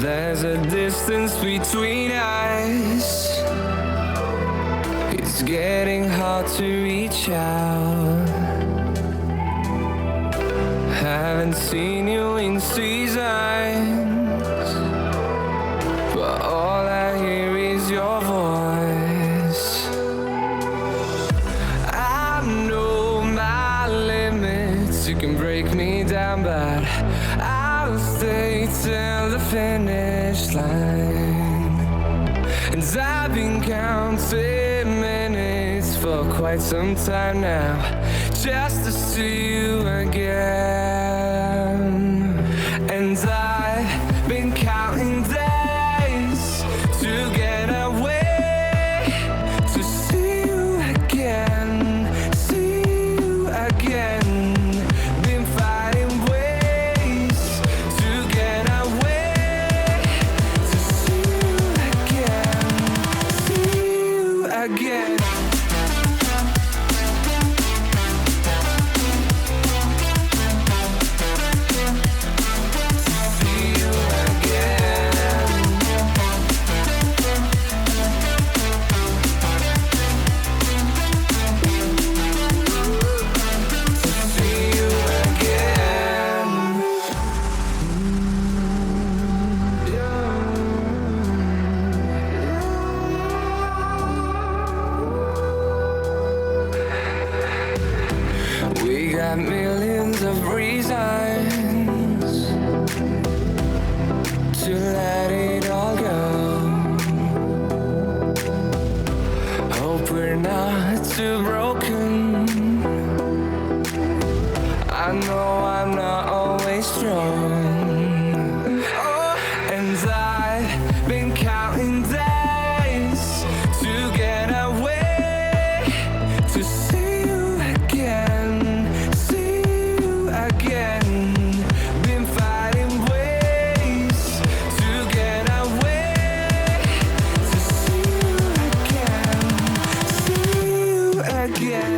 There's a distance between us. It's getting hard to reach out. Haven't seen you in seasons, but all I hear is your voice. I know my limits, you can break me down, but I'll stay till the finish line. And I've been counting minutes for quite some time now, just to see you again. And I've been counting days to get away, to see you again, see you again. Been finding ways to get away, to see you again, see you again. We got millions of reasons to let it all go. Hope we're not too broken. I know I'm not always strong. Oh, and I've been counting days to get away, to see you again, see you again. Been finding ways to get away, to see you again, see you again.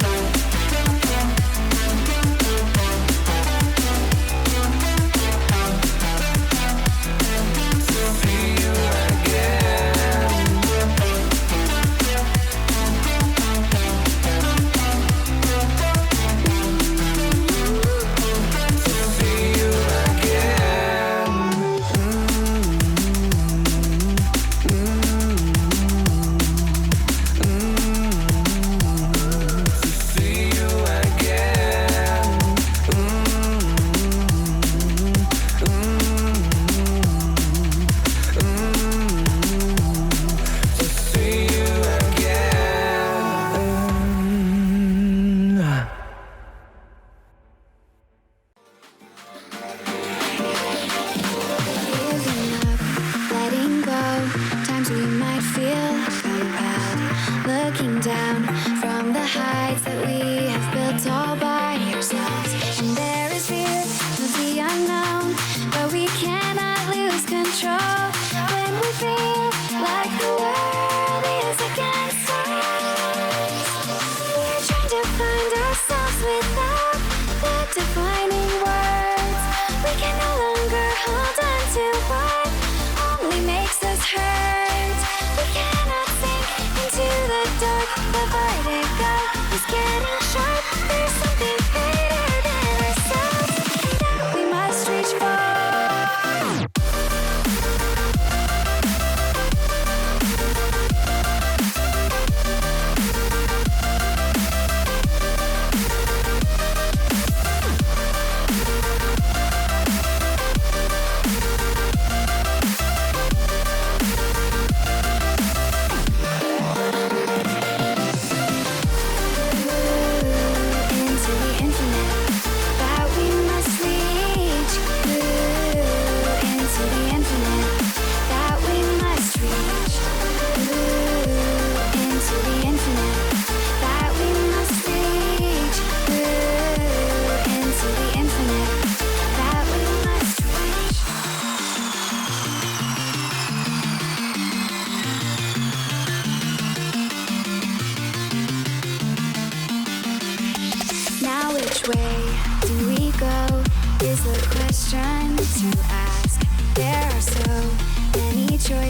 Looking down from the heights that we have built all by ourselves. And there is fear of the unknown, but we cannot lose control when we feel like the world is against us. We're trying to find ourselves without the defining words. We can no longer hold on to what only makes us hurt. We cannot sink into the dark. The vertigo is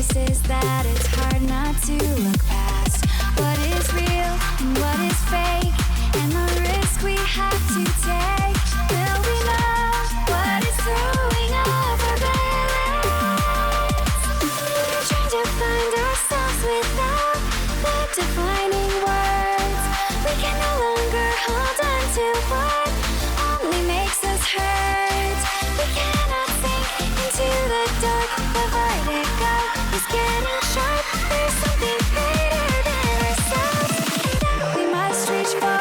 places that it's hard not to look past. What is real and what is fake, and the risk we have to take. Will we know what is throwing off our balance? We're trying to find ourselves without the defining words. We can no longer hold on to what only makes us hurt. We cannot sink into the dark. The vertigo is getting sharp. There's something greater than ourselves that we must reach for.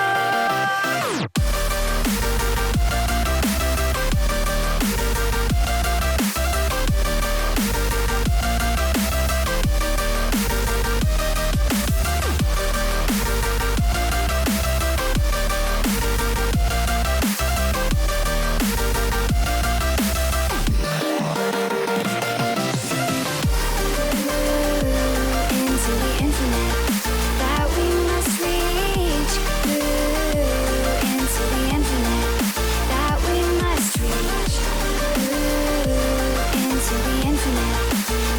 Into the infinite that we must reach. Into the infinite that we must reach. Into the infinite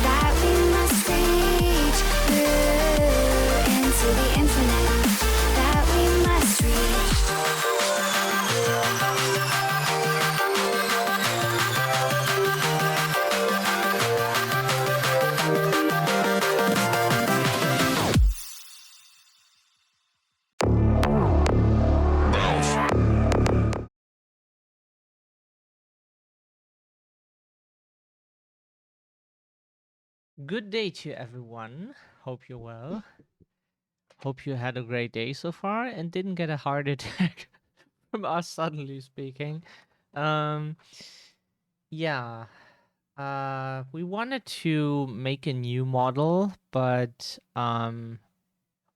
that we must reach. Into the infinite that we must reach. Good day to everyone. Hope you're well. Hope you had a great day so far and didn't get a heart attack from us suddenly speaking. Um yeah. We wanted to make a new model, but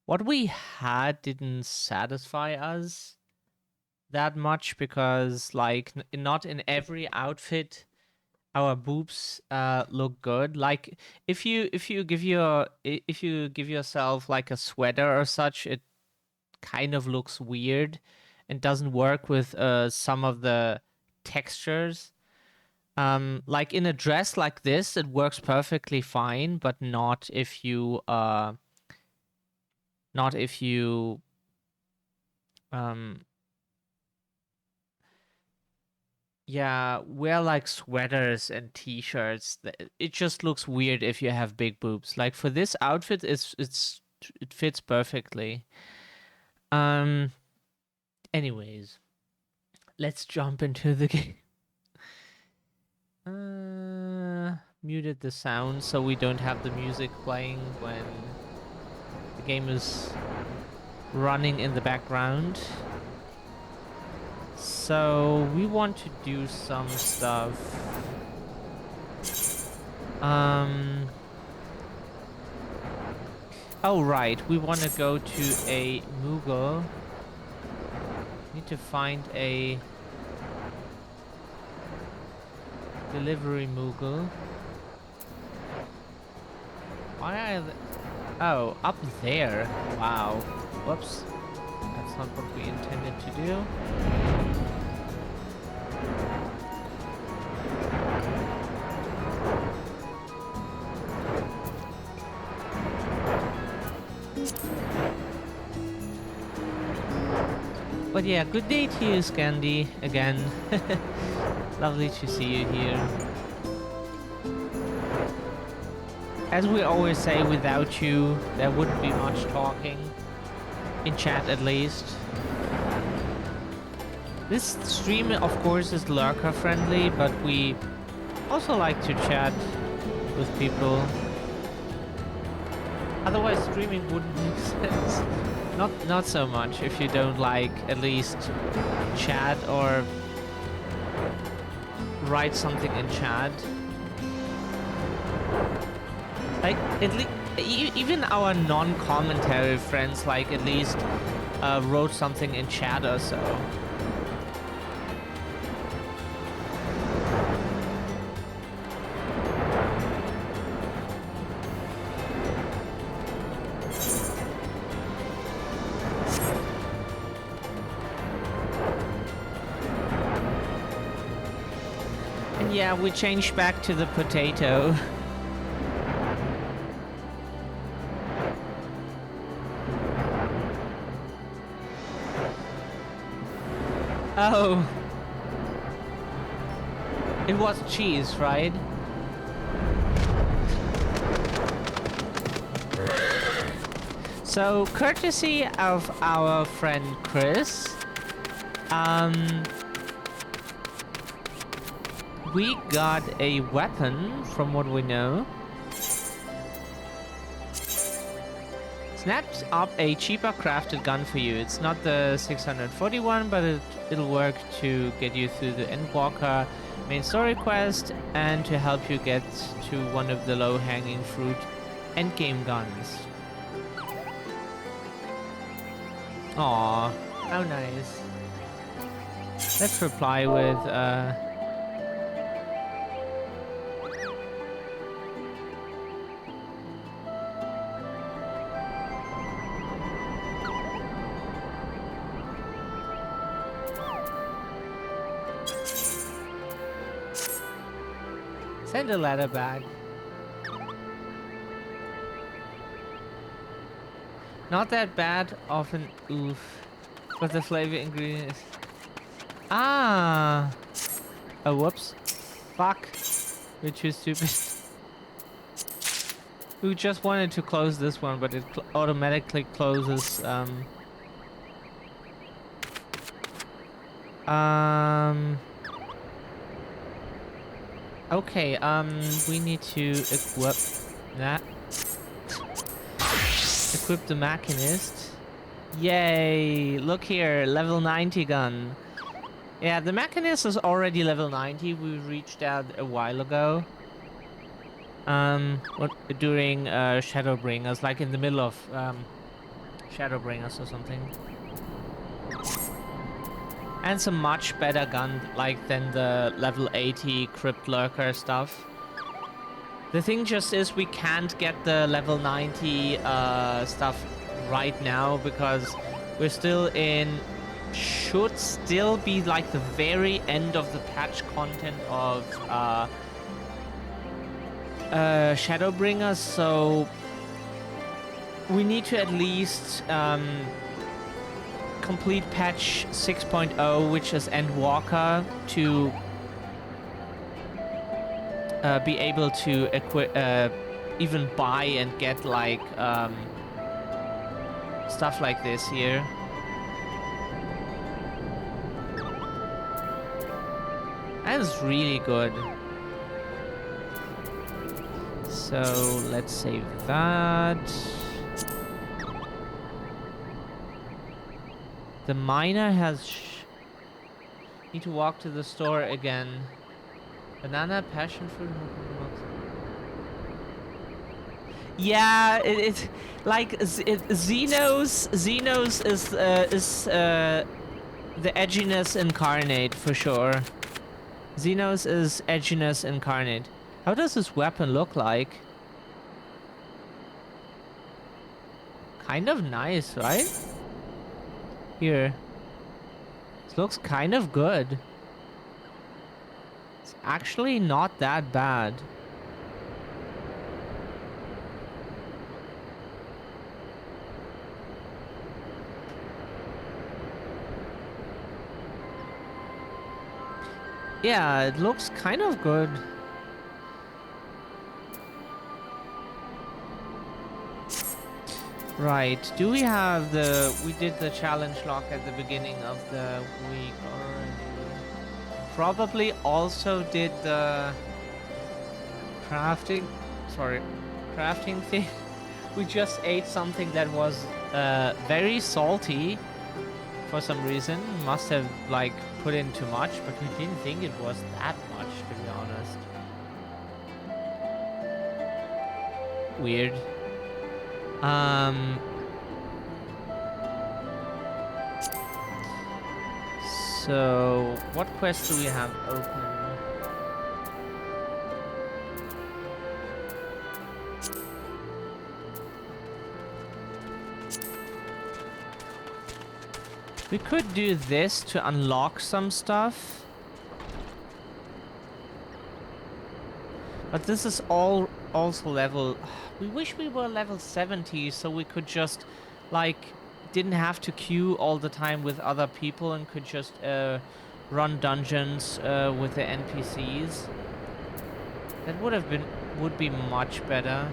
what we had didn't satisfy us that much because like not in every outfit our boobs look good. Like if you give if you give yourself like a sweater or such, it kind of looks weird and doesn't work with some of the textures. Like in a dress like this, it works perfectly fine, but not if you um yeah, wear like sweaters and t-shirts. It just looks weird if you have big boobs. Like for this outfit, it fits perfectly. Um. Anyways, let's jump into the game. Muted the sound so we don't have the music playing when the game is running in the background. So we want to do some stuff. Oh right, we want to go to a Moogle. Need to find a delivery Moogle. Why are oh, up there. Wow. Whoops. That's not what we intended to do. But yeah, good day to you, Scandi, again. Lovely to see you here. As we always say, without you, there wouldn't be much talking. In chat, at least. This stream, of course, is lurker-friendly, but we also like to chat with people. Otherwise, streaming wouldn't make sense. Not so much if you don't like at least chat or write something in chat. Like even our non-commentary friends like at least wrote something in chat or so. Yeah, we changed back to the potato. Oh. It was cheese, right? So, courtesy of our friend Chris, we got a weapon, from what we know. Snaps up a cheaper crafted gun for you. It's not the 641, but it'll work to get you through the Endwalker main story quest and to help you get to one of the low-hanging fruit endgame guns. Aw, how nice. Let's reply with, send a letter back. Not that bad, often oof. But the flavor ingredient is... Ah! Oh, whoops. Fuck. We're too stupid. We just wanted to close this one, but it automatically closes, Okay, we need to equip that. Equip the Machinist. Yay! Look here, level 90 gun. Yeah, the Machinist is already level 90. We reached that a while ago. During Shadowbringers, like in the middle of Shadowbringers or something. And some much better gun than the level 80 Crypt Lurker stuff. The thing just is we can't get the level 90 stuff right now because we're still in... should still be like the very end of the patch content of Shadowbringers, so we need to at least complete patch 6.0, which is Endwalker, to be able to even buy and get like stuff like this here. That is really good. So let's save that. The miner has... need to walk to the store again. Banana, passion fruit... Yeah, it's like Xenos is the edginess incarnate for sure. Xenos is edginess incarnate. How does this weapon look like? Kind of nice, right? Here. This looks kind of good. It's actually not that bad. Yeah, it looks kind of good. Right, do we have the... we did the challenge lock at the beginning of the week already. Probably also did the crafting... sorry, crafting thing. We just ate something that was very salty for some reason. Must have like put in too much, but we didn't think it was that much, to be honest. Weird. So what quest do we have open? We could do this to unlock some stuff. But this is all also level... we wish we were level 70 so we could just, like, didn't have to queue all the time with other people and could just run dungeons with the NPCs. That would be much better.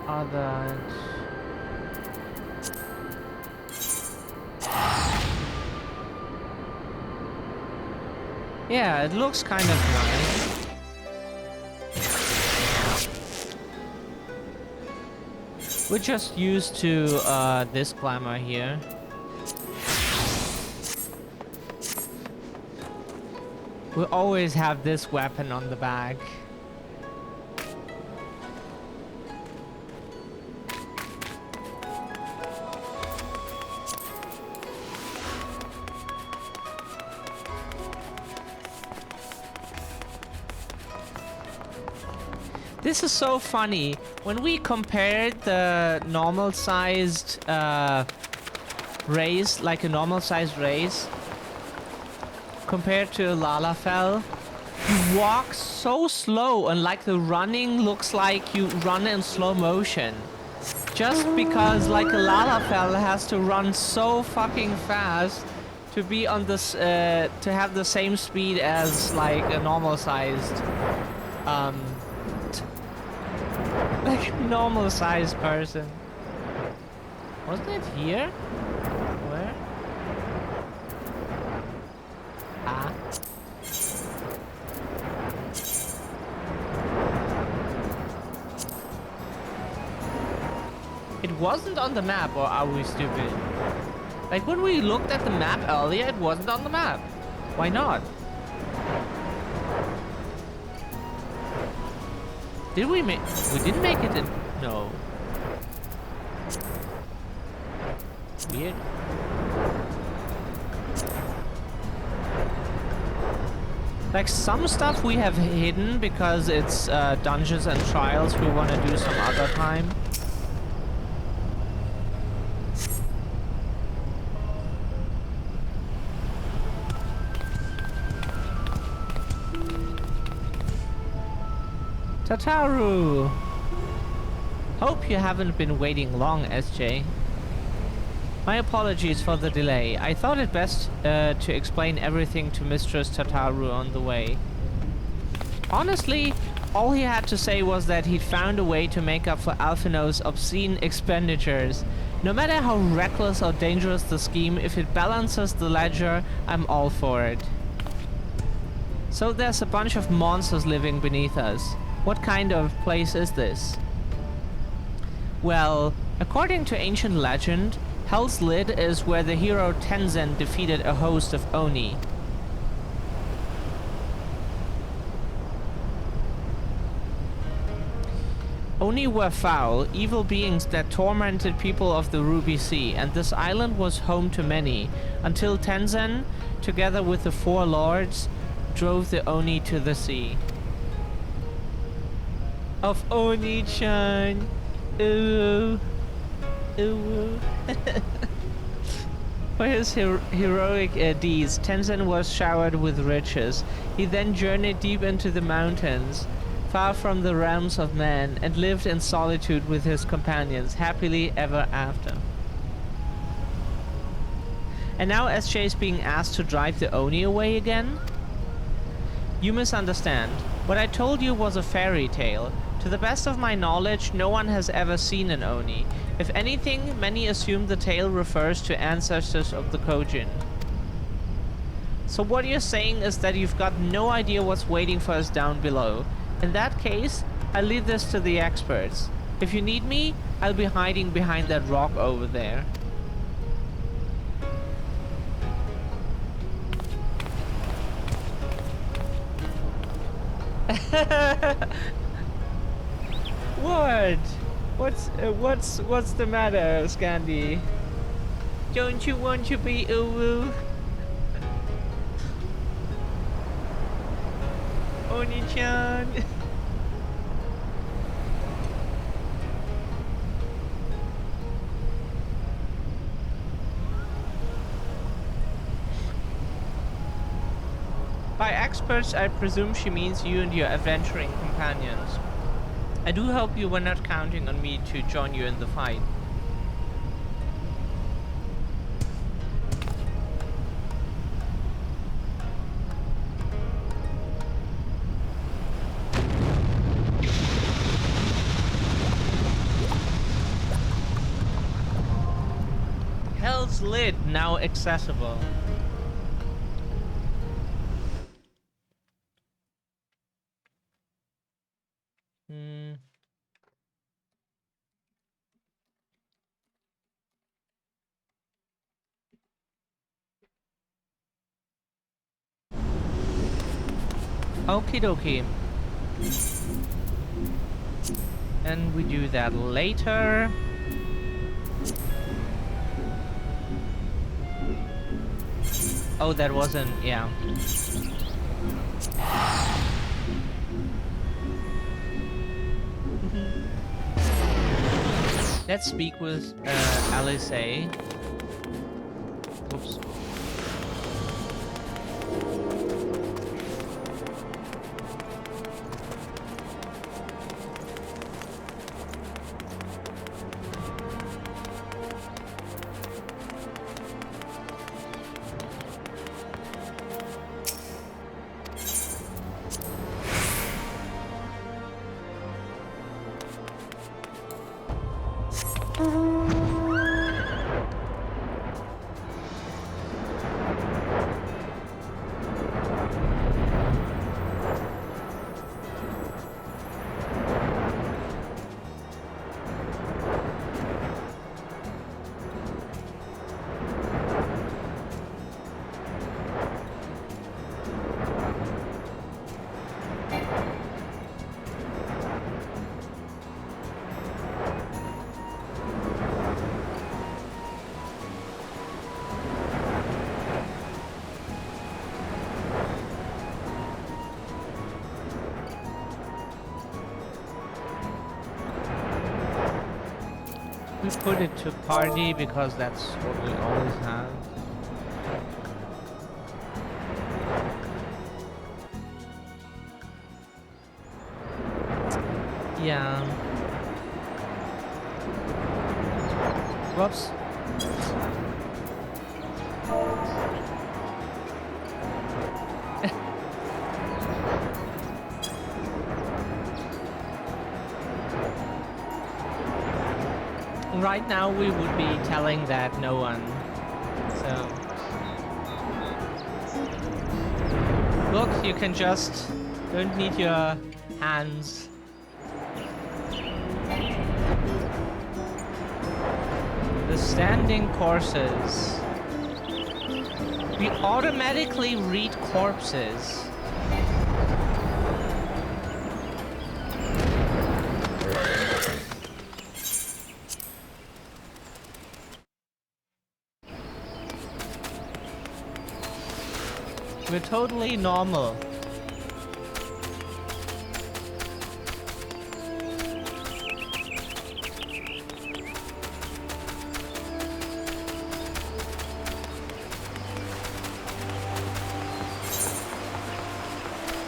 Other. Yeah, it looks kind of nice. We're just used to this glamour here. We always have this weapon on the back. This is so funny. When we compared the normal-sized race, like a normal-sized race, compared to Lalafell, you walk so slow and like the running looks like you run in slow motion. Just because like a Lalafell has to run so fucking fast to be on this, to have the same speed as like a normal-sized, like a normal-sized person. Wasn't it here? Where? Ah. It wasn't on the map, or are we stupid? Like when we looked at the map earlier, it wasn't on the map. Why not? Did we make? We didn't make it in. No. Weird. Like some stuff we have hidden because it's dungeons and trials we want to do some other time. Tataru! Hope you haven't been waiting long, SJ. My apologies for the delay. I thought it best to explain everything to Mistress Tataru on the way. Honestly, all he had to say was that he'd found a way to make up for Alphino's obscene expenditures. No matter how reckless or dangerous the scheme, if it balances the ledger, I'm all for it. So there's a bunch of monsters living beneath us. What kind of place is this? Well, according to ancient legend, Hell's Lid is where the hero Tenzen defeated a host of Oni. Oni were foul, evil beings that tormented people of the Ruby Sea, and this island was home to many, until Tenzen, together with the four lords, drove the Oni to the sea. Of Oni-chan. Ooh. Ooh. For his heroic deeds, Tenzen was showered with riches. He then journeyed deep into the mountains, far from the realms of man, and lived in solitude with his companions, happily ever after. And now SJ is being asked to drive the Oni away again? You misunderstand. What I told you was a fairy tale. To the best of my knowledge, no one has ever seen an Oni. If anything, many assume the tale refers to ancestors of the Kojin. So what you're saying is that you've got no idea what's waiting for us down below. In that case, I'll leave this to the experts. If you need me, I'll be hiding behind that rock over there. What? What's the matter, Scandi? Don't you want to be uwu? Oni-chan. By experts, I presume she means you and your adventuring companions. I do hope you were not counting on me to join you in the fight. Hell's Lid now accessible. Okie dokie. And we do that later. Oh, that wasn't, yeah. Let's speak with Alice. Oops. We put it to party because that's what we always have. Yeah. Whoops. Right now we would be telling that no one. So look, you can just don't need your hands. The standing courses. We automatically read corpses. We're totally normal.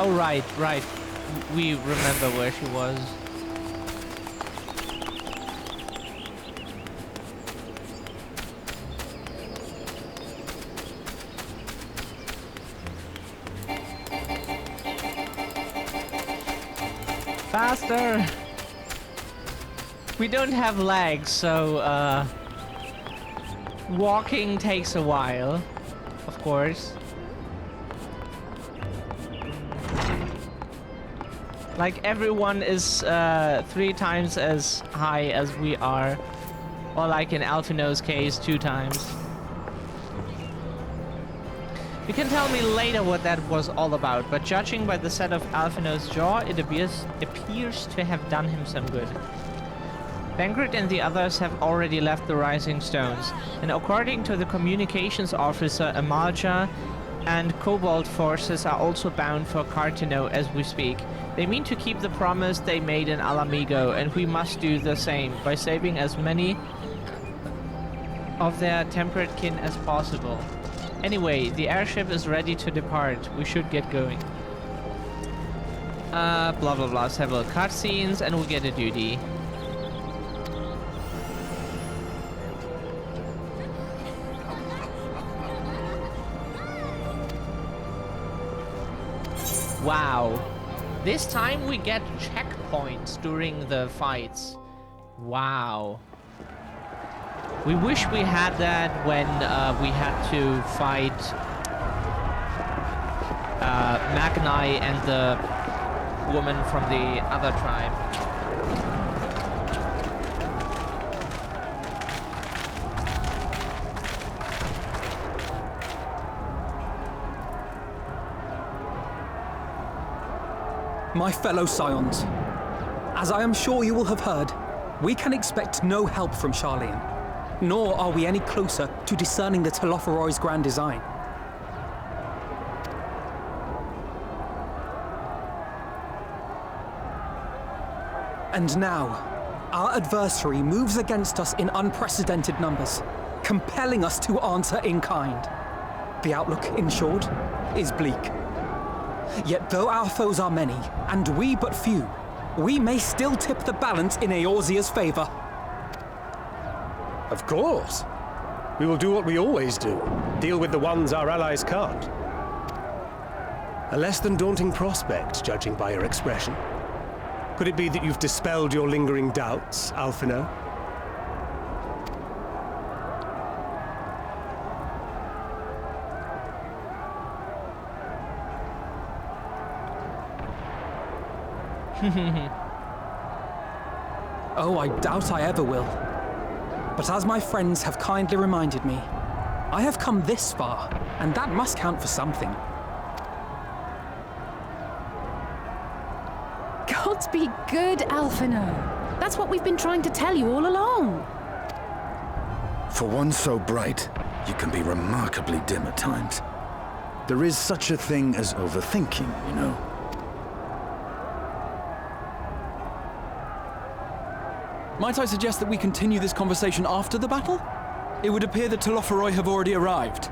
Oh, right. We remember where she was. Faster! We don't have legs, so walking takes a while, of course. Like everyone is 3 times as high as we are, or like in Alphino's case, 2 times. You can tell me later what that was all about, but judging by the set of Alphino's jaw, it appears to have done him some good. Bankrit and the others have already left the Rising Stones, and according to the communications officer Amalja, and Cobalt forces are also bound for Cartino as we speak. They mean to keep the promise they made in Alamigo, and we must do the same by saving as many of their temperate kin as possible. Anyway, the airship is ready to depart. We should get going. Blah blah blah. Several cutscenes and we get a duty. Wow. This time we get checkpoints during the fights. Wow. We wish we had that when we had to fight Magnai and the woman from the other tribe. My fellow Scions, as I am sure you will have heard, we can expect no help from Charlian, nor are we any closer to discerning the Telophoroi's grand design. And now, our adversary moves against us in unprecedented numbers, compelling us to answer in kind. The outlook, in short, is bleak. Yet though our foes are many, and we but few, we may still tip the balance in Eorzea's favor. Of course. We will do what we always do. Deal with the ones our allies can't. A less than daunting prospect, judging by your expression. Could it be that you've dispelled your lingering doubts, Alphino? Oh, I doubt I ever will. But as my friends have kindly reminded me, I have come this far, and that must count for something. Gods be good, Alphino. That's what we've been trying to tell you all along. For one so bright, you can be remarkably dim at times. There is such a thing as overthinking, you know. Might I suggest that we continue this conversation after the battle? It would appear that Telophoroi have already arrived.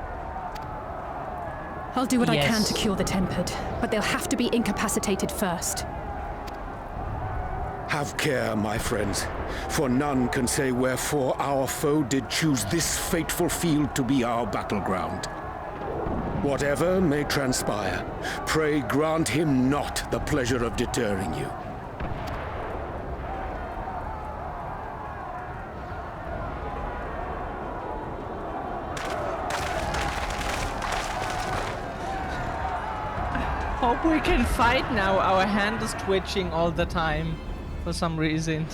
I'll do what I can Yes. to cure the tempered, but they'll have to be incapacitated first. Have care, my friends, for none can say wherefore our foe did choose this fateful field to be our battleground. Whatever may transpire, pray grant him not the pleasure of deterring you. Hope we can fight now. Our hand is twitching all the time for some reason.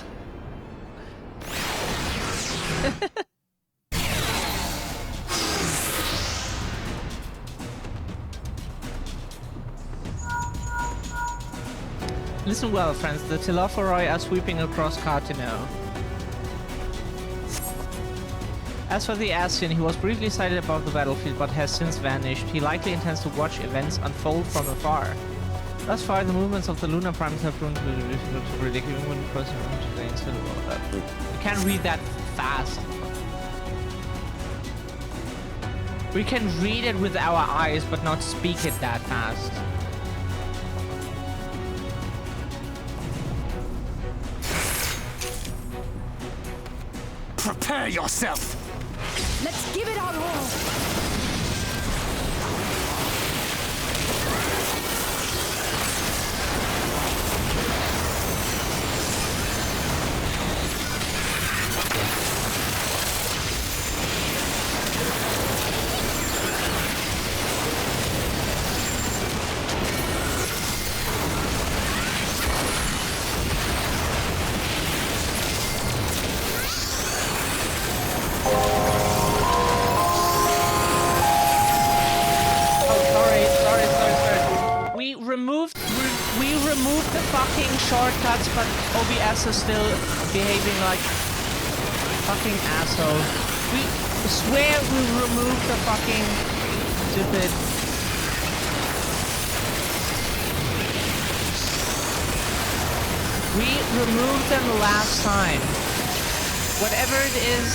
Listen well, friends. The Telophoroi are sweeping across Cartino. As for the Ascian, he was briefly sighted above the battlefield but has since vanished. He likely intends to watch events unfold from afar. Thus far, the movements of the lunar primates have proven to be difficult to predict even when crossing today instead of that. We can't read that fast. We can read it with our eyes but not speak it that fast. Prepare yourself! Let's give it our all! We removed the fucking shortcuts, but OBS is still behaving like fucking asshole. We swear we removed the fucking stupid We removed them last time. Whatever it is,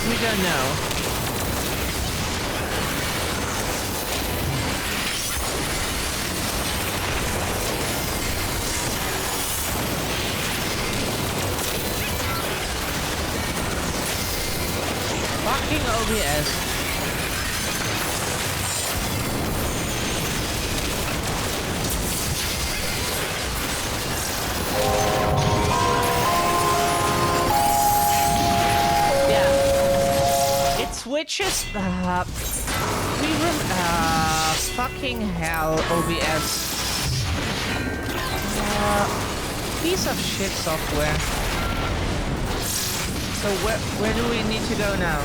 we don't know. Fucking OBS. Switches. Fucking hell, OBS. Piece of shit software. So where do we need to go now?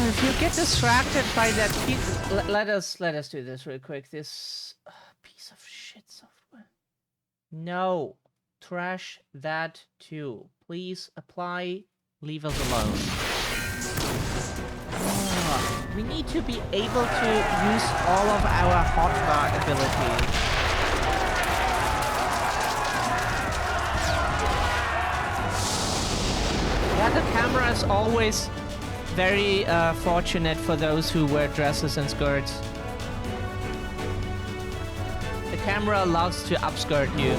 If you get distracted by that piece, let us do this real quick. This piece of shit software. No, trash that too. Please apply. Leave us alone. We need to be able to use all of our hotbar abilities. Yeah, the camera is always very fortunate for those who wear dresses and skirts. The camera allows to upskirt you.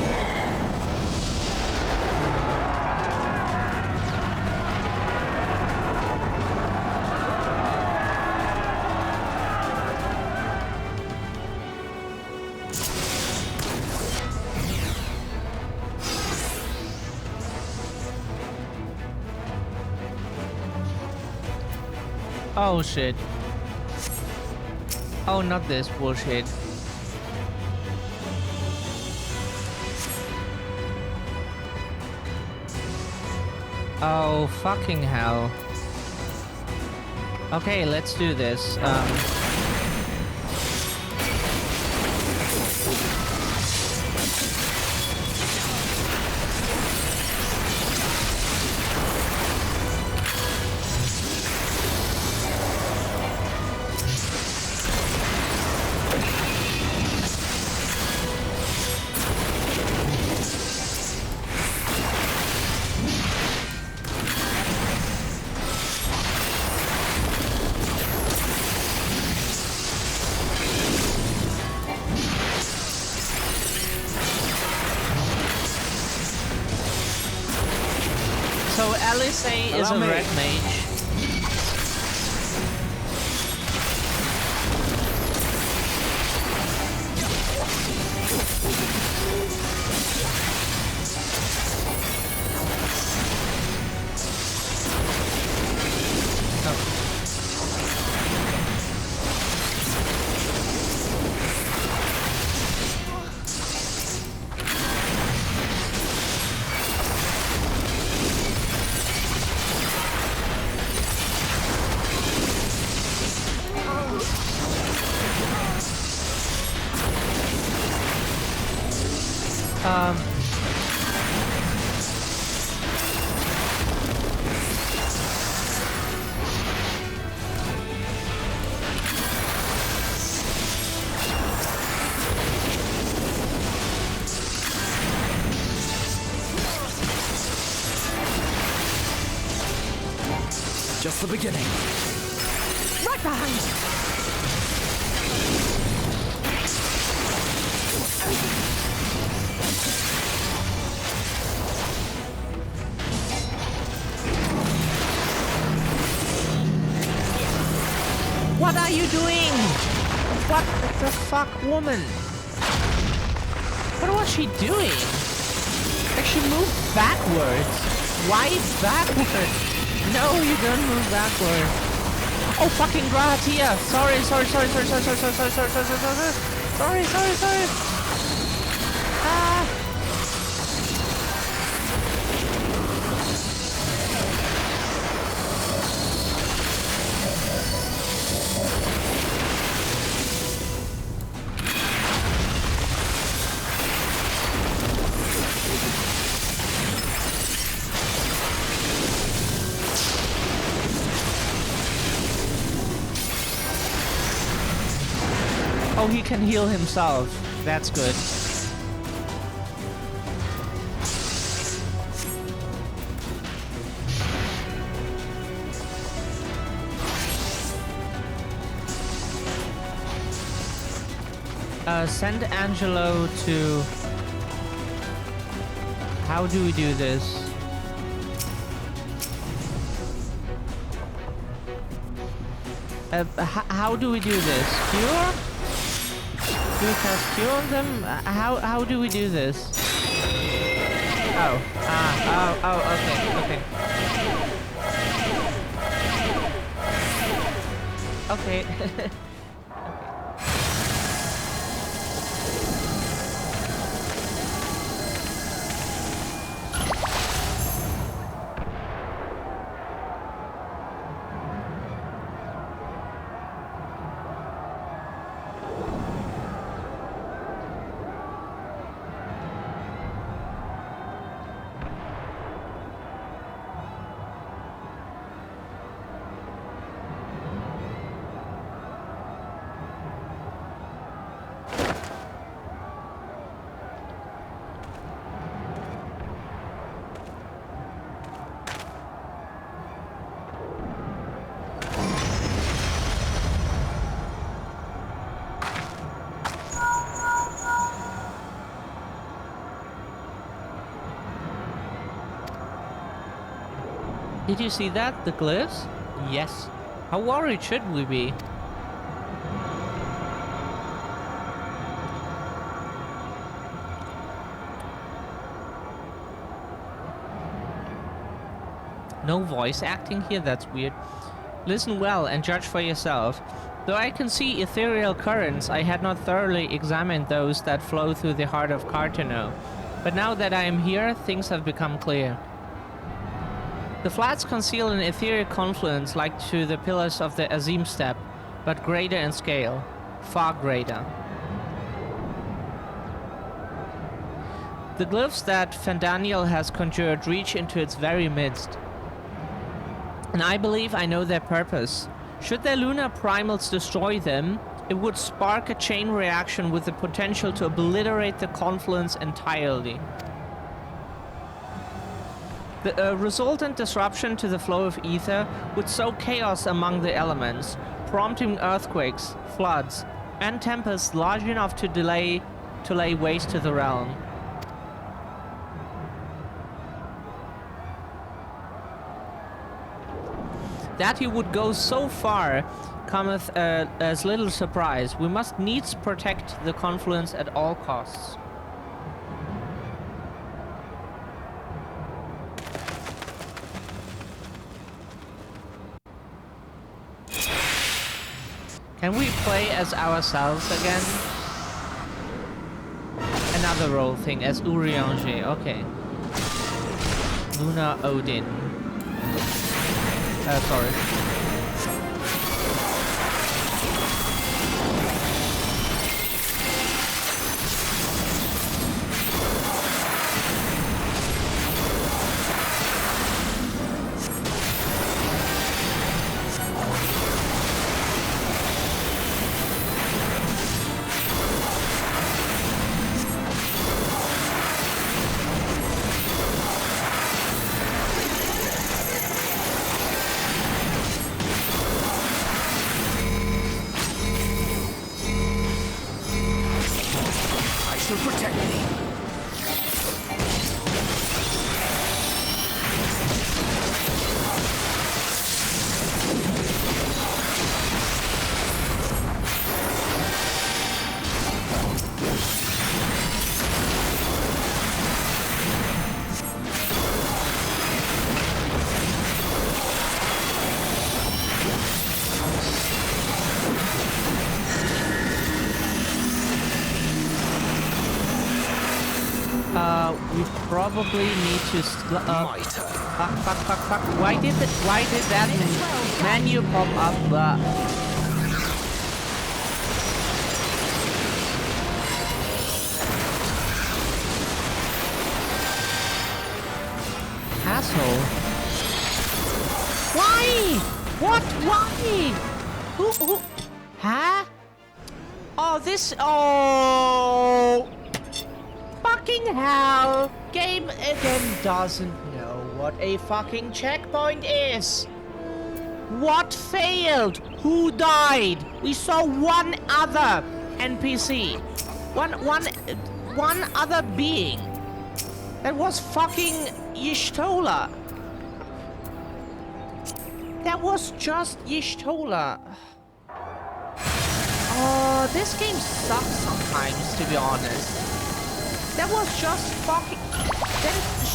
Oh shit. Oh, not this bullshit. Oh, fucking hell. Okay, let's do this. So Alice is a red mage. Just the beginning. Right behind! What are you doing? What the fuck, woman? What was she doing? Like she moved backwards. Why backwards? No, you don't move backwards. Oh, fucking Gratia! Sorry. Sorry. Ah. Oh, he can heal himself. That's good. Send Angelo to... How do we do this? How do we do this? Cure? Do we cast cure on them? How do we do this? Oh. Okay. Okay. Did you see that? The glyphs? Yes. How worried should we be? No voice acting here? That's weird. Listen well and judge for yourself. Though I can see ethereal currents, I had not thoroughly examined those that flow through the heart of Cartano. But now that I am here, things have become clear. The flats conceal an ethereal confluence like to the pillars of the Azim Step, but greater in scale. Far greater. The glyphs that Fandaniel has conjured reach into its very midst. And I believe I know their purpose. Should their lunar primals destroy them, it would spark a chain reaction with the potential to obliterate the confluence entirely. The resultant disruption to the flow of ether would sow chaos among the elements, prompting earthquakes, floods, and tempests large enough to lay waste to the realm. That he would go so far cometh as little surprise. We must needs protect the confluence at all costs. Can we play as ourselves again? Another role thing as Urianger, okay. Luna Odin. Sorry. We probably need to fuck. Why did that menu pop up? Asshole. Why? What? Why? Who? Huh? Oh, this... Oh... Fucking hell! Game again doesn't know what a fucking checkpoint is. What failed? Who died? We saw one other NPC. One other being. That was fucking Y'shtola. That was just Y'shtola. Oh, this game sucks sometimes, to be honest. That was just fucking...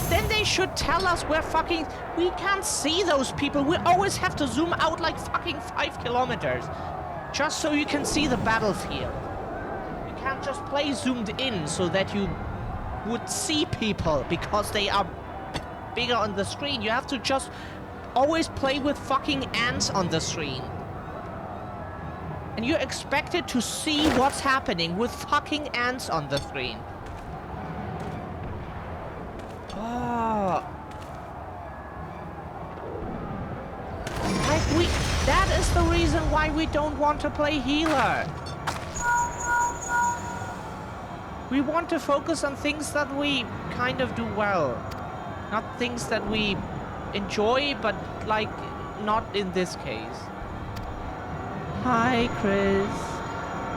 Then they should tell us where fucking... We can't see those people. We always have to zoom out like fucking 5 kilometers. Just so you can see the battlefield. You can't just play zoomed in so that you would see people because they are bigger on the screen. You have to just always play with fucking ants on the screen. And you're expected to see what's happening with fucking ants on the screen. Oh. Like that is the reason why we don't want to play healer. We want to focus on things that we kind of do well. Not things that we enjoy, but like not in this case. Hi, Chris.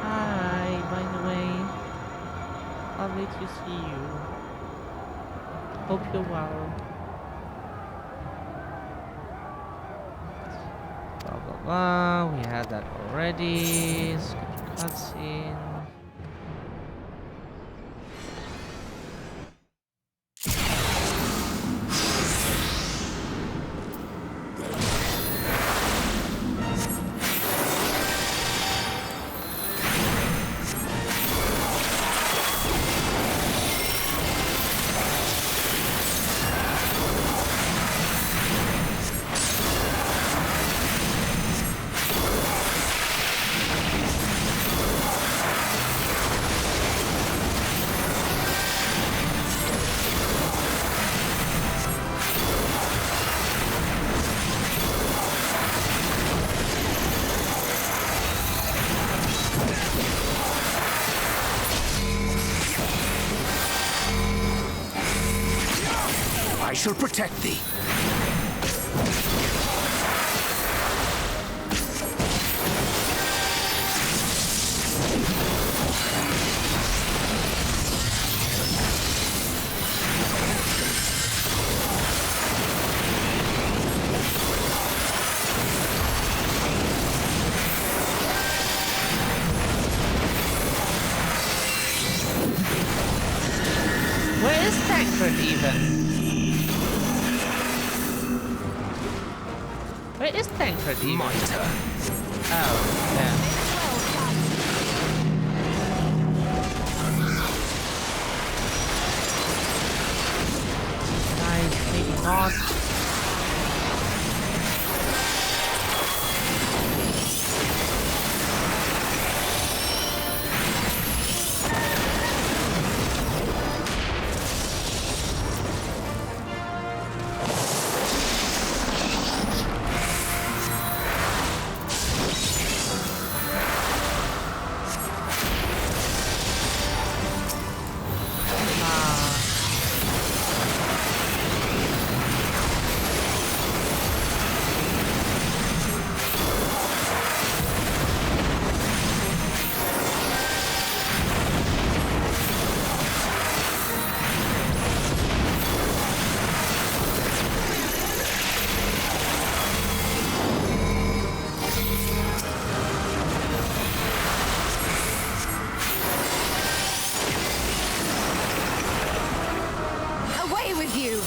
Hi, by the way. Lovely to see you. Hope you're well. Blah blah blah. We had that already. Skip cutscene. I shall protect thee. Where is Tancred even? Where is Tancred even? My turn. Oh, yeah. Guys, maybe not. Away with you!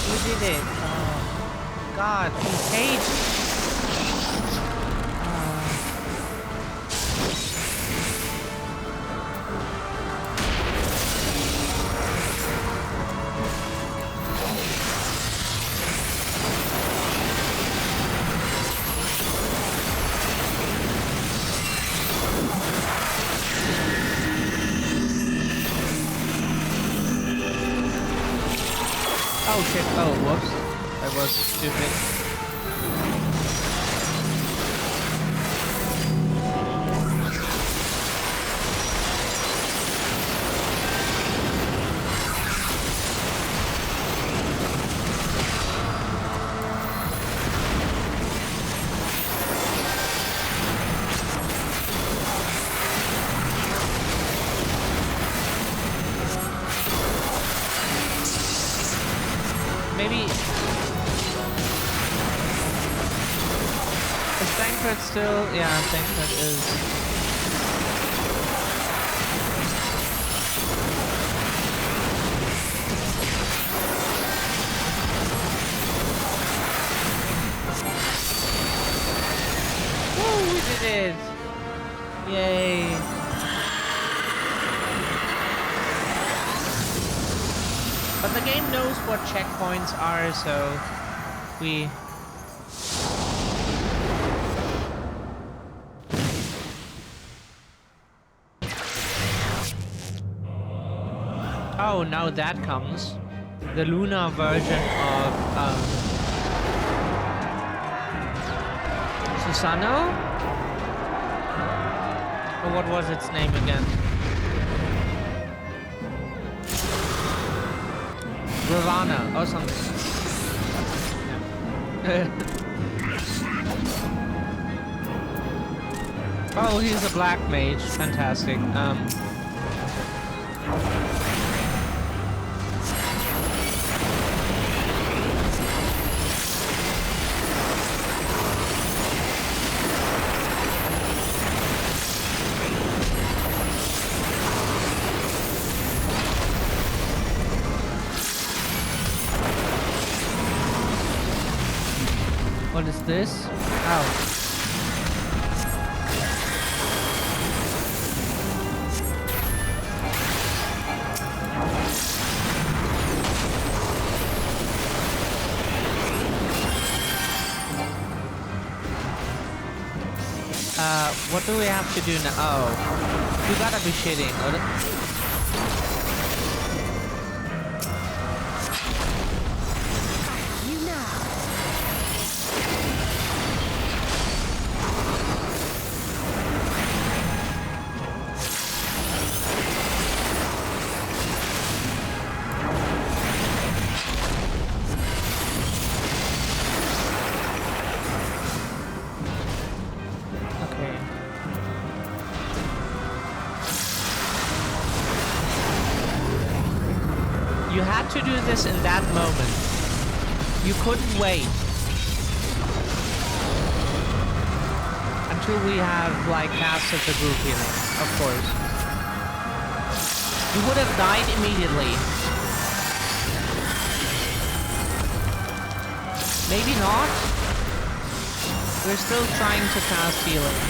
Who did it? Oh, God, he hates. Oh shit, oh whoops. That was stupid. Maybe... Is Tancred still... Yeah, Tancred is... Woo, we did it! Yay! But the game knows what checkpoints are, so we... Oh, now that comes. The lunar version of Susano? Or what was its name again? Ravana or something. Oh, he's a black mage. Fantastic. What is this? Oh. What do we have to do now? Oh. You gotta be shitting. You had to do this in that moment. You couldn't wait until we have like casted the group here, of course. You would have died immediately. Maybe not. We're still trying to cast healing.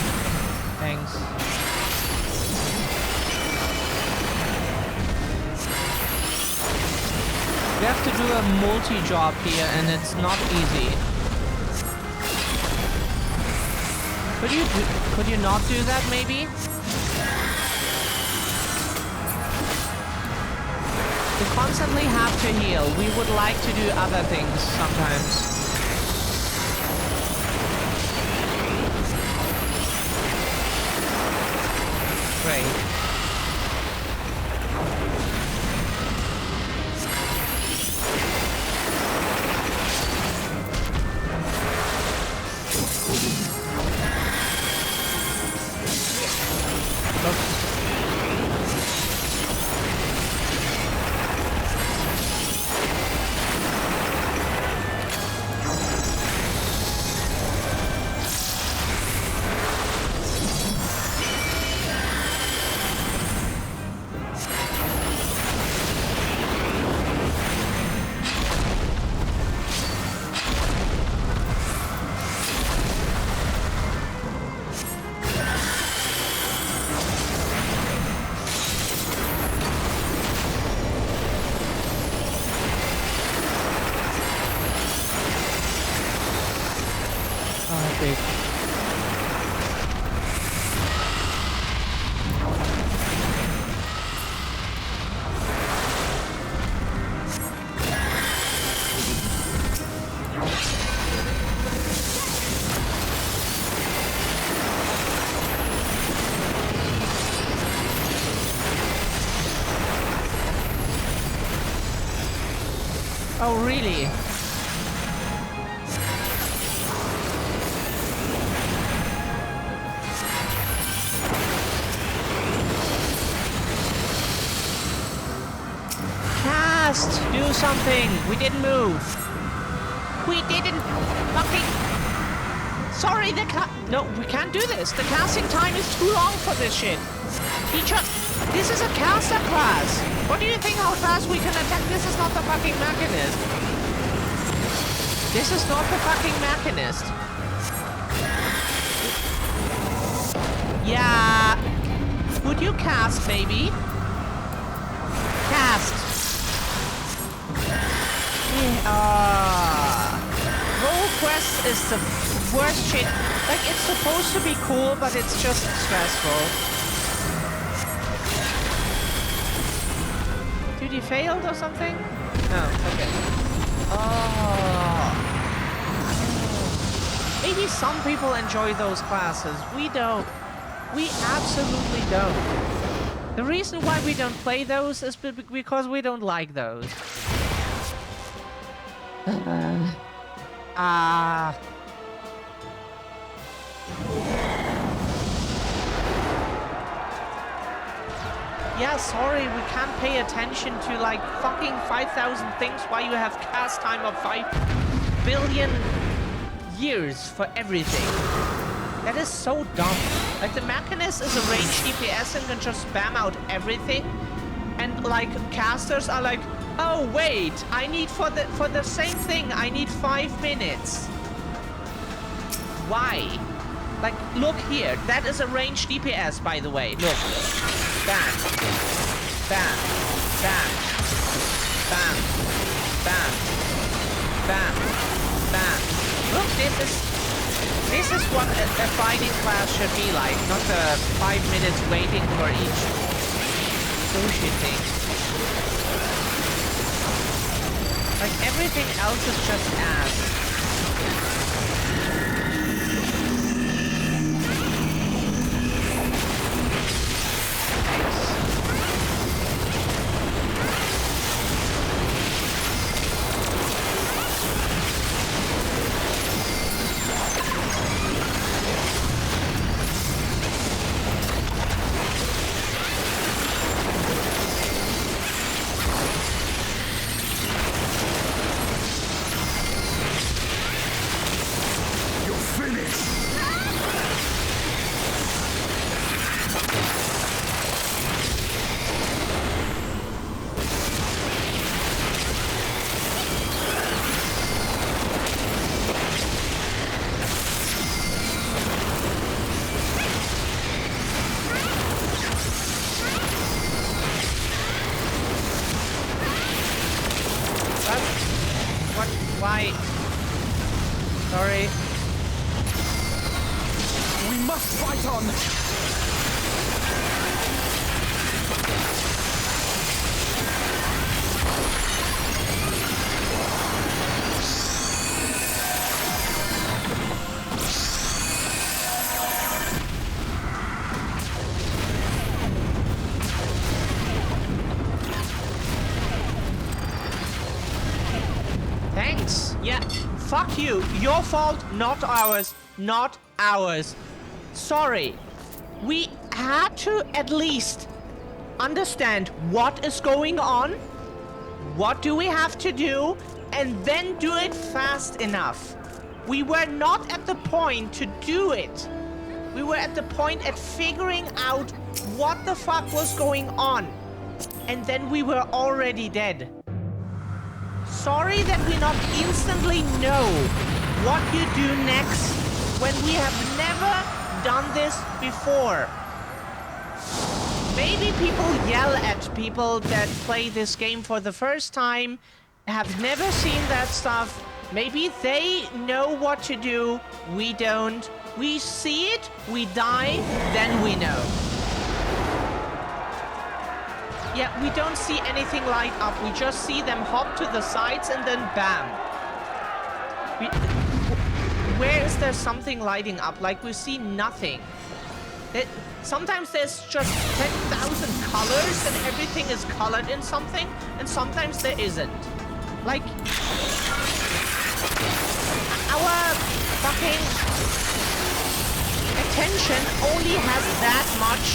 Thanks. We have to do a multi-job here, and it's not easy. Could you not do that, maybe? We constantly have to heal. We would like to do other things sometimes. Great. Oh, really? Cast! Do something! We didn't move! We didn't fucking... Sorry, no, we can't do this. The casting time is too long for this shit. This is a caster class. What do you think how fast we can attack? This is not the fucking Machinist. This is not the fucking Machinist. Yeah. Would you cast, baby? Cast. Roll quest is the worst shit. Like, it's supposed to be cool, but it's just stressful. Dude, you failed or something? No, okay. Oh. Maybe some people enjoy those classes. We don't. We absolutely don't. The reason why we don't play those is because we don't like those. Yeah, sorry, we can't pay attention to like fucking 5,000 things while you have cast time of 5 billion years for everything. That is so dumb. Like, the Machinist is a range DPS and can just spam out everything. And like, casters are like, oh wait, I need for the same thing, I need 5 minutes. Why? Like, look here. That is a range DPS, by the way. Look. Bam. Bam. Bam. Bam. Bam. Bam. Bam. Look, this is what a fighting class should be like. Not the 5 minutes waiting for each bullshit thing. Like, everything else is just ass. Why? Sorry. We must fight on! Thanks. Yeah, fuck you. Your fault, not ours. Not ours. Sorry. We had to at least understand what is going on, what do we have to do, and then do it fast enough. We were not at the point to do it. We were at the point at figuring out what the fuck was going on. And then we were already dead. Sorry that we not instantly know what you do next when we have never done this before. Maybe people yell at people that play this game for the first time, have never seen that stuff. Maybe they know what to do, we don't. We see it, we die, then we know. Yeah, we don't see anything light up. We just see them hop to the sides and then bam. Where is there something lighting up? Like, we see nothing. Sometimes there's just 10,000 colors and everything is colored in something, and sometimes there isn't. Like, our fucking attention only has that much.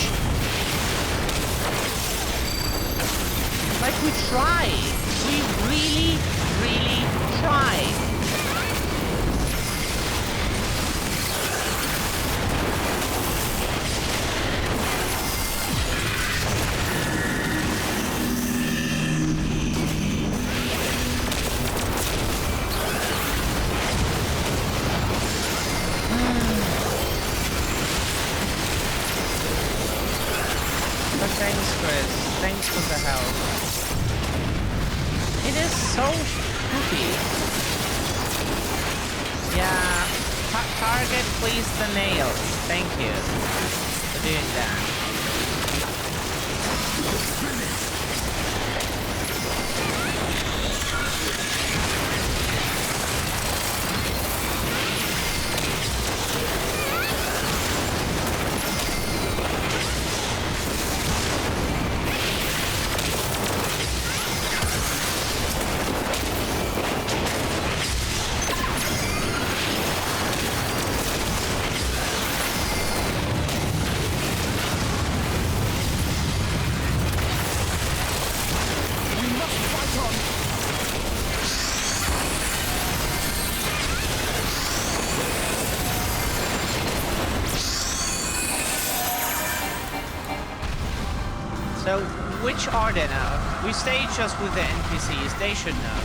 Like, we try. We really, really try. But thanks, Chris. Thanks for the help. It is so spooky. Yeah, target please the nails. Thank you for doing that. So, which are they now? We stay just with the NPCs, they should know.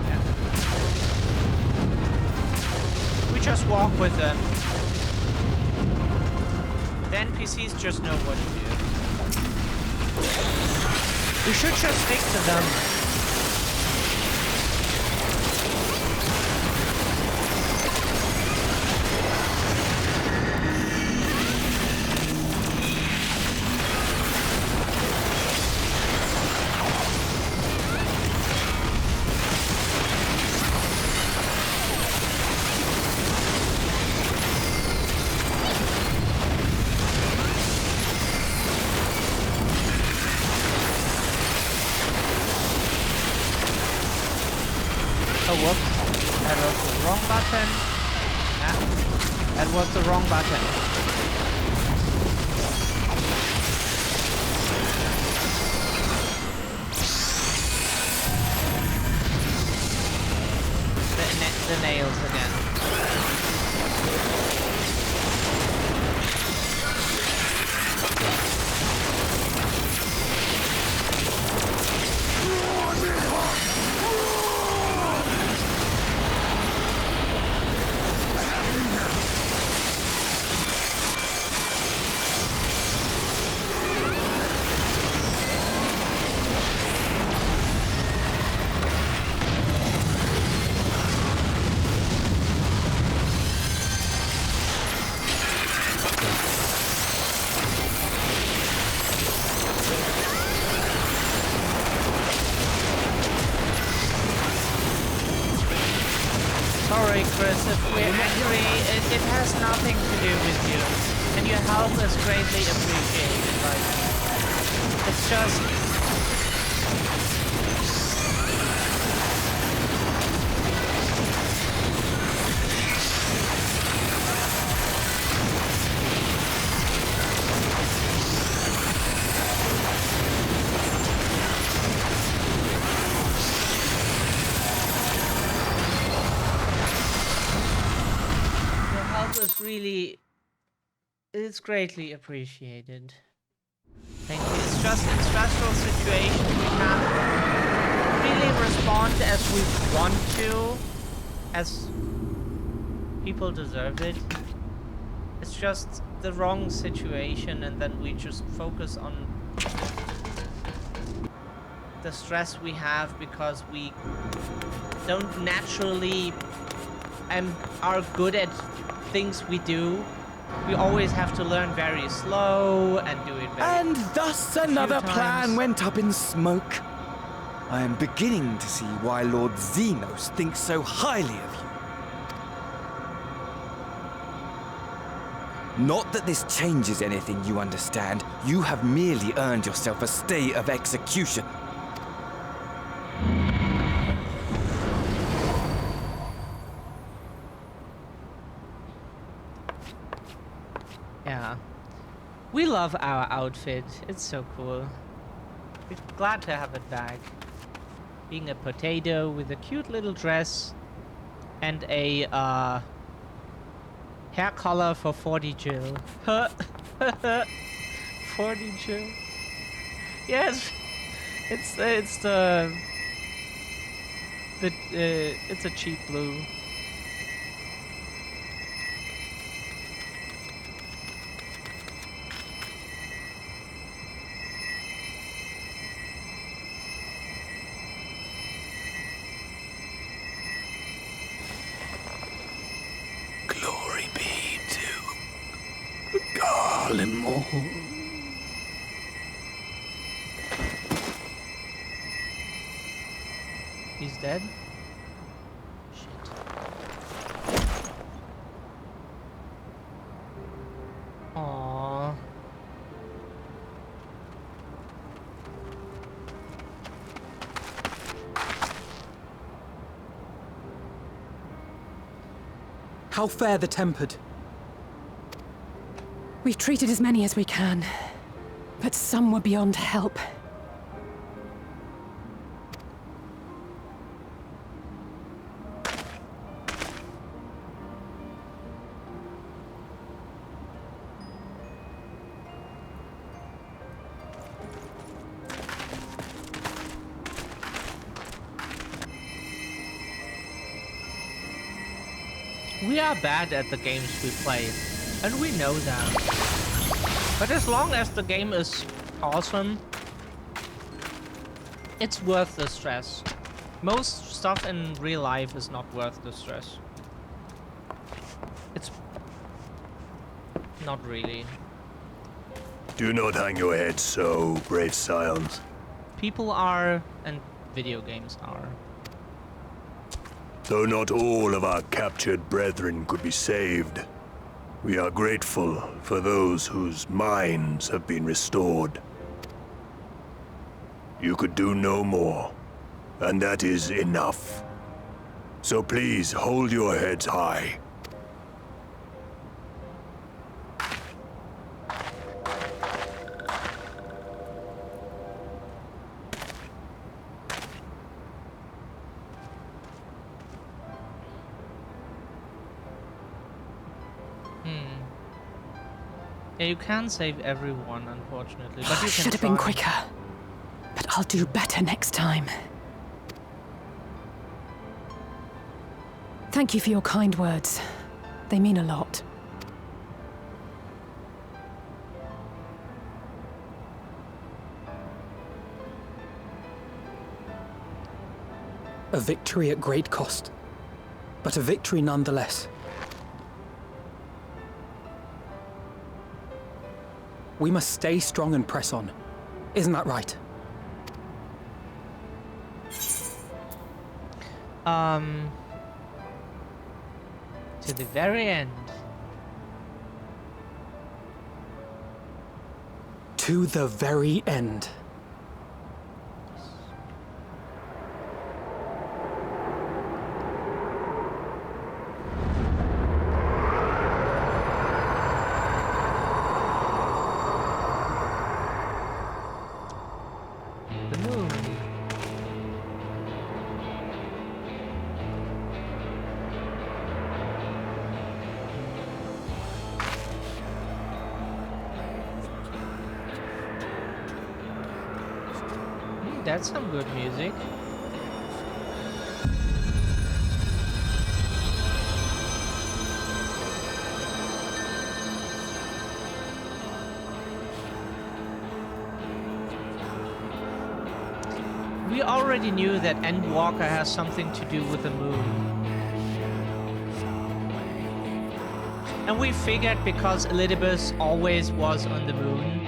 Yeah. We just walk with them. The NPCs just know what to do. We should just stick to them. Oh, whoops. That was the wrong button. Ah, that was the wrong button. The nails again. Sorry, Chris, if we're angry, it has nothing to do with you. And your help is greatly appreciated, like, it's just... really, it's greatly appreciated. Thank you. It's just in stressful situations we can't really respond as we want to, as people deserve it. It's just the wrong situation, and then we just focus on the stress we have because we don't naturally are good at things we do. We always have to learn very slow and do it very And thus another plan went up in smoke. I am beginning to see why Lord Xenos thinks so highly of you. Not that this changes anything, you understand. You have merely earned yourself a stay of execution. We love our outfit. It's so cool. We're glad to have it back. Being a potato with a cute little dress and a hair color for 40 Jill. 40 Jill. Yes, it's it's a cheap blue. Glory be to Garlemore. He's dead? Shit. Aww. How fare the tempered? We've treated as many as we can, but some were beyond help. We are bad at the games we play, and we know that. But as long as the game is awesome, it's worth the stress. Most stuff in real life is not worth the stress. It's not really. Do not hang your head so, brave scions. People are, and video games are. Though not all of our captured brethren could be saved, we are grateful for those whose minds have been restored. You could do no more, and that is enough. So please hold your heads high. Yeah, you can't save everyone, unfortunately, but you can Should have try. been quicker. But I'll do better next time. Thank you for your kind words. They mean a lot. A victory at great cost, but a victory nonetheless. We must stay strong and press on. Isn't that right? To the very end. To the very end. The moon. That's some good music. We already knew that Endwalker has something to do with the moon. And we figured because Elidibus always was on the moon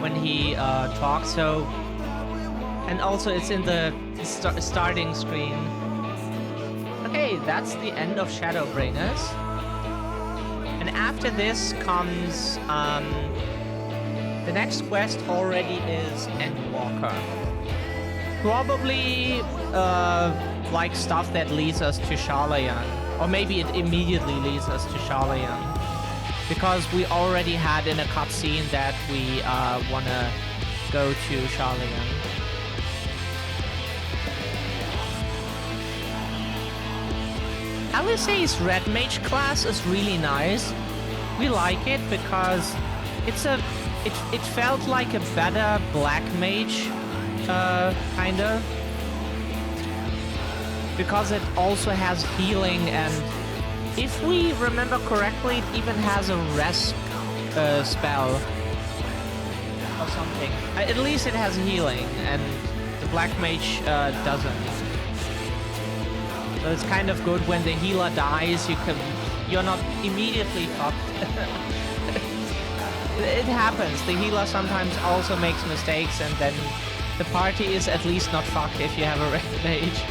when he talked, so... And also it's in the starting screen. Okay, that's the end of Shadowbringers. And after this comes... the next quest already is Endwalker. Probably like stuff that leads us to Sharlayan. Or maybe it immediately leads us to Sharlayan. because we already had in a cutscene that we wanna go to Charlian. Alisaie's Red Mage class is really nice. We like it because it felt like a better Black Mage, kinda. Because it also has healing, and if we remember correctly, it even has a rest spell or something. At least it has healing, and the Black Mage doesn't. So it's kind of good when the healer dies, you're not immediately fucked. It happens. The healer sometimes also makes mistakes, and then the party is at least not fucked if you have a Red Mage.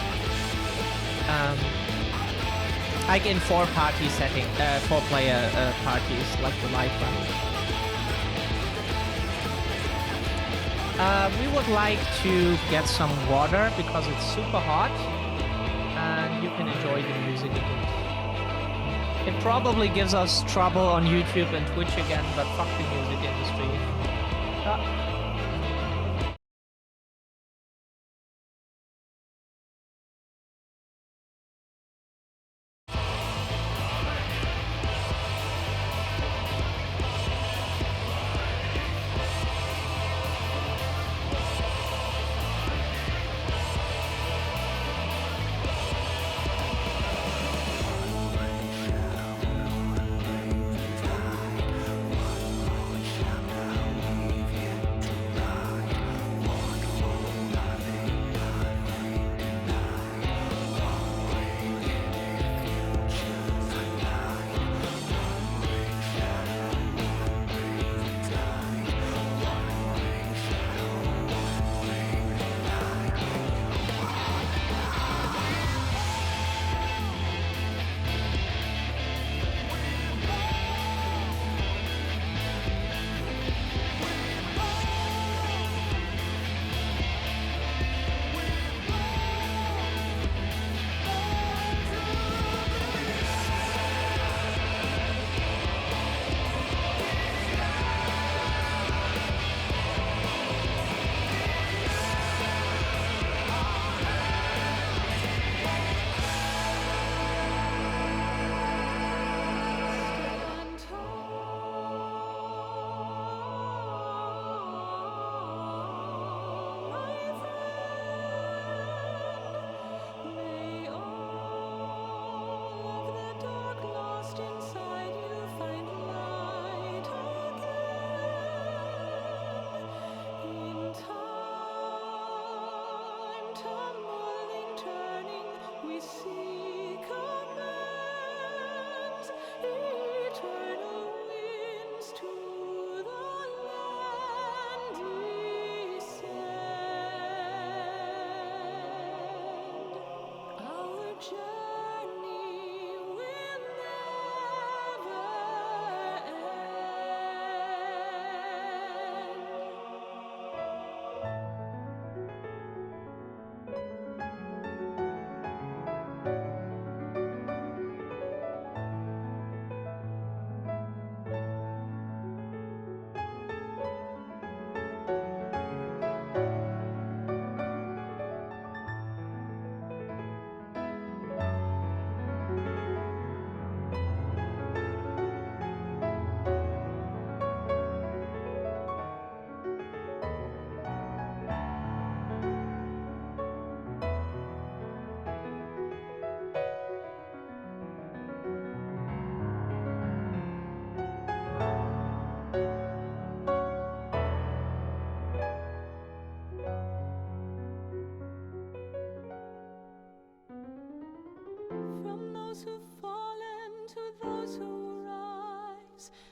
Like in 4-party setting, 4-player parties, like the live one. We would like to get some water because it's super hot, and you can enjoy the music again. It probably gives us trouble on YouTube and Twitch again, but fuck the music industry.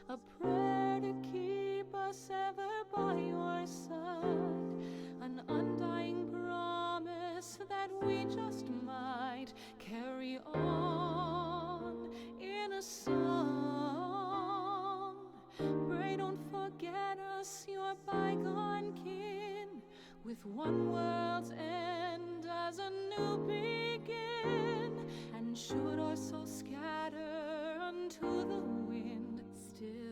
a prayer to keep us ever by your side, an undying promise that we just might carry on in a song. Pray don't forget us, your bygone kin, with one world's end as a new begin. And should our souls scatter unto the wind, still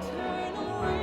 Eternal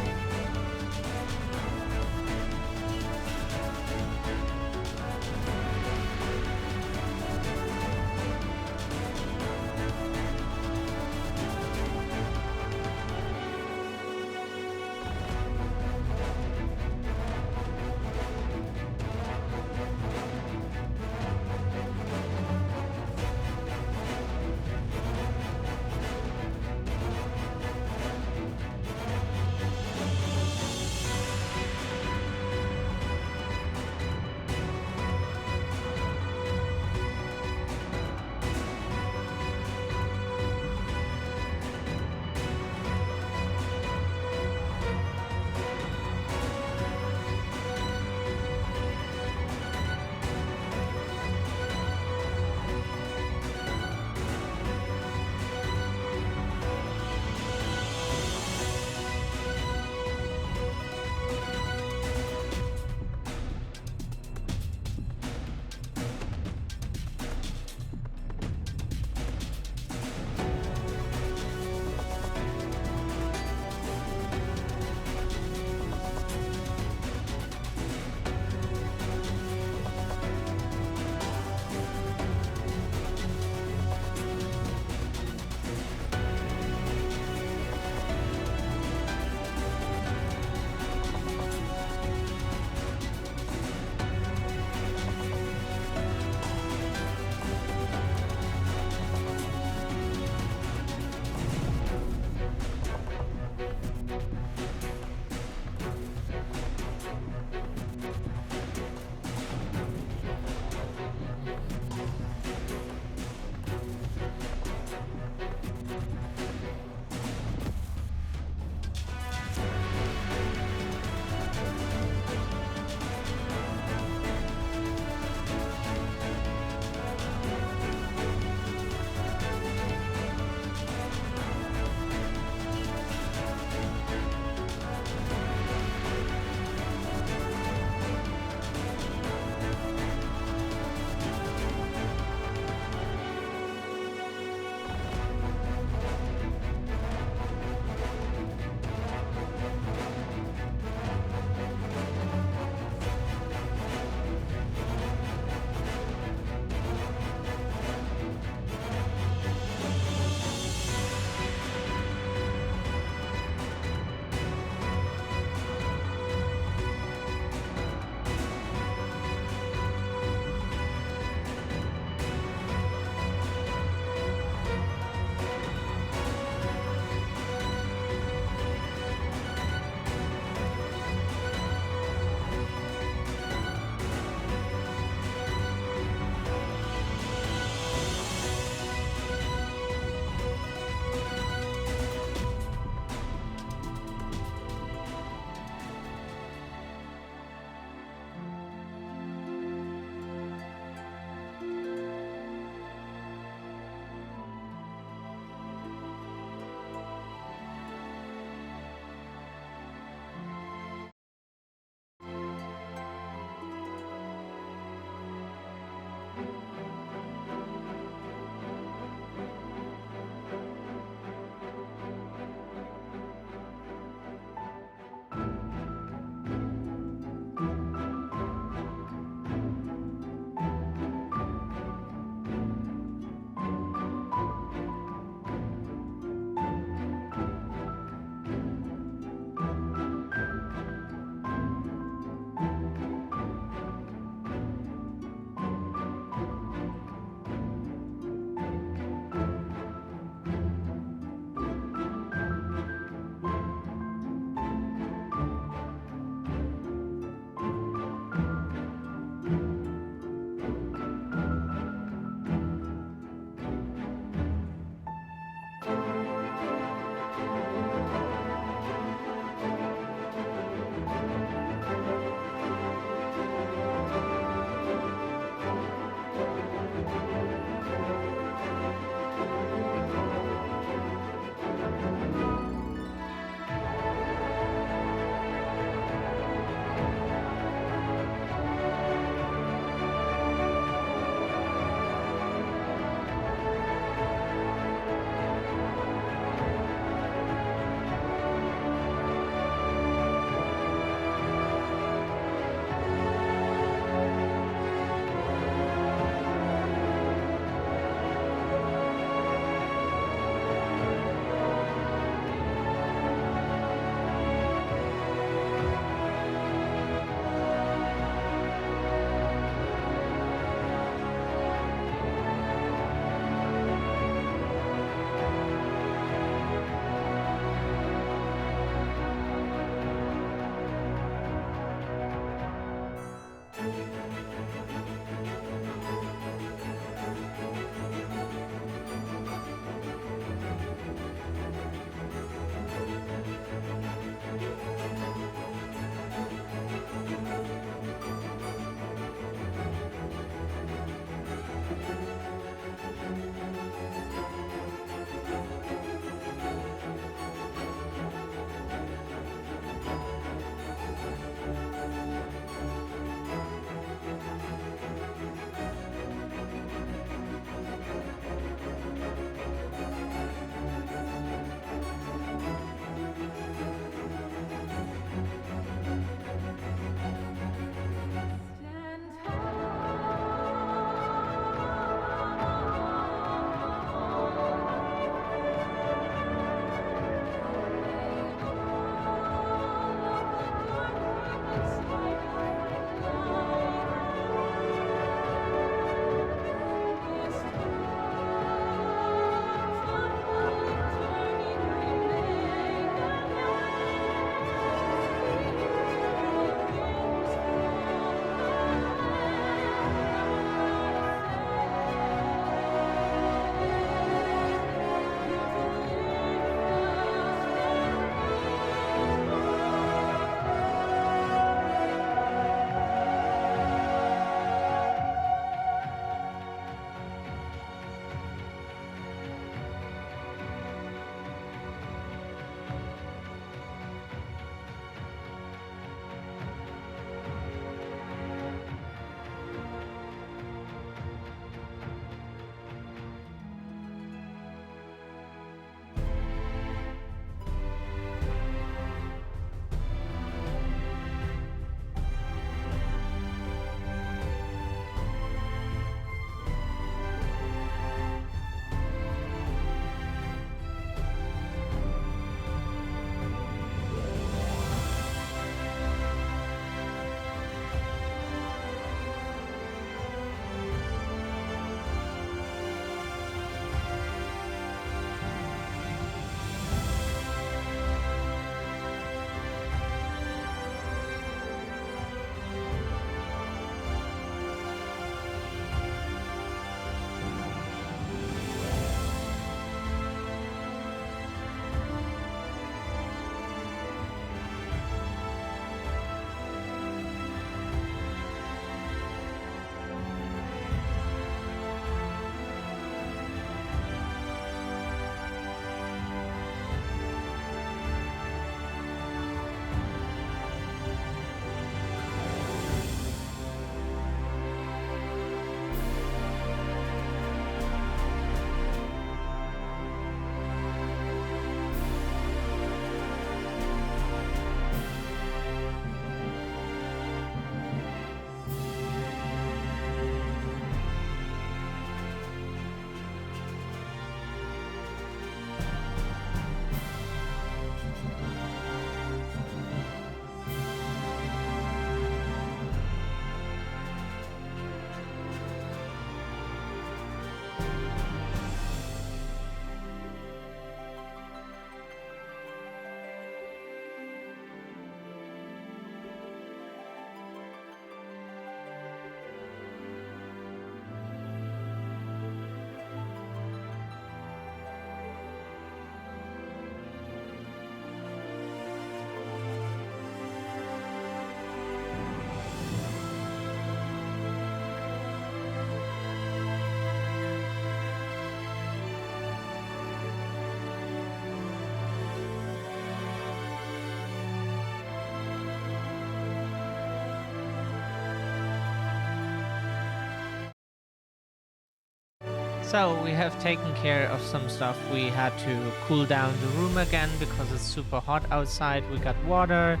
So we have taken care of some stuff. We had to cool down the room again because it's super hot outside. We got water,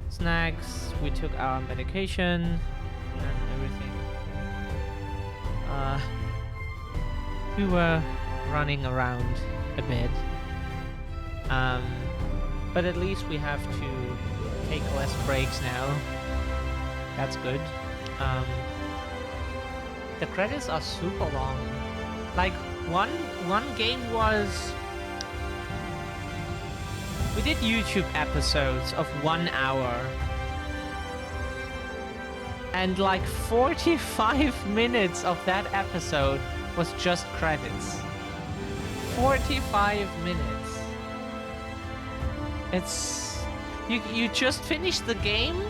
snacks, we took our medication and everything. We were running around a bit. But at least we have to take less breaks now. That's good. The credits are super long. Like one game was, we did YouTube episodes of 1 hour, and like 45 minutes of that episode was just credits. 45 minutes. It's you just finish the game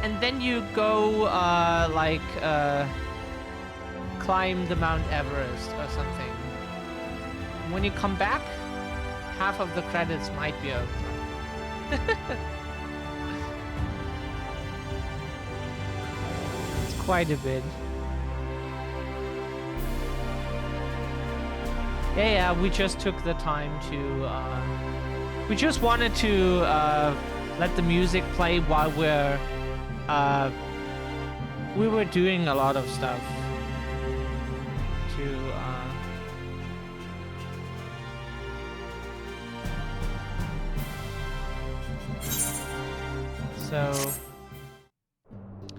and then you go climb the Mount Everest or something. When you come back, half of the credits might be over. It's quite a bit. Yeah, we just took the time to we just wanted to let the music play while we were doing a lot of stuff. So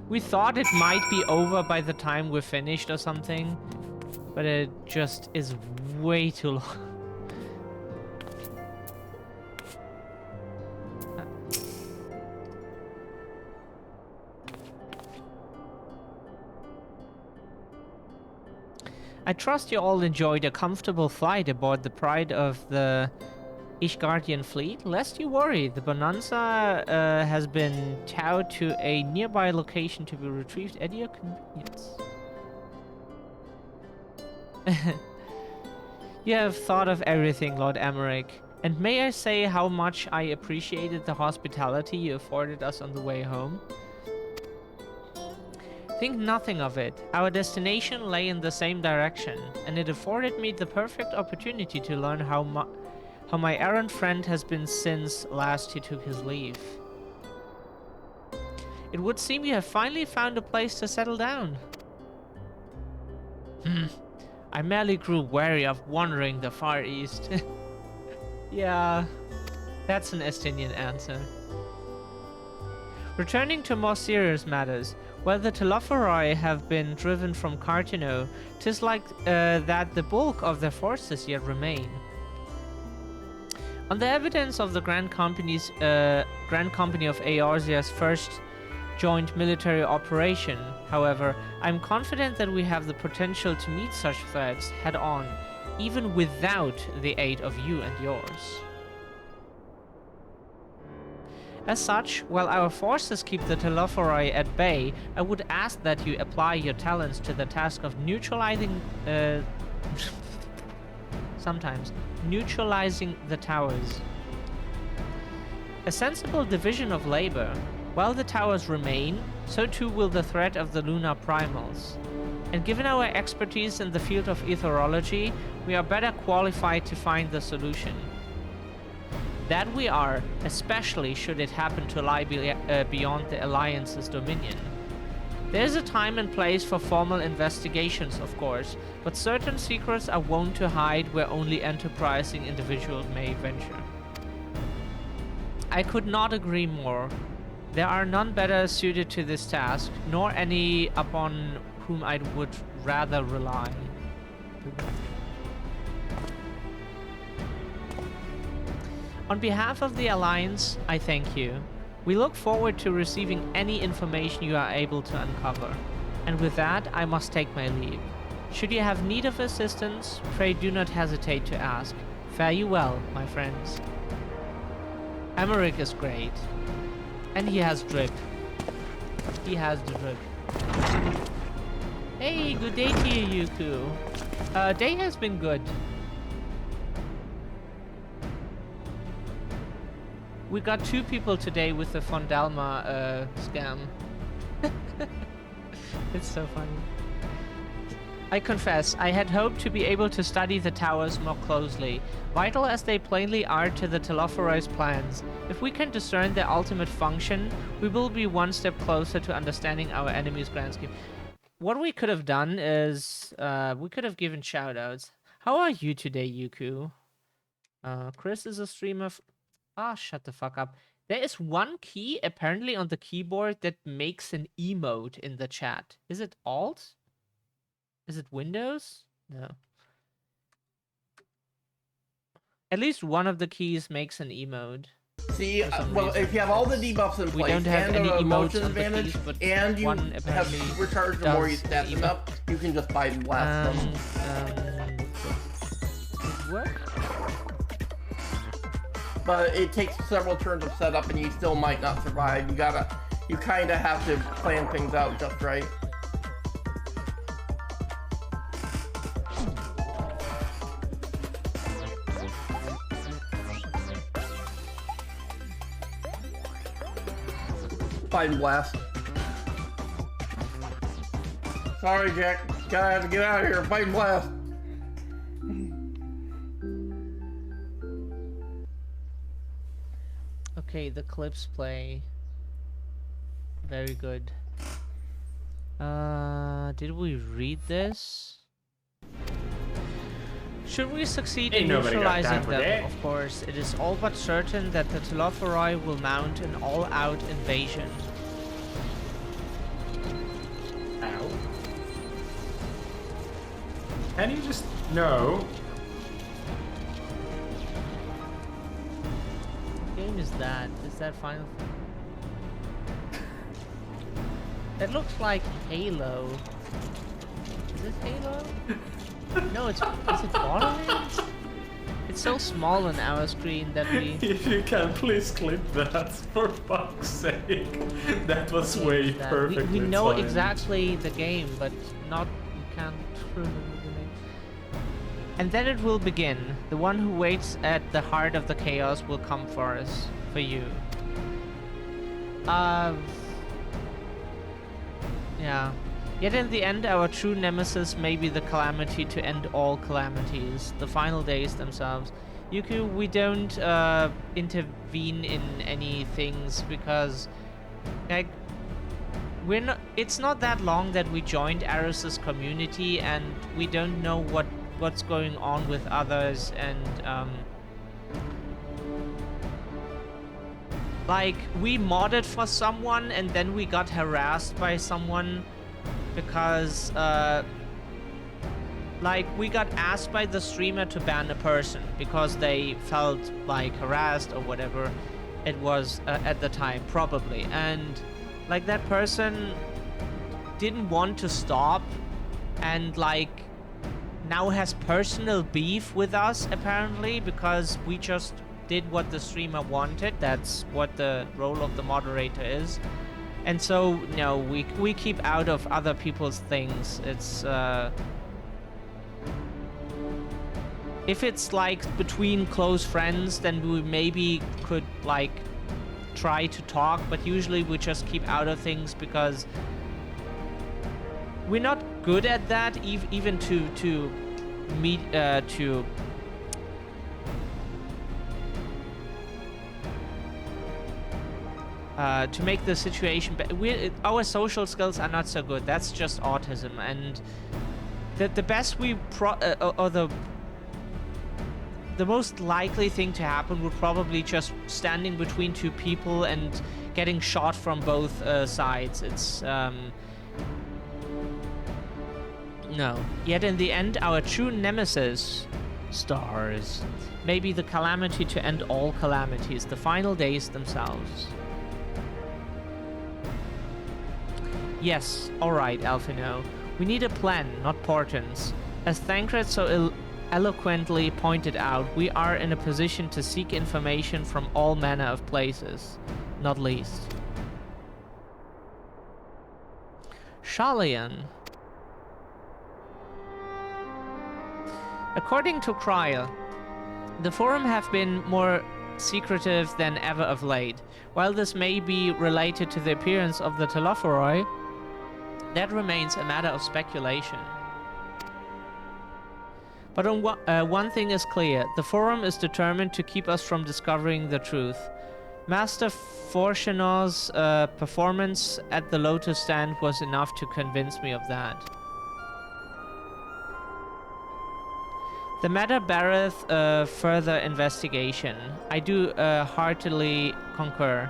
we thought it might be over by the time we're finished or something, but it just is way too long. I trust you all enjoyed a comfortable flight aboard the Pride of the Ishgardian fleet. Lest you worry, the Bonanza has been towed to a nearby location to be retrieved at your convenience. You have thought of everything, Lord Emmerich, and may I say how much I appreciated the hospitality you afforded us on the way home? Think nothing of it. Our destination lay in the same direction, and it afforded me the perfect opportunity to learn how my errant friend has been since last he took his leave. It would seem you have finally found a place to settle down. I merely grew wary of wandering the Far East. Yeah, that's an Estinian answer. Returning to more serious matters, while the Telophoroi have been driven from Cartino, 'tis like that the bulk of their forces yet remain. On the evidence of the Grand Company of Eorzea's first joint military operation, however, I'm confident that we have the potential to meet such threats head-on, even without the aid of you and yours. As such, while our forces keep the Telophoroi at bay, I would ask that you apply your talents to the task of neutralizing neutralizing the towers. A sensible division of labor. While the towers remain, so too will the threat of the lunar primals. And given our expertise in the field of etherology, we are better qualified to find the solution. That we are, especially should it happen to lie beyond the Alliance's dominion. There is a time and place for formal investigations, of course, but certain secrets are wont to hide where only enterprising individuals may venture. I could not agree more. There are none better suited to this task, nor any upon whom I would rather rely. On behalf of the Alliance, I thank you. We look forward to receiving any information you are able to uncover. And with that, I must take my leave. Should you have need of assistance, pray do not hesitate to ask. Fare you well, my friends. Emmerich is great. And he has drip. He has the drip. Hey, good day to you, Yuku. Day has been good. We got 2 people today with the Fondelma scam. It's so funny. I confess, I had hoped to be able to study the towers more closely, vital as they plainly are to the Telophoro's plans. If we can discern their ultimate function, we will be one step closer to understanding our enemy's grand scheme. What we could have done is, we could have given shoutouts. How are you today, Yuku? Chris is a streamer. Shut the fuck up. There is one key apparently on the keyboard that makes an emote in the chat. Is it Alt? Is it Windows? No. At least one of the keys makes an emote. See, well, if you have all the debuffs in place, don't have and any the emotes motion on the advantage, keys, but and you one have apparently supercharged the more you does stat them up, you can just buy blast them. Does it work? But it takes several turns of setup, and you still might not survive. You kind of have to plan things out just right. Fighting blast. Sorry, Jack. Gotta have to get out of here. Fighting blast. Okay, the clips play. Very good. Did we read this? Should we succeed in neutralizing them, of course, it is all but certain that the Telophoroi will mount an all-out invasion. Ow. Can you just... No. What game is that? Is that Final... That looks like Halo. Is it Halo? No, is it Borderlands? It's so small on our screen that we... If you can, please clip that, for fuck's sake. That was way perfectly we know timed. exactly the game, but not... We can't remember the name. And then it will begin. The one who waits at the heart of the chaos will come for us. For you. Yeah. Yet in the end, our true nemesis may be the calamity to end all calamities, the final days themselves. Yuku, we don't intervene in any things because, like, we're not. It's not that long that we joined Aris's community, and we don't know what's going on with others, and like, we modded for someone, and then we got harassed by someone. Because, like, we got asked by the streamer to ban a person because they felt, like, harassed or whatever it was at the time, probably. And, like, that person didn't want to stop and, like, now has personal beef with us, apparently, because we just did what the streamer wanted. That's what the role of the moderator is. And so, no, we keep out of other people's things. It's, if it's, like, between close friends, then we maybe could, like, try to talk, but usually we just keep out of things because we're not good at that, even to meet, to make the situation better. Our social skills are not so good. That's just autism, and the best we or the most likely thing to happen would probably just standing between two people and getting shot from both sides. It's no. Yet in the end, our true nemesis, stars, may be the calamity to end all calamities, the final days themselves. Yes, alright, Alphino. We need a plan, not portents. As Thancred so eloquently pointed out, we are in a position to seek information from all manner of places, not least. Shalian. According to Cryle, the Forum have been more secretive than ever of late. While this may be related to the appearance of the Telophoroi, that remains a matter of speculation. But one thing is clear. The Forum is determined to keep us from discovering the truth. Master Fortuna's performance at the Lotus stand was enough to convince me of that. The matter beareth further investigation. I do heartily concur.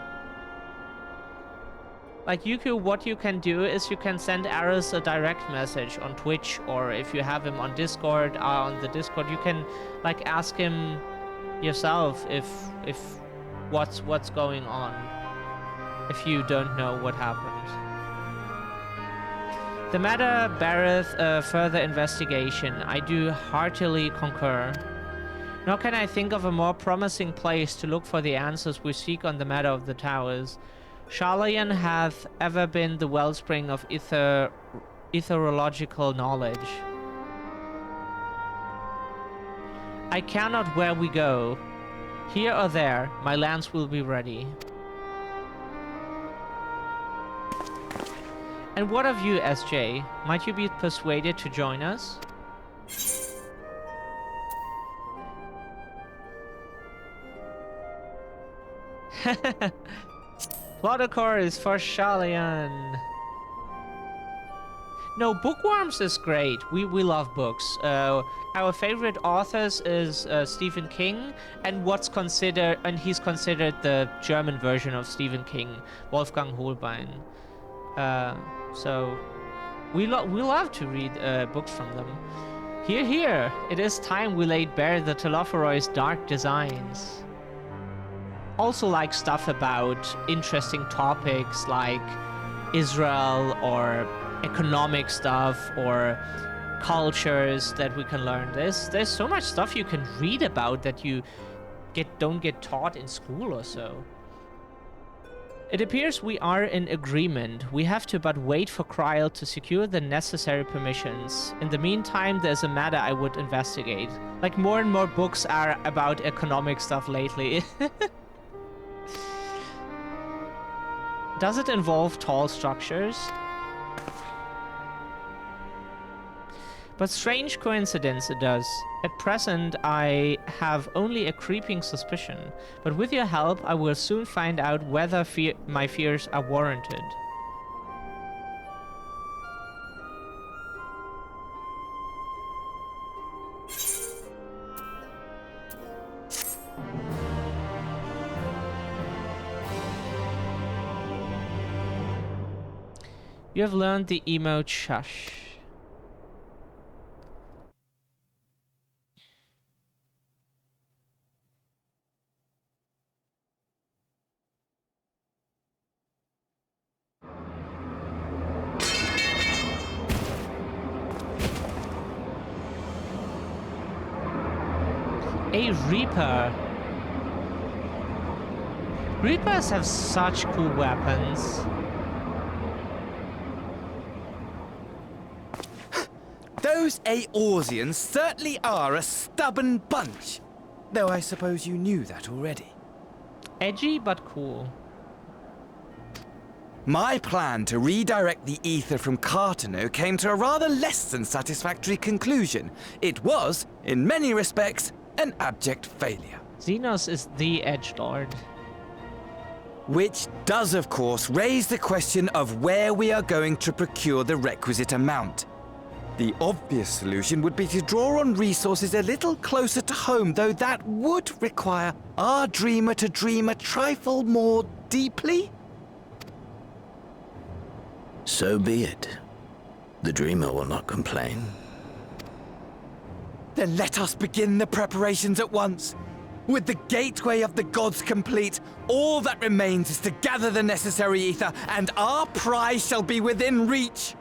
Like Yuku, what you can do is you can send Aris a direct message on Twitch, or if you have him on Discord, on the Discord, you can like ask him yourself if what's going on, if you don't know what happened. The matter beareth further investigation. I do heartily concur. Nor can I think of a more promising place to look for the answers we seek on the matter of the towers. Sharlayan hath ever been the wellspring of etherological knowledge. I care not where we go. Here or there, my lance will be ready. And what of you, SJ? Might you be persuaded to join us? Plotocor is for Sharlayan. No, Bookworms is great. We love books. Our favorite authors is Stephen King, and he's considered the German version of Stephen King, Wolfgang Holbein. So we love to read books from them. Here, it is time we laid bare the Telophoroid's dark designs. Also like stuff about interesting topics like Israel or economic stuff or cultures that we can learn. There's so much stuff you can read about that you don't get taught in school or so. It appears we are in agreement. We have to but wait for Kryl to secure the necessary permissions. In the meantime, there's a matter I would investigate. Like more and more books are about economic stuff lately. Does it involve tall structures? But strange coincidence it does. At present, I have only a creeping suspicion, but with your help, I will soon find out whether my fears are warranted. You have learned the emote shush. A Reaper. Reapers have such cool weapons. Those Eorzeans certainly are a stubborn bunch. Though I suppose you knew that already. Edgy but cool. My plan to redirect the ether from Cartano came to a rather less than satisfactory conclusion. It was, in many respects, an abject failure. Xenos is the edgelord. Which does, of course, raise the question of where we are going to procure the requisite amount. The obvious solution would be to draw on resources a little closer to home, though that would require our dreamer to dream a trifle more deeply. So be it. The dreamer will not complain. Then let us begin the preparations at once. With the gateway of the gods complete, all that remains is to gather the necessary ether, and our prize shall be within reach.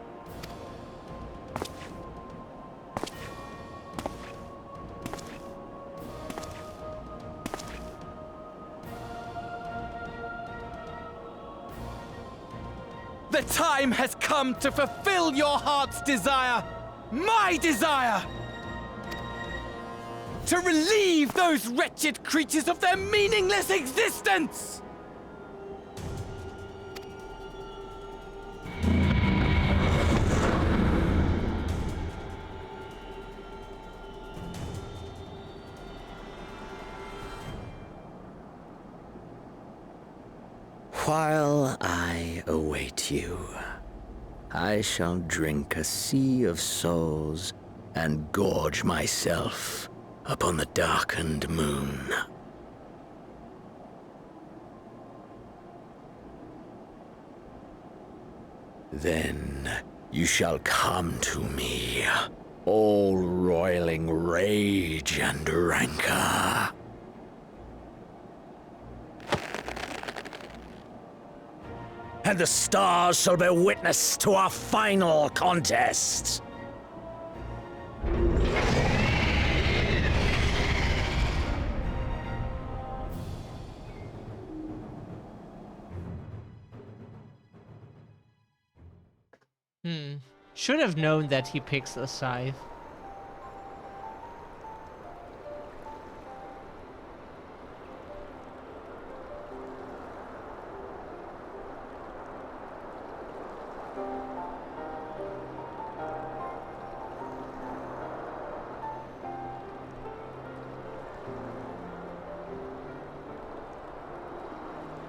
The time has come to fulfill your heart's desire, my desire! To relieve those wretched creatures of their meaningless existence! while I await you, I shall drink a sea of souls and gorge myself upon the darkened moon. Then you shall come to me, all roiling rage and rancor. And the stars shall bear witness to our final contest. Should have known that he picks a scythe.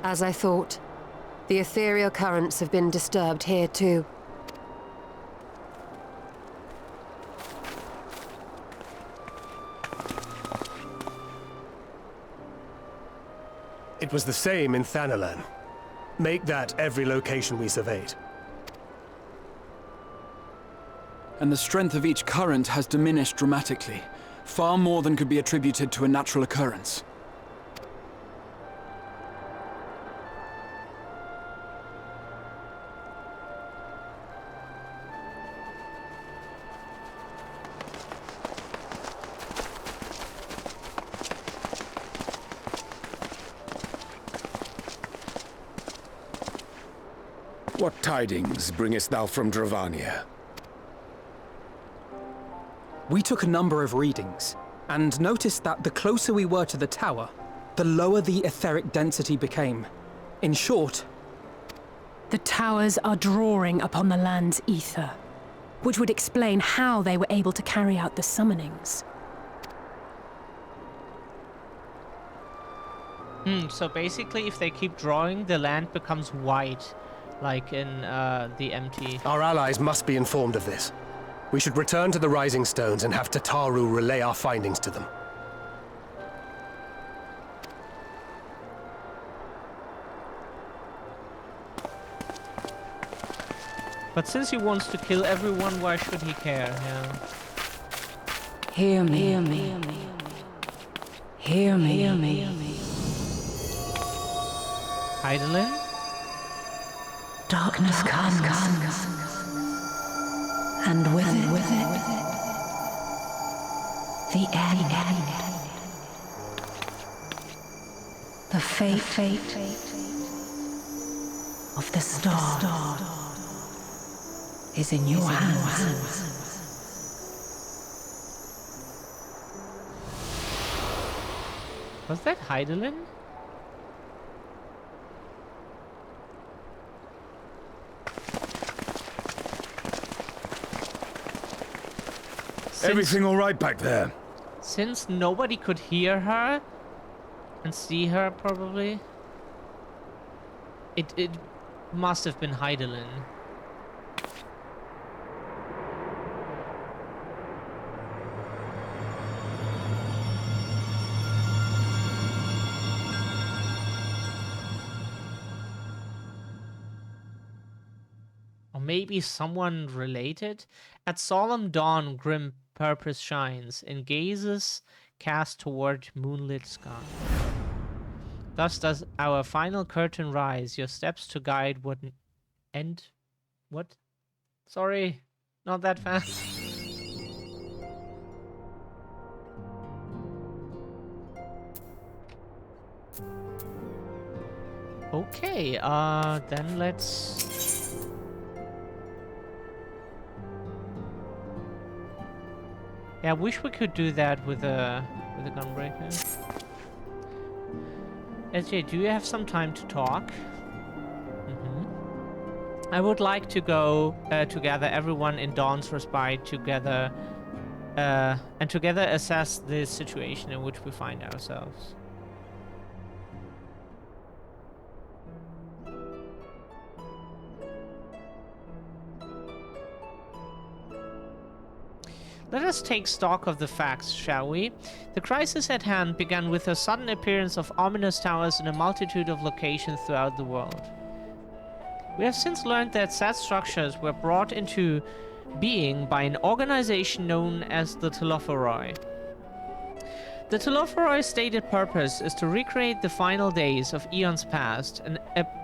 As I thought, the ethereal currents have been disturbed here too. It was the same in Thanalan. Make that every location we surveyed. And the strength of each current has diminished dramatically, far more than could be attributed to a natural occurrence. What tidings bringest thou from Dravania? We took a number of readings, and noticed that the closer we were to the tower, the lower the etheric density became. In short, The towers are drawing upon the land's ether, which would explain how they were able to carry out the summonings. So basically, if they keep drawing, the land becomes white, like in the MT. Our allies must be informed of this. We should return to the Rising Stones and have Tataru relay our findings to them. But since he wants to kill everyone, why should he care? Yeah. Hear me. Hear me. Hear me. Hear me. Heidelin? Darkness comes. And with it, the end. The fate of the star is in your hands. Was that Heidelin? Everything all right back there? Since nobody could hear her and see her, probably, it must have been Heidelin. Or maybe someone related? At solemn dawn, grim purpose shines, in gazes cast toward moonlit sky. Thus does our final curtain rise, your steps to guide what end? What? Sorry, not that fast. Okay, then let's... Yeah, I wish we could do that with a gunbreaker. SJ, do you have some time to talk? I would like to go to gather everyone in Dawn's Respite together and together assess the situation in which we find ourselves. Let us take stock of the facts, shall we? The crisis at hand began with the sudden appearance of ominous towers in a multitude of locations throughout the world. We have since learned that said structures were brought into being by an organization known as the Telophoroi. The Telophoroi stated purpose is to recreate the final days of eons past, an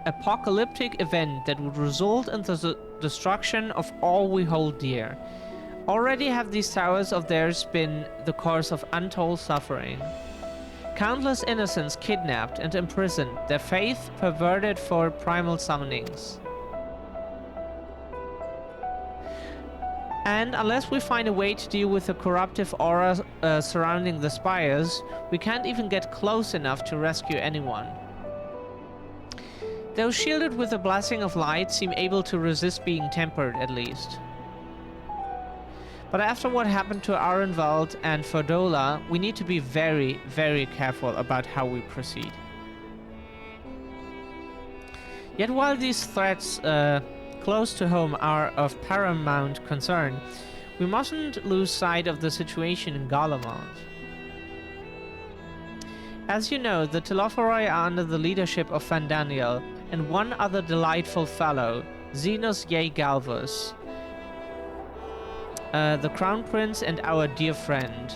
apocalyptic event that would result in the destruction of all we hold dear. Already have these towers of theirs been the cause of untold suffering. Countless innocents kidnapped and imprisoned, their faith perverted for primal summonings. And unless we find a way to deal with the corruptive aura surrounding the spires, we can't even get close enough to rescue anyone. Those shielded with the blessing of light seem able to resist being tempered, at least. But after what happened to Arenvald and Fordola, we need to be very, very careful about how we proceed. Yet while these threats close to home are of paramount concern, we mustn't lose sight of the situation in Garlemald. As you know, the Telophoroi are under the leadership of Fandaniel and one other delightful fellow, Xenos Ye Galvus, the Crown Prince and our dear friend.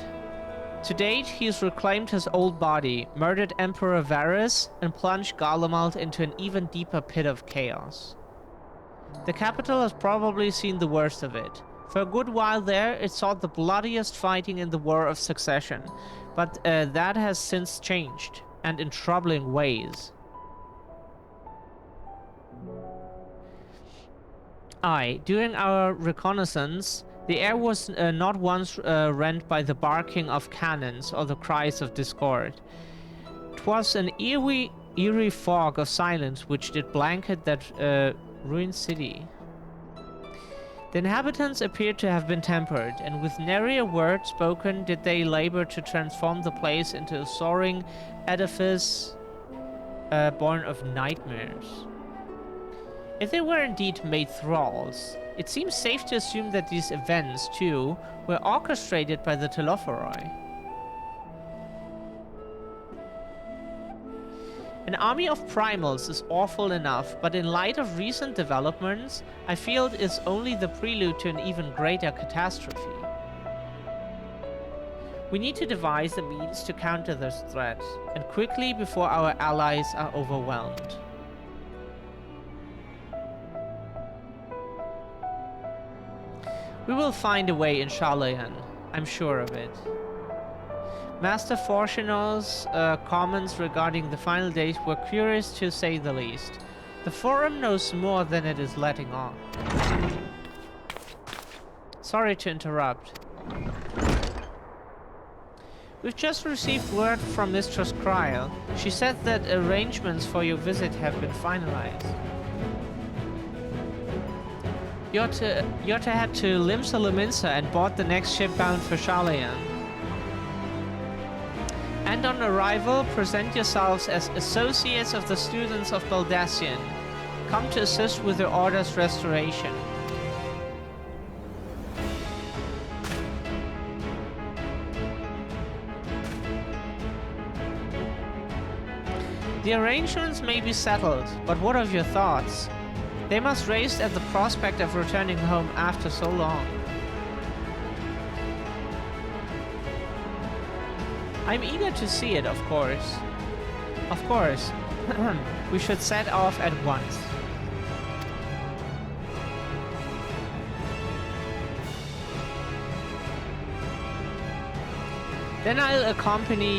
To date, he has reclaimed his old body, murdered Emperor Varys, and plunged Garlemald into an even deeper pit of chaos. The capital has probably seen the worst of it. For a good while there, it saw the bloodiest fighting in the War of Succession, but that has since changed, and in troubling ways. Aye, during our reconnaissance, the air was not once rent by the barking of cannons or the cries of discord. 'Twas an eerie fog of silence which did blanket that ruined city. The inhabitants appeared to have been tempered, and with nary a word spoken did they labor to transform the place into a soaring edifice born of nightmares. If they were indeed made thralls, it seems safe to assume that these events, too, were orchestrated by the Telophoroi. An army of primals is awful enough, but in light of recent developments, I feel it is only the prelude to an even greater catastrophe. We need to devise a means to counter this threat, and quickly before our allies are overwhelmed. We will find a way in Sharlayan, I'm sure of it. Master Fortunal's comments regarding the final days were curious to say the least. The Forum knows more than it is letting on. Sorry to interrupt. We've just received word from Mistress Kryl. She said that arrangements for your visit have been finalized. You're to head to Limsa Lominsa and board the next ship bound for Sharlayan. And on arrival, present yourselves as associates of the students of Baldassian, come to assist with the Order's restoration. The arrangements may be settled, but what of your thoughts? They must race at the prospect of returning home after so long. I'm eager to see it, of course. Of course. We should set off at once. Then I'll accompany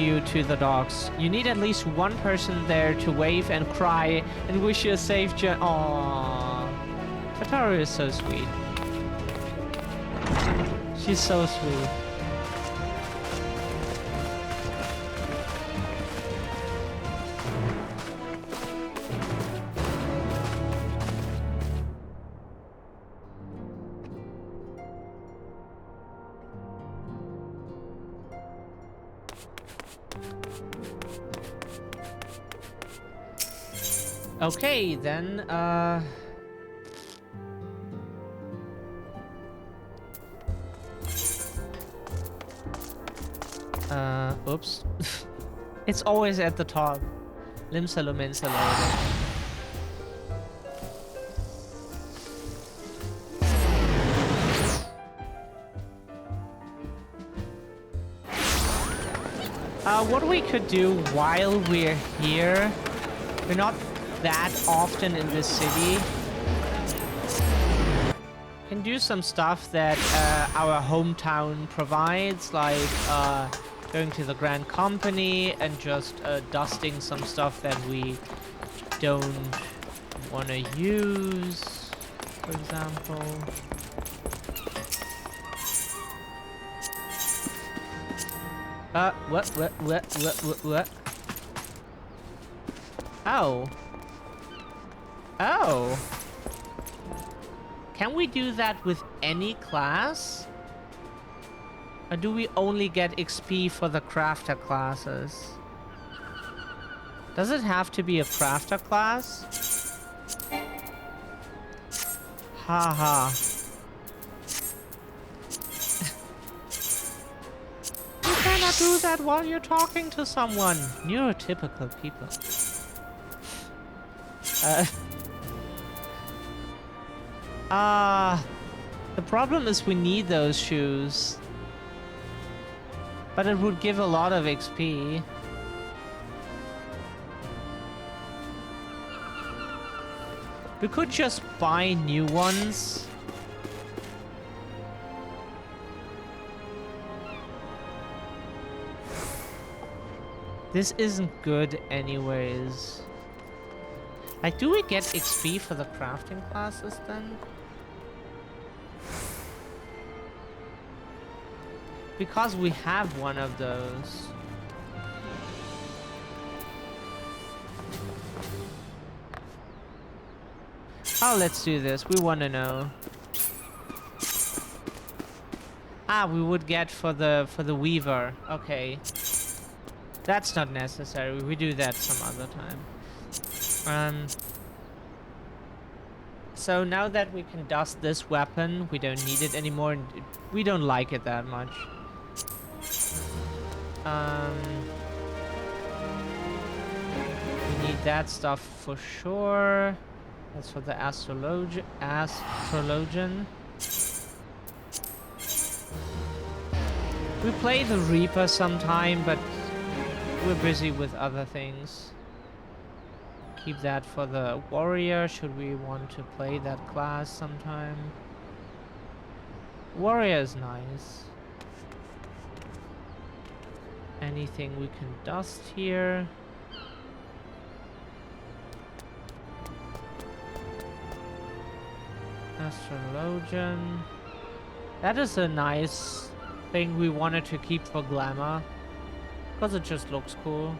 you to the docks. You need at least one person there to wave and cry and wish you a safe journey. Aww. Kataru is so sweet. She's so sweet. Okay, then, Oops. It's always at the top. Limsalo Mensalo. What we could do while we're here, we're not that often in this city, can do some stuff that our hometown provides, like going to the Grand Company and just dusting some stuff that we don't want to use, for example. What? Oh. Oh. Can we do that with any class? Or do we only get XP for the crafter classes? Does it have to be a crafter class? Haha. You cannot do that while you're talking to someone. Neurotypical people. The problem is we need those shoes. But it would give a lot of XP. We could just buy new ones. This isn't good anyways. Like, do we get XP for the crafting classes then? Because we have one of those. Oh, let's do this. We want to know. Ah, we would get for the weaver. Okay. That's not necessary. We do that some other time. So now that we can dust this weapon, we don't need it anymore. And we don't like it that much. We need that stuff for sure. That's for the astrologian. We play the Reaper sometime, but we're busy with other things. Keep that for the warrior, should we want to play that class sometime. Warrior is nice. Anything we can dust here? Astrologian. That is a nice thing we wanted to keep for glamour. Because it just looks cool.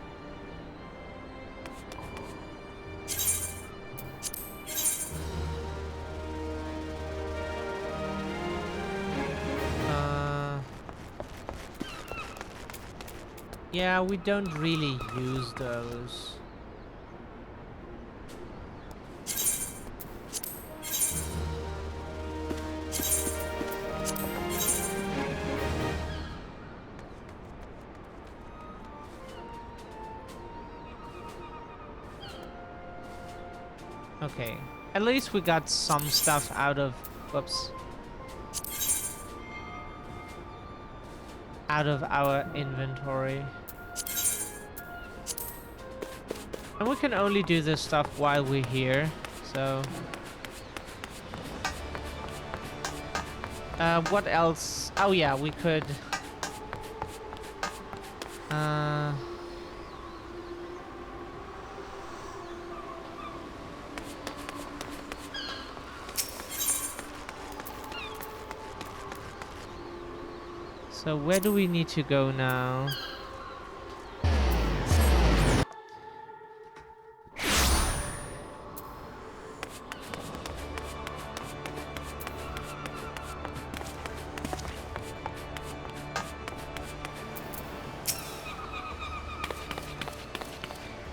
Yeah, we don't really use those. Okay, at least we got some stuff out of, whoops, out of our inventory. And we can only do this stuff while we're here, so... what else? Oh yeah, we could... So where do we need to go now?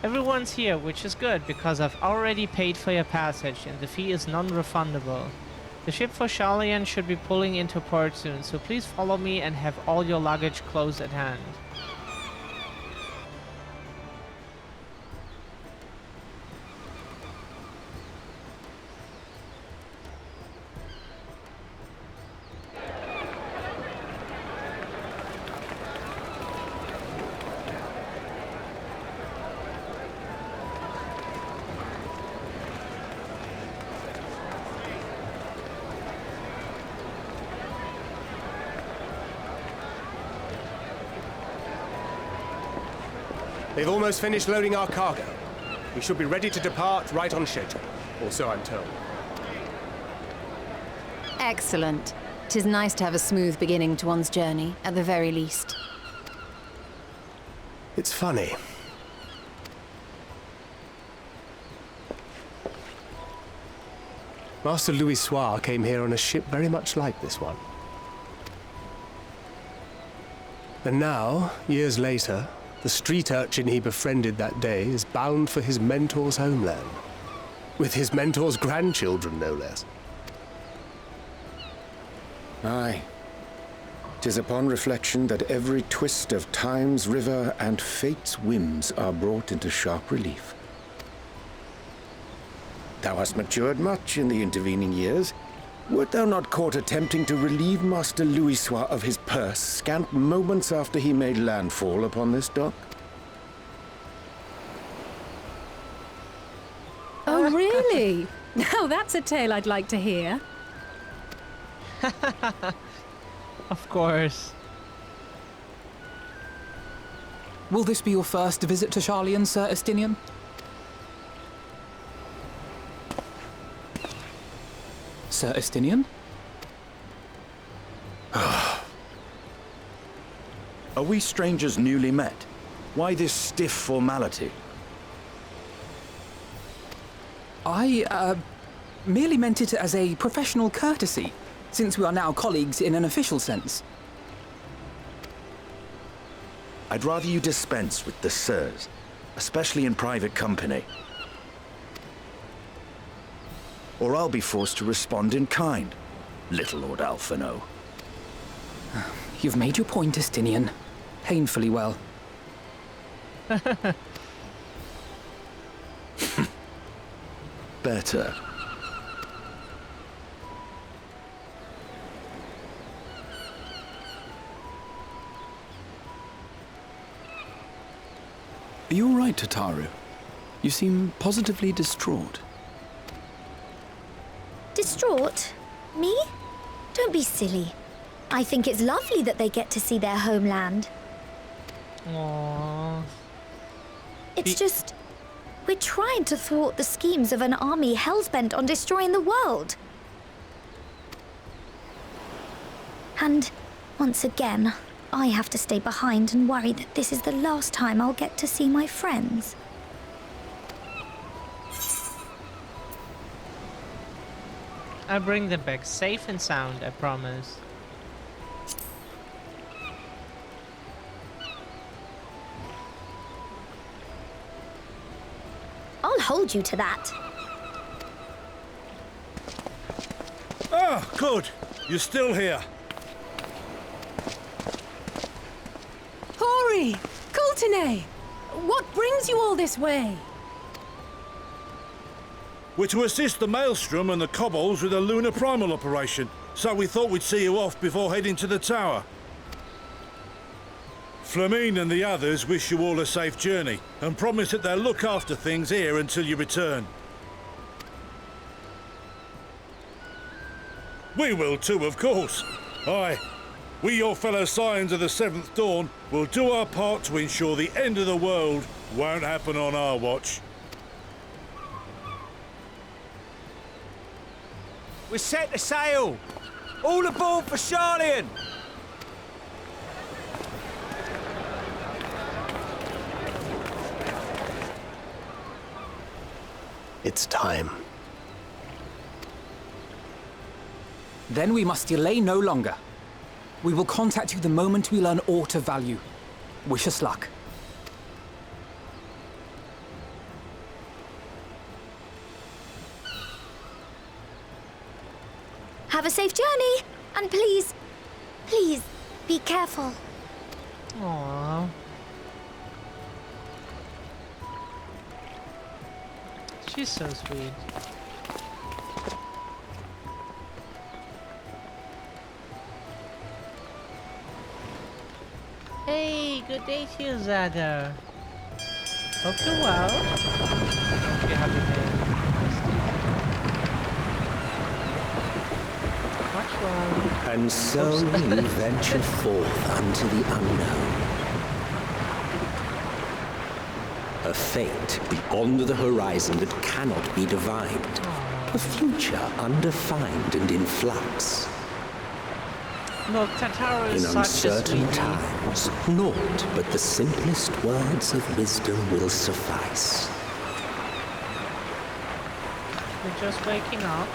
Everyone's here, which is good, because I've already paid for your passage, and the fee is non-refundable. The ship for Shalian should be pulling into port soon, so please follow me and have all your luggage close at hand. They've almost finished loading our cargo. We should be ready to depart right on schedule, or so I'm told. Excellent. 'Tis nice to have a smooth beginning to one's journey, at the very least. It's funny. Master Louis Soir came here on a ship very much like this one. And now, years later, the street urchin he befriended that day is bound for his mentor's homeland. With his mentor's grandchildren, no less. Aye. 'Tis upon reflection that every twist of time's river and fate's whims are brought into sharp relief. Thou hast matured much in the intervening years. Wert thou not caught attempting to relieve Master Louis Soir of his purse scant moments after he made landfall upon this dock? Oh, really? Now that's a tale I'd like to hear. Of course. Will this be your first visit to Charlian, Sir Estinian? Sir Estinian? Are we strangers newly met? Why this stiff formality? I, merely meant it as a professional courtesy, since we are now colleagues in an official sense. I'd rather you dispense with the sirs, especially in private company. Or I'll be forced to respond in kind, little Lord Alphino. You've made your point, Estinian. Painfully well. Better. Are you all right, Tataru? You seem positively distraught. Distraught? Me? Don't be silly. I think it's lovely that they get to see their homeland. Aww. It's just... we're trying to thwart the schemes of an army hellbent on destroying the world. And, once again, I have to stay behind and worry that this is the last time I'll get to see my friends. I'll bring them back safe and sound, I promise. I'll hold you to that. Ah, good. You're still here. Hori! Coulternay! What brings you all this way? We're to assist the Maelstrom and the Kobolds with a lunar primal operation, so we thought we'd see you off before heading to the tower. Flamine and the others wish you all a safe journey, and promise that they'll look after things here until you return. We will too, of course. Aye, we your fellow Scions of the Seventh Dawn will do our part to ensure the end of the world won't happen on our watch. We're set to sail! All aboard for Charlian! It's time. Then we must delay no longer. We will contact you the moment we learn aught of value. Wish us luck. Have a safe journey, and please, please, be careful. Aww. She's so sweet. Hey, good day to you, Zada. Hope you're well. Hope you have a day. Much love. And so you venture forth unto the unknown. A fate beyond the horizon that cannot be divined. A future undefined and in flux. Look, Tataru is In such a uncertain sweetie. times, naught but the simplest words of wisdom will suffice. We're just waking up.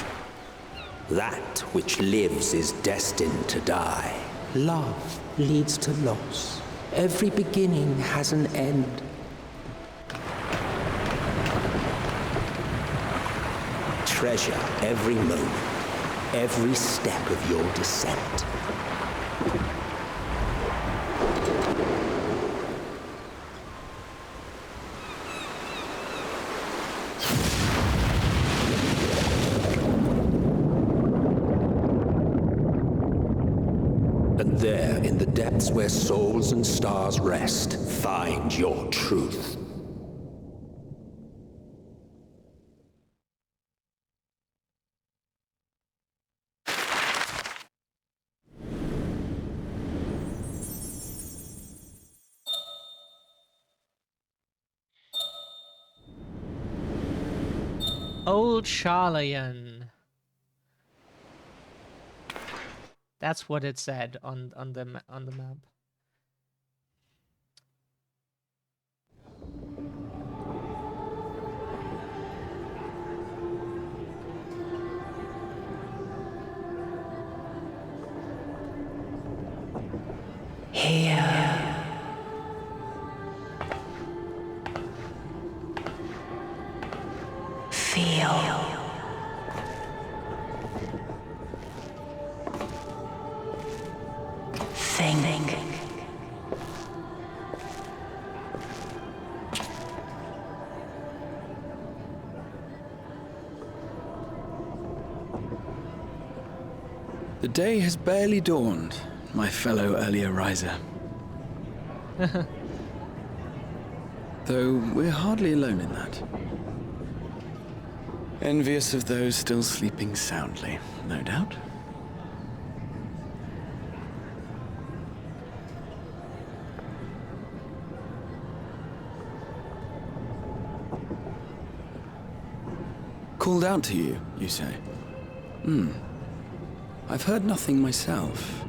That which lives is destined to die. Love leads to loss. Every beginning has an end. Treasure every moment, every step of your descent. And there, in the depths where souls and stars rest, find your truth. Old Charlayan. That's what it said on the map. Here. Feel. Think. The day has barely dawned, my fellow earlier riser. Though we're hardly alone in that. Envious of those still sleeping soundly, no doubt. Called out to you, you say? I've heard nothing myself.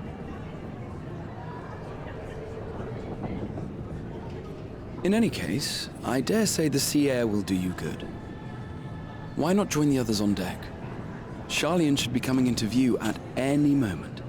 In any case, I dare say the sea air will do you good. Why not join the others on deck? Charlian should be coming into view at any moment.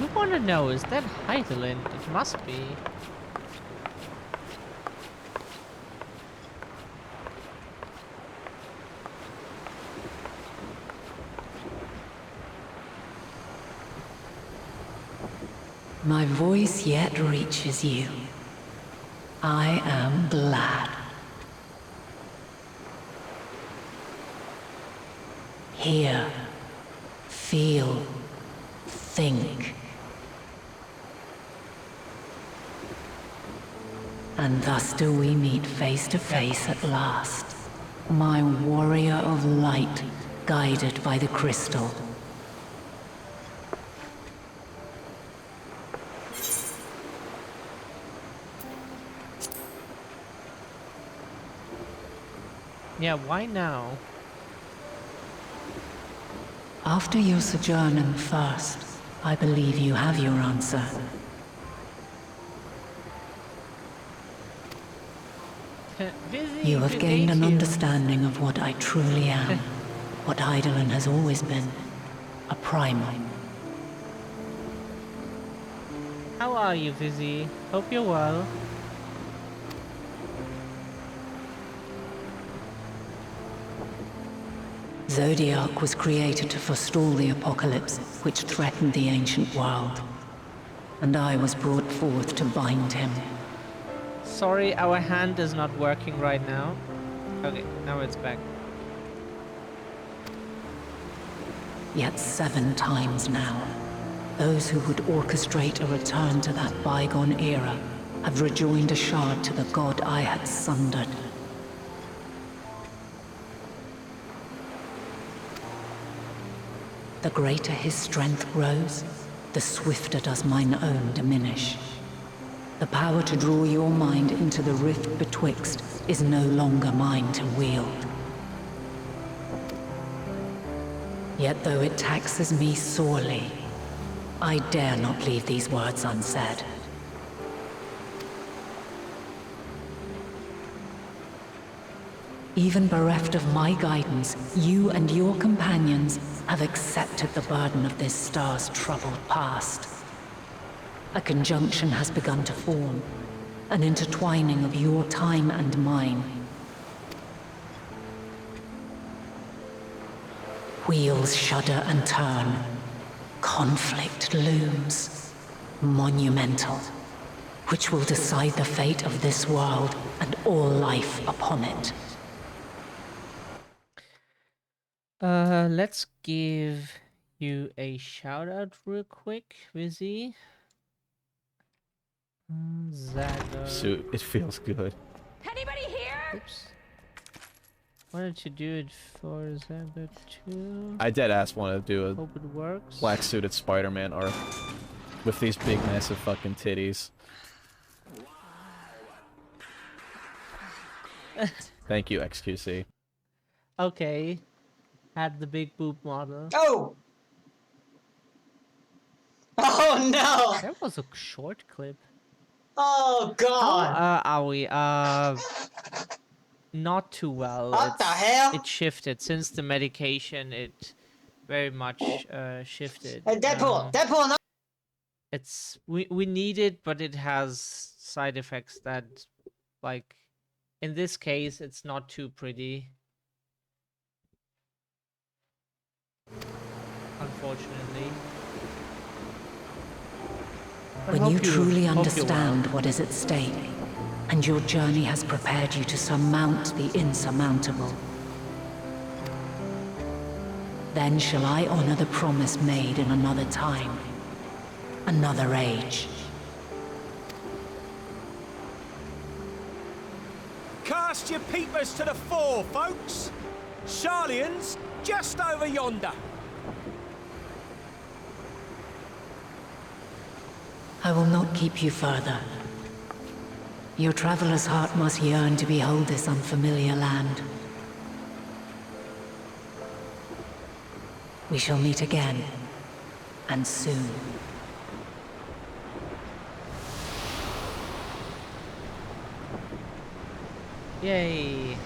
I want to know, is that Hydaelyn? It must be. My voice yet reaches you. I am glad. Hear, feel, think. And thus do we meet face to face at last. My warrior of light, guided by the crystal. Yeah, why now? After your sojourn in the First, I believe you have your answer. You have gained an understanding of what I truly am. What Hydaelyn has always been. A primal. How are you, Vizzy? Hope you're well. Zodiac was created to forestall the apocalypse which threatened the ancient world. And I was brought forth to bind him. Sorry, our hand is not working right now. Okay, now it's back. Yet 7 times now, those who would orchestrate a return to that bygone era have rejoined a shard to the god I had sundered. The greater his strength grows, the swifter does mine own diminish. The power to draw your mind into the rift betwixt is no longer mine to wield. Yet though it taxes me sorely, I dare not leave these words unsaid. Even bereft of my guidance, you and your companions have accepted the burden of this star's troubled past. A conjunction has begun to form, an intertwining of your time and mine. Wheels shudder and turn. Conflict looms, monumental, which will decide the fate of this world and all life upon it. Let's give you a shout out real quick, Vizzy. Zaga. Shoot, it feels good. Anybody here? Oops. Why don't you do it for Zaga too? I dead ass want to do a Hope it works. black suited Spider-Man arc with these big massive fucking titties. Thank you, XQC. Okay. Had the big boob model. Oh! Oh no! That was a short clip. Oh god! How are we? Not too well. What the hell? It shifted since the medication. It very much shifted. Hey, Deadpool! Deadpool! No! It's we need it, but it has side effects that, like, in this case, it's not too pretty. Unfortunately. But When you truly understand what is at stake, and your journey has prepared you to surmount the insurmountable, then shall I honor the promise made in another time, another age. Cast your peepers to the fore, folks. Sharlian's just over yonder. I will not keep you further. Your traveler's heart must yearn to behold this unfamiliar land. We shall meet again, and soon. Yay.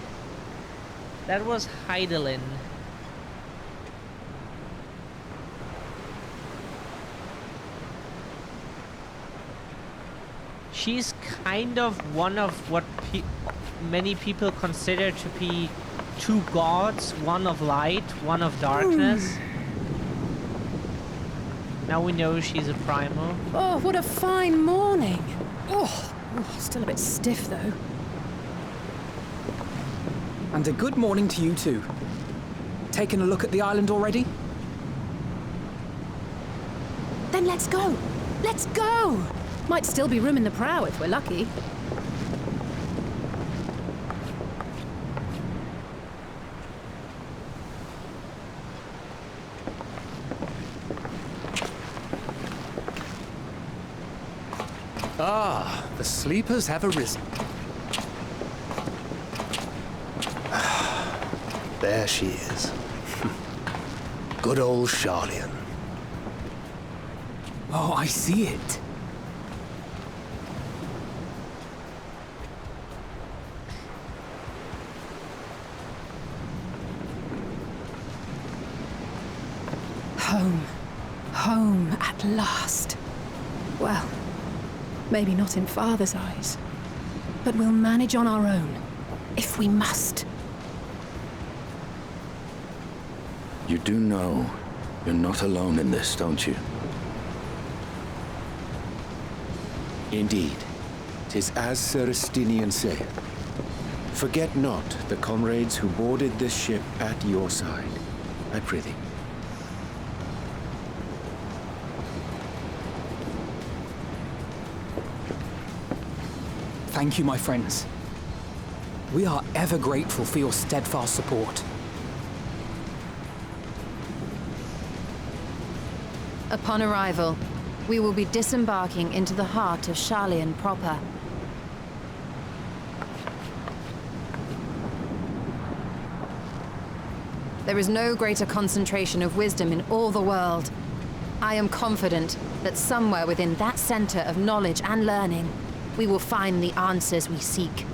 That was Heidelin. She's kind of one of what many people consider to be 2 gods, one of light, one of darkness. Now we know she's a primal. Oh, what a fine morning! Oh, still a bit stiff though. And a good morning to you too. Taking a look at the island already? Then let's go! Let's go! Might still be room in the prow if we're lucky. Ah, the sleepers have arisen. There she is. Good old Sharlian. Oh, I see it. Home. Home at last. Well, maybe not in Father's eyes, but we'll manage on our own, if we must. You do know you're not alone in this, don't you? Indeed. 'Tis as Sir Estinian saith. Forget not the comrades who boarded this ship at your side, I prithee. Thank you, my friends. We are ever grateful for your steadfast support. Upon arrival, we will be disembarking into the heart of Sharlayan proper. There is no greater concentration of wisdom in all the world. I am confident that somewhere within that center of knowledge and learning, we will find the answers we seek.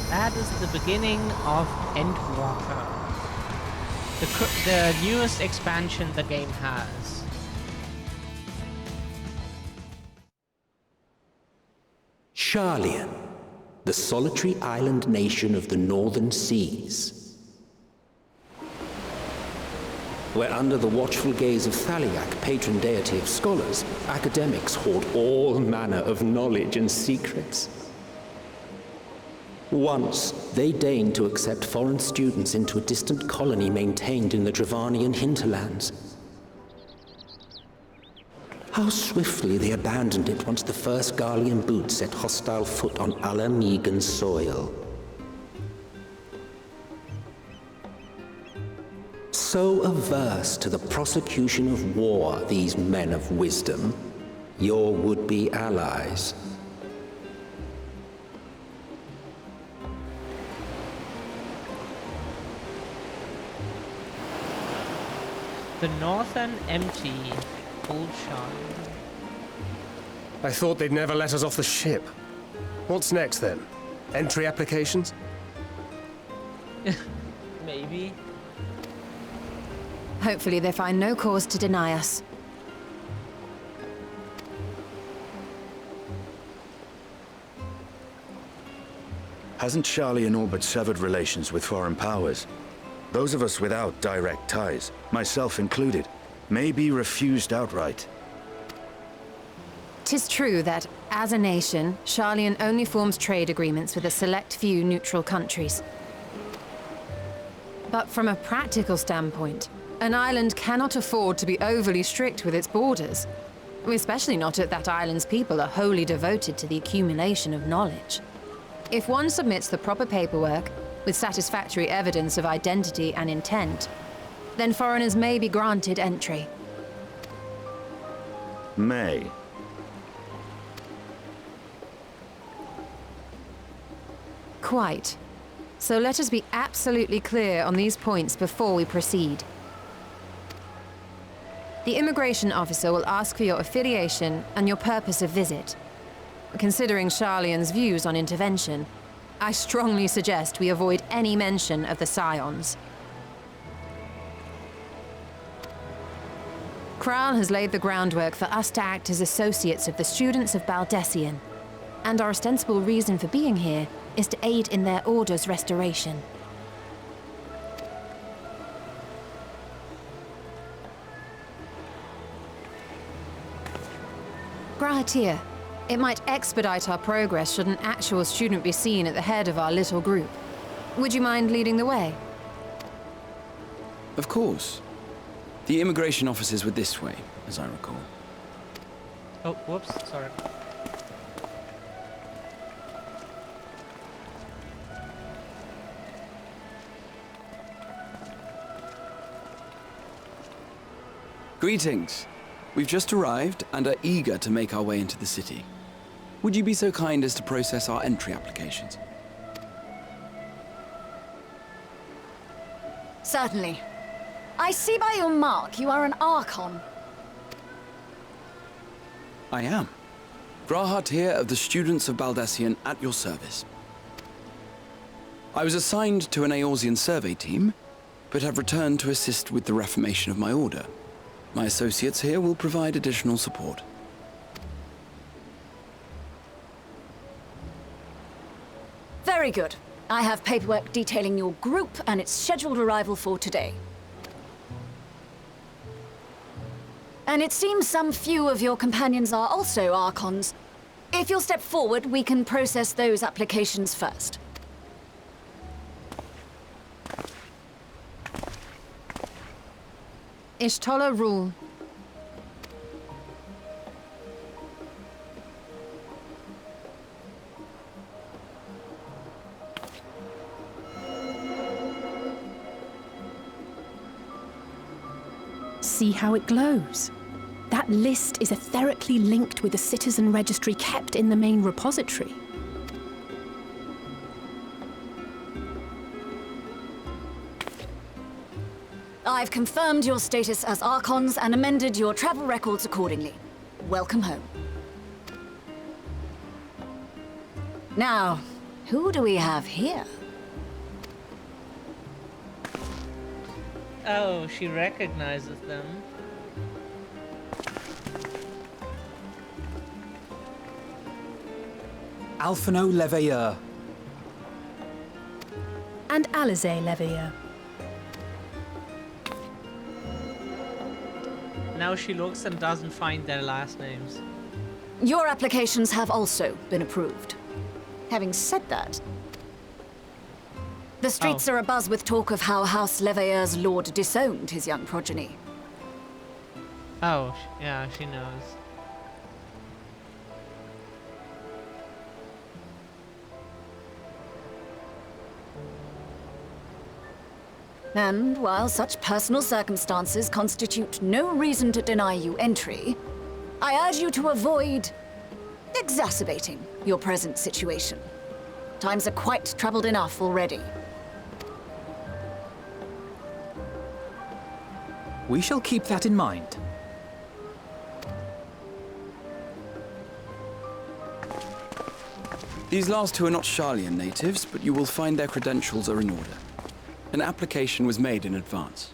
That is the beginning of Endwalker, the newest expansion the game has. Sharlayan, the solitary island nation of the northern seas. Where under the watchful gaze of Thaliak, patron deity of scholars, academics hoard all manner of knowledge and secrets. Once, they deigned to accept foreign students into a distant colony maintained in the Dravanian hinterlands. How swiftly they abandoned it once the first Garlean boot set hostile foot on Alamegan soil. So averse to the prosecution of war, these men of wisdom, your would-be allies. The northern empty old Sharlayan. I thought they'd never let us off the ship. What's next then? Entry applications? Maybe. Hopefully they find no cause to deny us. Hasn't Sharlayan all but severed relations with foreign powers? Those of us without direct ties, myself included, may be refused outright. 'Tis true that, as a nation, Sharlayan only forms trade agreements with a select few neutral countries. But from a practical standpoint, an island cannot afford to be overly strict with its borders, especially not if that island's people are wholly devoted to the accumulation of knowledge. If one submits the proper paperwork, with satisfactory evidence of identity and intent, then foreigners may be granted entry. May. Quite. So let us be absolutely clear on these points before we proceed. The immigration officer will ask for your affiliation and your purpose of visit. Considering Sharlayan's views on intervention, I strongly suggest we avoid any mention of the Scions. Kral has laid the groundwork for us to act as associates of the students of Baldessian, and our ostensible reason for being here is to aid in their order's restoration. Grahatir, it might expedite our progress should an actual student be seen at the head of our little group. Would you mind leading the way? Of course. The immigration officers were this way, as I recall. Oh, whoops, sorry. Greetings. We've just arrived and are eager to make our way into the city. Would you be so kind as to process our entry applications? Certainly. I see by your mark you are an Archon. I am. Grahat here of the Students of Baldassian at your service. I was assigned to an Eorzean survey team, but have returned to assist with the reformation of my order. My associates here will provide additional support. Very good. I have paperwork detailing your group and its scheduled arrival for today. And it seems some few of your companions are also Archons. If you'll step forward, we can process those applications first. Ishtola rule. See how it glows? That list is etherically linked with the citizen registry kept in the main repository. I've confirmed your status as Archons and amended your travel records accordingly. Welcome home. Now, who do we have here? Oh, she recognizes them. Alphino Leveilleur. And Alize Leveilleur. Now she looks and doesn't find their last names. Your applications have also been approved. Having said that, the streets are abuzz with talk of how House Leveilleur's lord disowned his young progeny. Oh, yeah, she knows. And while such personal circumstances constitute no reason to deny you entry, I urge you to avoid exacerbating your present situation. Times are quite troubled enough already. We shall keep that in mind. These last two are not Sharlayan natives, but you will find their credentials are in order. An application was made in advance.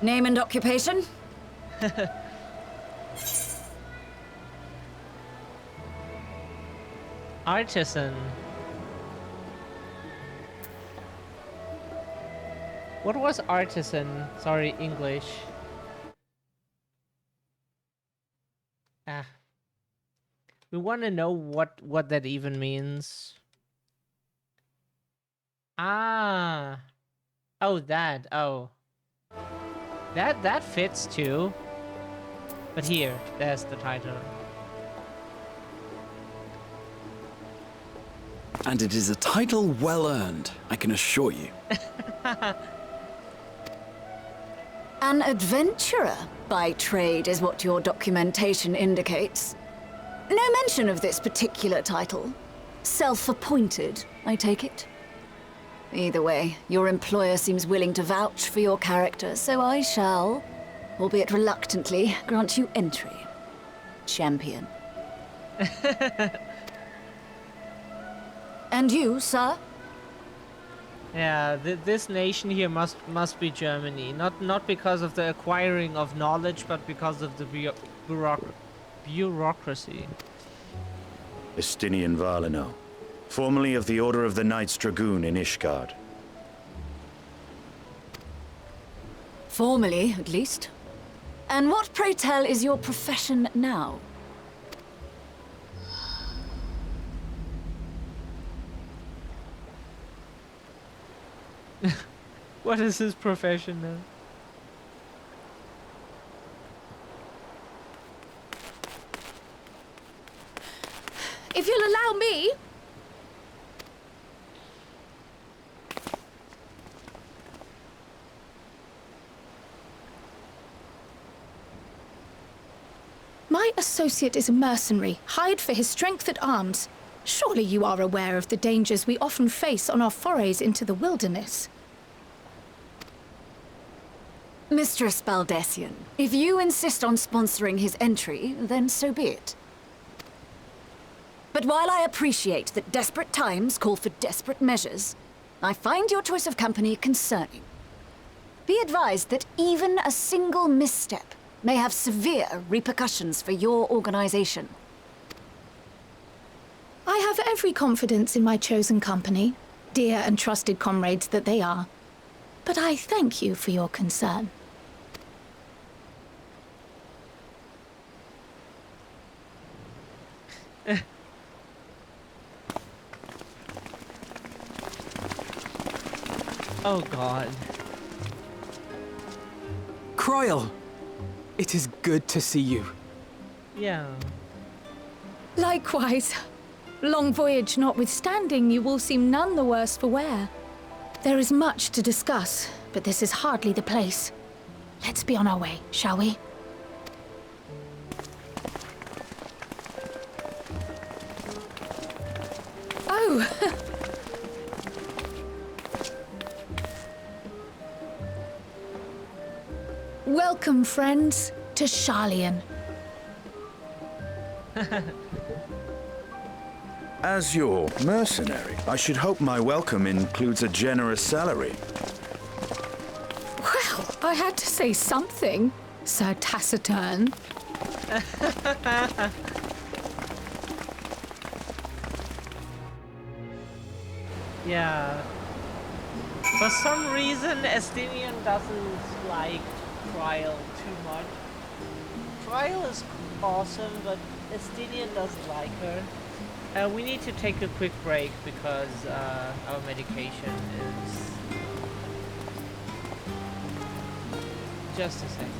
Name and occupation? Artisan. What was artisan? Sorry, English. We want to know what that even means. Ah. Oh, that. Oh. That fits too. But here, there's the title. And it is a title well earned, I can assure you. An adventurer by trade is what your documentation indicates. No mention of this particular title. Self-appointed, I take it. Either way, your employer seems willing to vouch for your character, so I shall, albeit reluctantly, grant you entry. Champion. And you, sir? Yeah, this nation here must be Germany. Not because of the acquiring of knowledge, but because of the bureaucracy. Estinian Valino, formerly of the Order of the Knights Dragoon in Ishgard. Formally, at least. And what, pray tell, is your profession now? What is his profession now? If you'll allow me... My associate is a mercenary, hired for his strength at arms. Surely you are aware of the dangers we often face on our forays into the wilderness. Mistress Baldessian, if you insist on sponsoring his entry, then so be it. But while I appreciate that desperate times call for desperate measures, I find your choice of company concerning. Be advised that even a single misstep may have severe repercussions for your organization. I have every confidence in my chosen company, dear and trusted comrades that they are. But I thank you for your concern. Oh god. Croyle! It is good to see you. Yeah. Likewise. Long voyage notwithstanding, you will seem none the worse for wear. There is much to discuss, but this is hardly the place. Let's be on our way, shall we? Oh! Welcome, friends, to Charlian. As your mercenary, I should hope my welcome includes a generous salary. Well, I had to say something, Sir Taciturn. Yeah. For some reason, Estinian doesn't like Trial too much. Trial is awesome, but Estinian doesn't like her. We need to take a quick break because our medication is... Just a second.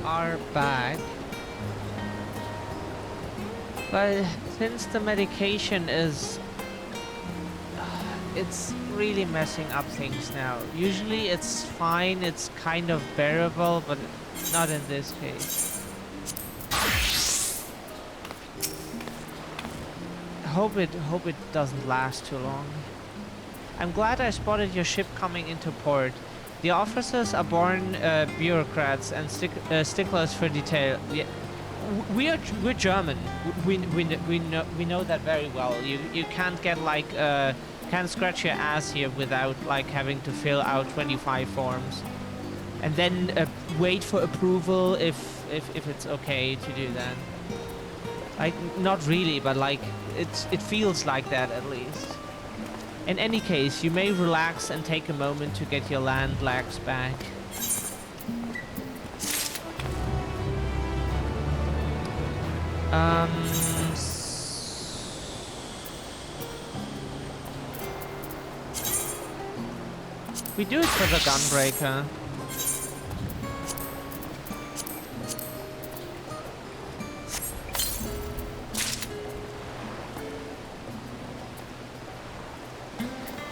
Are back, but since the medication is it's really messing up things now. Usually it's fine, it's kind of bearable, but not in this case. Hope it doesn't last too long. I'm glad I spotted your ship coming into port. The officers are born bureaucrats and sticklers for detail. Yeah, we're German. We know that very well. You can't get like can't scratch your ass here without like having to fill out 25 forms, and then wait for approval if it's okay to do that. Like, not really, but like it feels like that at least. In any case, you may relax and take a moment to get your land lags back. We do it for the gunbreaker.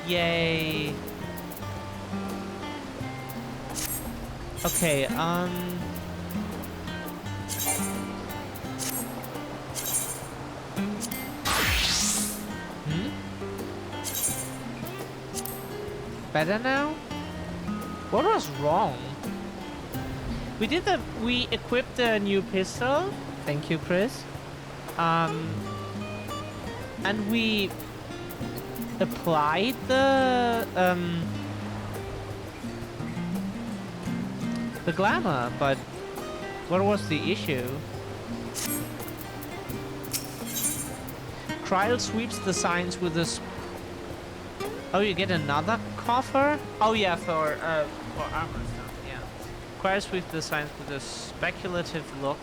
Yay. Okay, better now? What was wrong? We equipped the new pistol. Thank you, Chris. And we applied the glamour, but what was the issue? Trial sweeps the signs with a oh, you get another coffer? Oh yeah, for armor stuff, yeah. Trial sweeps the signs with a speculative look.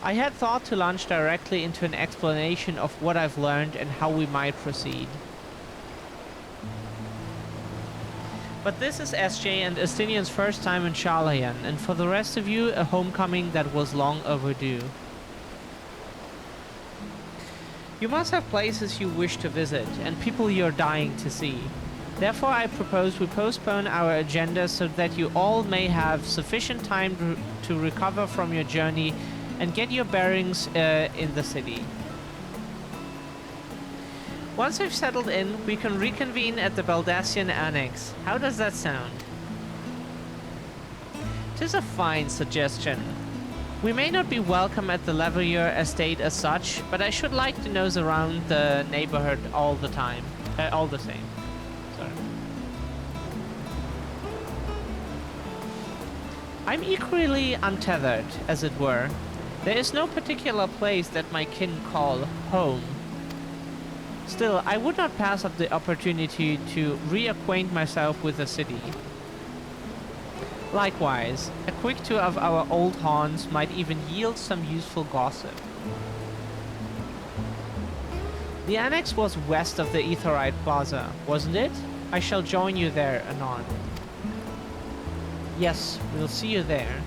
I had thought to launch directly into an explanation of what I've learned and how we might proceed. But this is SJ and Estinian's first time in Sharlayan, and for the rest of you, a homecoming that was long overdue. You must have places you wish to visit, and people you're dying to see. Therefore, I propose we postpone our agenda so that you all may have sufficient time to recover from your journey and get your bearings in the city. Once we've settled in, we can reconvene at the Baldassian Annex. How does that sound? 'Tis a fine suggestion. We may not be welcome at the Lavalier estate as such, but I should like to nose around the neighborhood all the time. All the same. Sorry. I'm equally untethered, as it were. There is no particular place that my kin call home. Still, I would not pass up the opportunity to reacquaint myself with the city. Likewise, a quick tour of our old haunts might even yield some useful gossip. The annex was west of the Aetherite Plaza, wasn't it? I shall join you there anon. Yes, we'll see you there.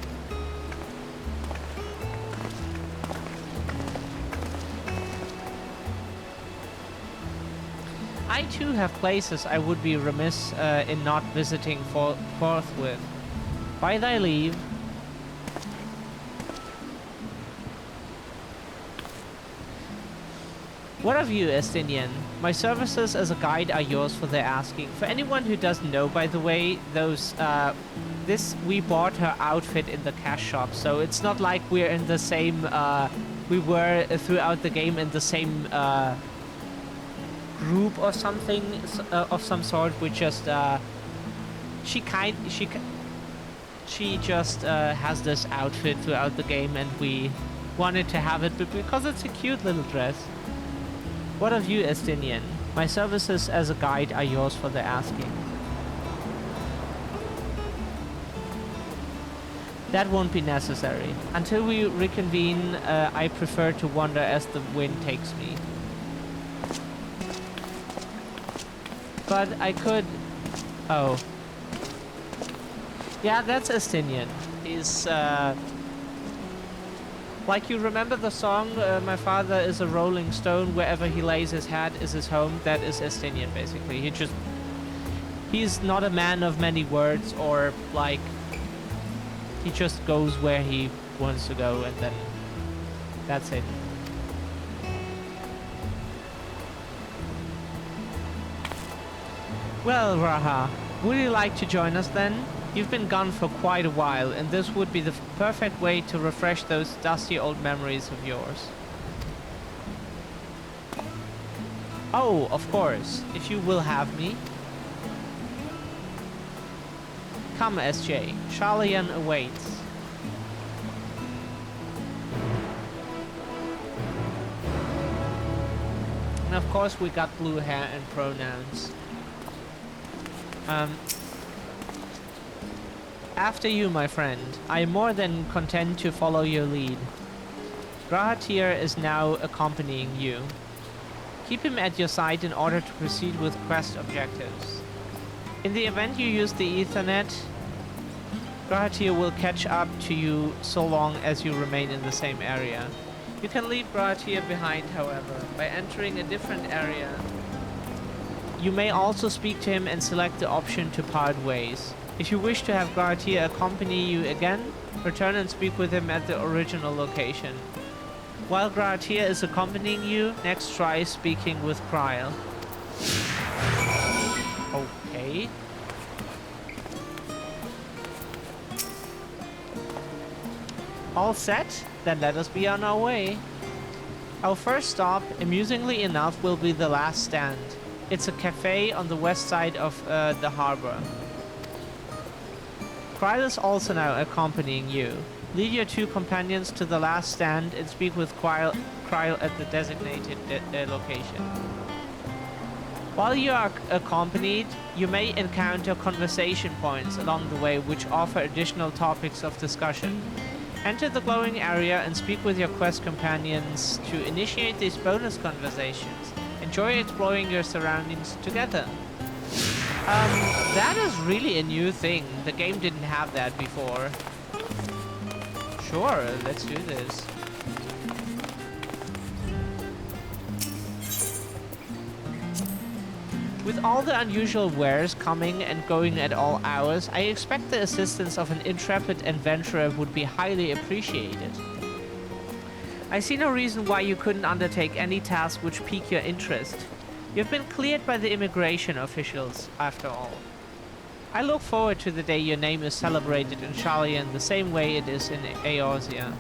I too have places I would be remiss in not visiting forthwith. By thy leave. What of you, Estinian? My services as a guide are yours for the asking. For anyone who doesn't know, by the way, we bought her outfit in the cash shop, so it's not like we're in the same, we were throughout the game in the same, group or something of some sort. We just she just has this outfit throughout the game, and we wanted to have it because it's a cute little dress. What of you, Estinian? My services as a guide are yours for the asking. That won't be necessary. Until we reconvene, I prefer to wander as the wind takes me. But I could... Oh. Yeah, that's Estinian. He's, like, you remember the song, My Father is a Rolling Stone, wherever he lays his head is his home? That is Estinian, basically. He's not a man of many words, or, like, he just goes where he wants to go, and then that's it. Well, Raha, would you like to join us then? You've been gone for quite a while, and this would be the perfect way to refresh those dusty old memories of yours. Oh, of course, if you will have me. Come, SJ. Charlian awaits. And of course we got blue hair and pronouns. After you, my friend. I am more than content to follow your lead. Grahatir is now accompanying you. Keep him at your side in order to proceed with quest objectives. In the event you use the Ethernet, Grahatir will catch up to you so long as you remain in the same area. You can leave Grahatir behind, however, by entering a different area. You may also speak to him and select the option to part ways. If you wish to have Grahatir accompany you again, return and speak with him at the original location. While Grahatir is accompanying you, next try speaking with Kryl. Okay. All set? Then let us be on our way. Our first stop, amusingly enough, will be the last stand. It's a cafe on the west side of the harbor. Kryl is also now accompanying you. Lead your two companions to the last stand and speak with Kryl at the designated location. While you are accompanied, you may encounter conversation points along the way which offer additional topics of discussion. Enter the glowing area and speak with your quest companions to initiate these bonus conversations. Enjoy exploring your surroundings together. That is really a new thing. The game didn't have that before. Sure, let's do this. With all the unusual wares coming and going at all hours, I expect the assistance of an intrepid adventurer would be highly appreciated. I see no reason why you couldn't undertake any task which pique your interest. You've been cleared by the immigration officials, after all. I look forward to the day your name is celebrated in Charlian the same way it is in Eorzea.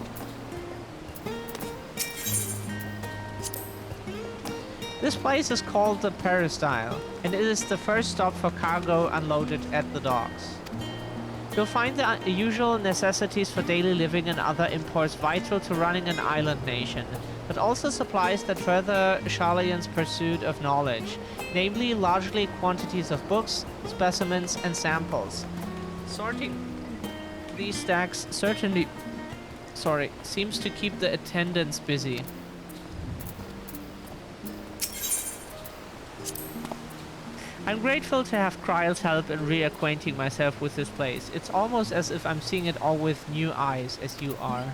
This place is called the Peristyle, and it is the first stop for cargo unloaded at the docks. You'll find the usual necessities for daily living and other imports vital to running an island nation, but also supplies that further Charlian's pursuit of knowledge, namely largely quantities of books, specimens, and samples. Sorting these stacks certainly, seems to keep the attendants busy. I'm grateful to have Kryl's help in reacquainting myself with this place. It's almost as if I'm seeing it all with new eyes, as you are.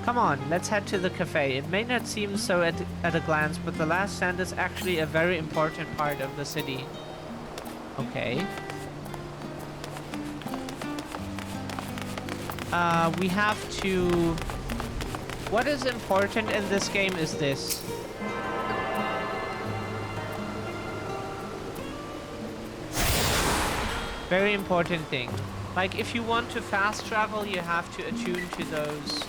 Come on, let's head to the cafe. It may not seem so at a glance, but the last stand is actually a very important part of the city. Okay. We have to... What is important in this game is this. Very important thing. Like, if you want to fast travel, you have to attune to those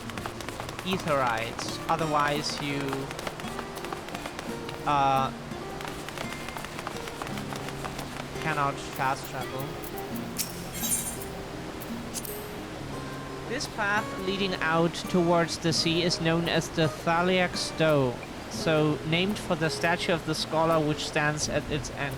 etherites. Otherwise, you cannot fast travel. This path leading out towards the sea is known as the Thaliak Stowe, so named for the statue of the scholar which stands at its end.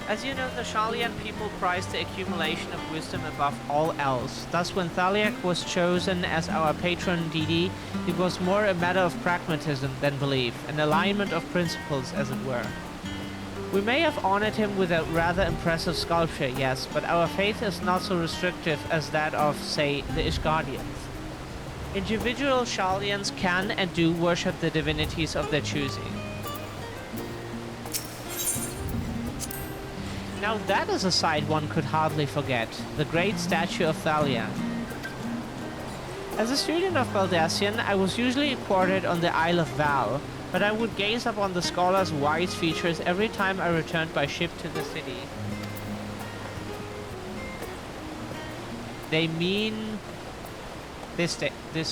As you know, the Charlian people prize the accumulation of wisdom above all else. Thus, when Thaliak was chosen as our patron deity, it was more a matter of pragmatism than belief, an alignment of principles, as it were. We may have honored him with a rather impressive sculpture, yes, but our faith is not so restrictive as that of, say, the Ishgardians. Individual Charlians can and do worship the divinities of their choosing. Now that is a sight one could hardly forget, the great statue of Thalia. As a student of Baldesion, I was usually quartered on the Isle of Val, But I would gaze upon the scholar's wise features every time I returned by ship to the city. They mean this statue here.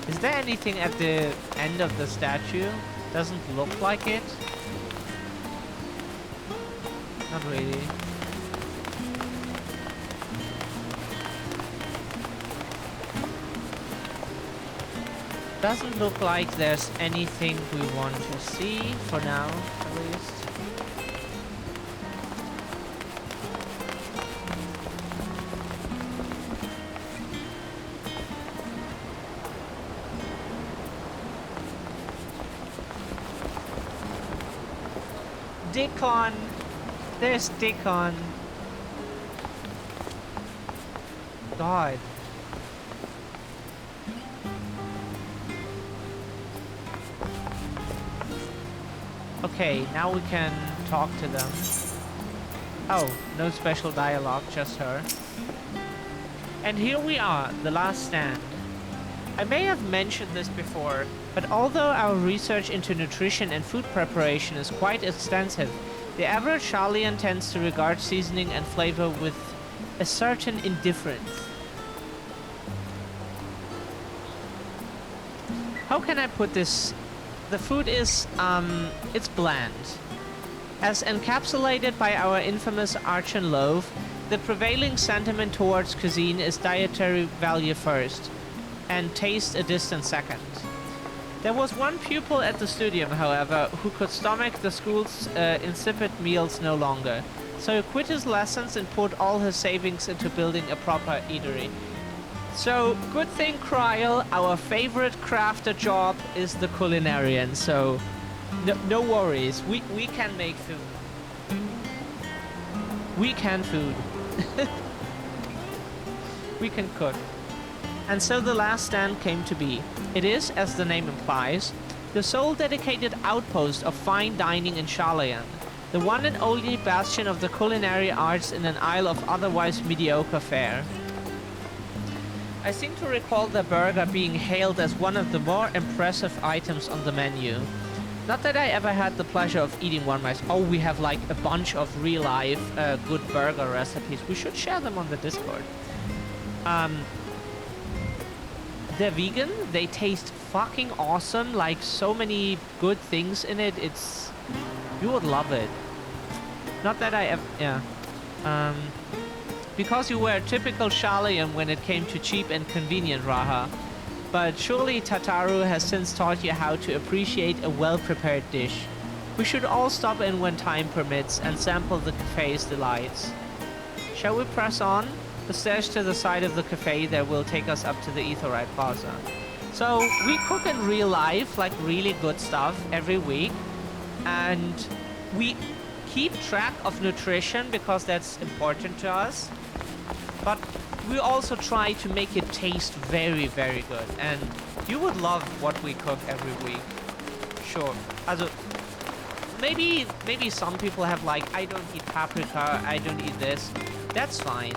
Is there anything at the end of the statue? Doesn't look like it. Not really. Doesn't look like there's anything we want to see for now, at least. Dickon! There's Dickon! God. Okay, now we can talk to them. Oh, no special dialogue, just her. And here we are, the last stand. I may have mentioned this before, but although our research into nutrition and food preparation is quite extensive, the average Sharlayan tends to regard seasoning and flavor with a certain indifference. How can I put this? The food is, it's bland. As encapsulated by our infamous Archon loaf, the prevailing sentiment towards cuisine is dietary value first, and taste a distant second. There was one pupil at the studium, however, who could stomach the school's insipid meals no longer, so he quit his lessons and put all his savings into building a proper eatery. So, good thing, Kryl, our favorite crafter job is the culinarian, so no worries, we can make food. We can food. We can cook. And so the last stand came to be. It is, as the name implies, the sole dedicated outpost of fine dining in Sharlayan, the one and only bastion of the culinary arts in an isle of otherwise mediocre fare. I seem to recall the burger being hailed as one of the more impressive items on the menu. Not that I ever had the pleasure of eating one myself. Oh, we have like a bunch of real-life good burger recipes. We should share them on the Discord. They're vegan. They taste fucking awesome. Like, so many good things in it. It's... You would love it. Not that I ever... Yeah. Because you were a typical Sharlayan when it came to cheap and convenient Raha. But surely Tataru has since taught you how to appreciate a well-prepared dish. We should all stop in when time permits and sample the cafe's delights. Shall we press on? The stairs to the side of the cafe there will take us up to the Aetheryte Plaza. So, we cook in real life, like really good stuff, every week. And we keep track of nutrition because that's important to us. But we also try to make it taste very, very good. And you would love what we cook every week. Sure. Also, maybe some people have like, I don't eat paprika, I don't eat this. That's fine.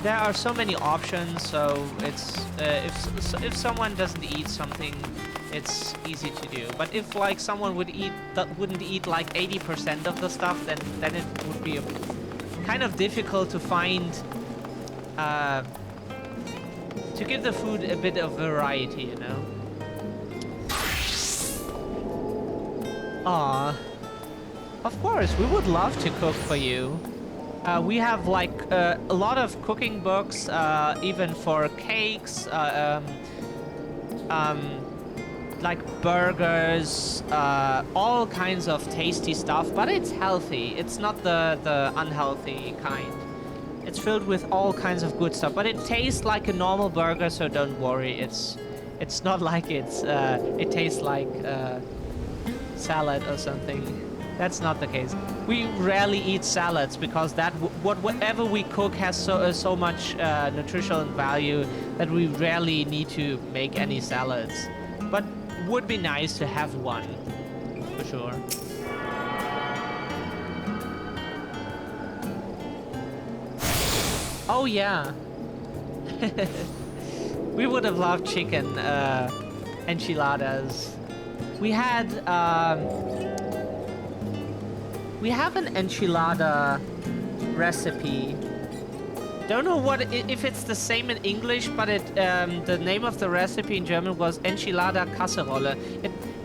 There are so many options, so it's if someone doesn't eat something, it's easy to do. But if like someone wouldn't eat like 80% of the stuff, then it would be kind of difficult to find to give the food a bit of variety, you know. Of course, we would love to cook for you. We have like a lot of cooking books, even for cakes, like burgers, all kinds of tasty stuff, but it's healthy. It's not the unhealthy kind. It's filled with all kinds of good stuff, but it tastes like a normal burger, so don't worry. It's not like it tastes like salad or something. That's not the case. We rarely eat salads because whatever we cook has so much nutritional value that we rarely need to make any salads. But would be nice to have one, for sure. Oh yeah. We would have loved chicken enchiladas. We had we have an enchilada recipe. Don't know if it's the same in English, but the name of the recipe in German was Enchilada Casserole.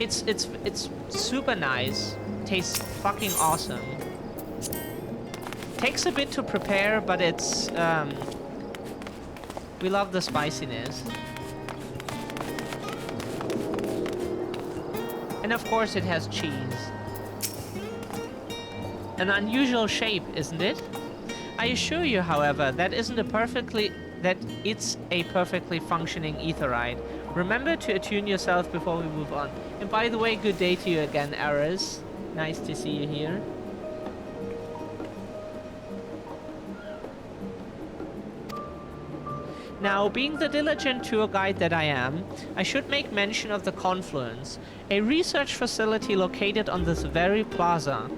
It's super nice. Tastes fucking awesome. Takes a bit to prepare, but it's we love the spiciness. And of course it has cheese. An unusual shape, isn't it? I assure you, however, that it's a perfectly functioning aetheryte. Remember to attune yourself before we move on. And by the way, good day to you again, Aris. Nice to see you here. Now, being the diligent tour guide that I am, I should make mention of the Confluence, a research facility located on this very plaza.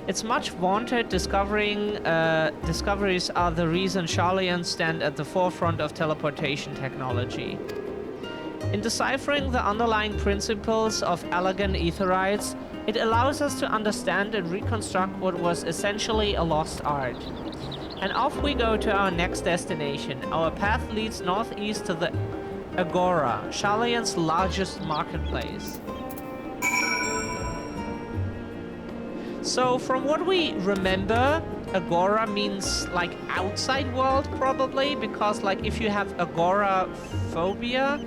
Its much vaunted discoveries are the reason Sharlayans stand at the forefront of teleportation technology. In deciphering the underlying principles of elegant aetherytes, it allows us to understand and reconstruct what was essentially a lost art. And off we go to our next destination. Our path leads northeast to the Agora, Sharlayan's largest marketplace. So from what we remember, Agora means like outside world probably, because like if you have agoraphobia,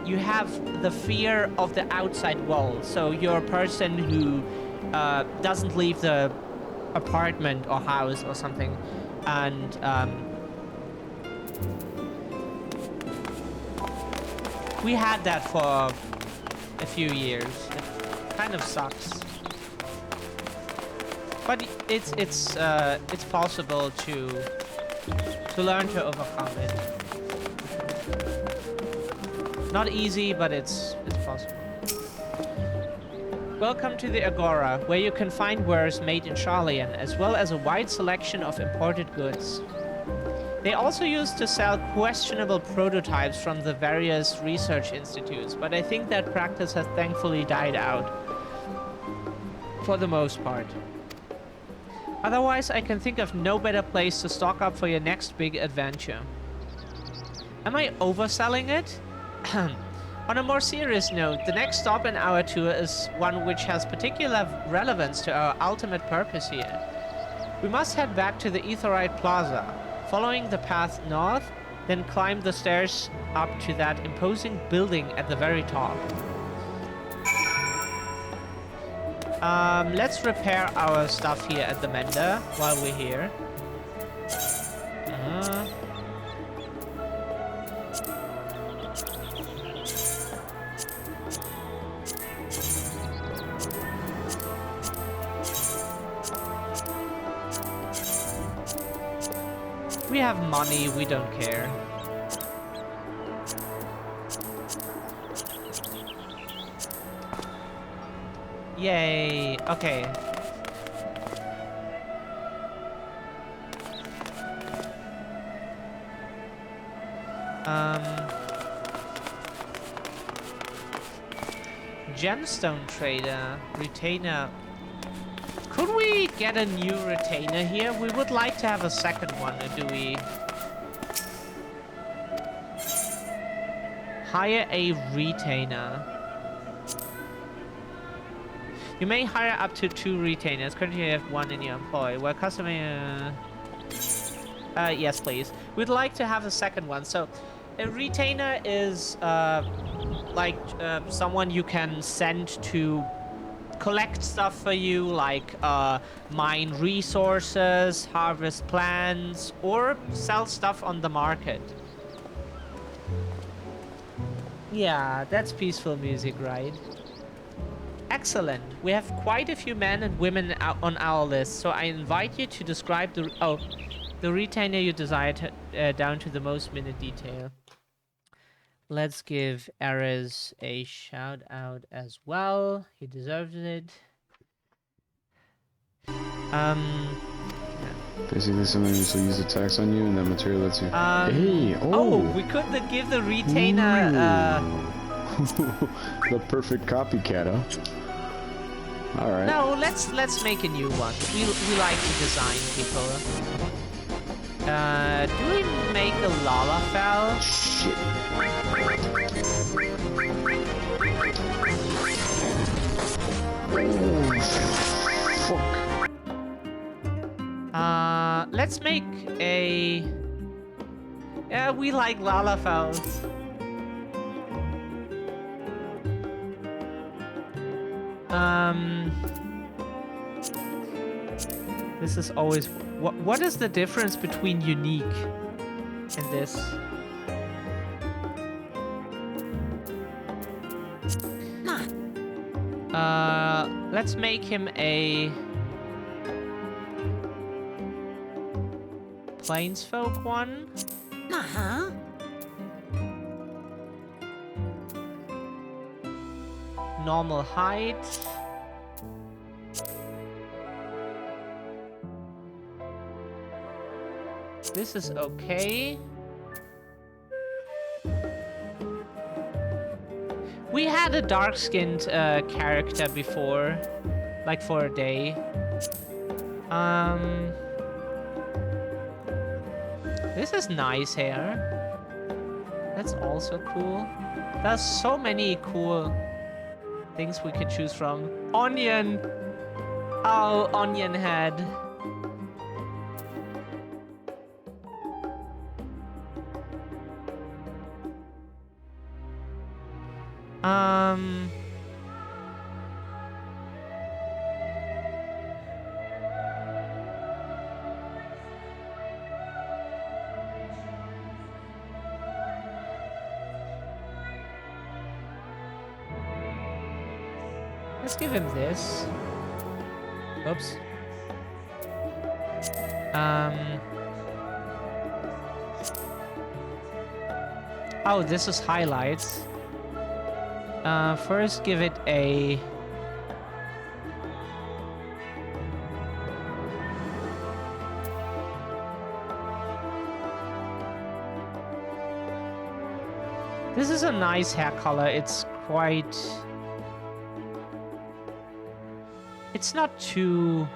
you have the fear of the outside world. So you're a person who doesn't leave the apartment or house or something, and we had that for a few years. It kind of sucks. But it's possible to learn to overcome it. Not easy, but it's possible. Welcome to the Agora, where you can find wares made in Sharlayan, as well as a wide selection of imported goods. They also used to sell questionable prototypes from the various research institutes, but I think that practice has thankfully died out for the most part. Otherwise, I can think of no better place to stock up for your next big adventure. Am I overselling it? On a more serious note, the next stop in our tour is one which has particular relevance to our ultimate purpose here. We must head back to the Aetheryte Plaza, following the path north, then climb the stairs up to that imposing building at the very top. Let's repair our stuff here at the Mender while we're here. We have money, we don't care. Yay, okay. Gemstone trader, retainer. Could we get a new retainer here? We would like to have a second one, or do we? Hire a retainer. You may hire up to 2 retainers. Currently you have 1 in your employ. Well, customer... yes, please. We'd like to have a second one. So, a retainer is, someone you can send to collect stuff for you, like, mine resources, harvest plants, or sell stuff on the market. Yeah, that's peaceful music, right? Excellent. We have quite a few men and women on our list, so I invite you to describe the retainer you desire down to the most minute detail. Let's give Ares a shout out as well. He deserves it. Yeah. Basically, somebody will use attacks on you, and that material lets you. Hey! Oh, we could give the retainer. The perfect copycat, huh? All right. No, let's make a new one. We like to design people. Do we make a Lalafell? Shit. Fuck. Let's make a. Yeah, we like Lalafells. This is always. What is the difference between unique and this? Let's make him a Plainsfolk one. Normal height. This is okay. We had a dark-skinned character before, like for a day. This is nice hair. That's also cool. There's so many cool things we could choose from. Onion! Oh, onion head. Let's give him this. Oops. Oh, this is highlights. First give it a... This is a nice hair color. It's quite... It's not too...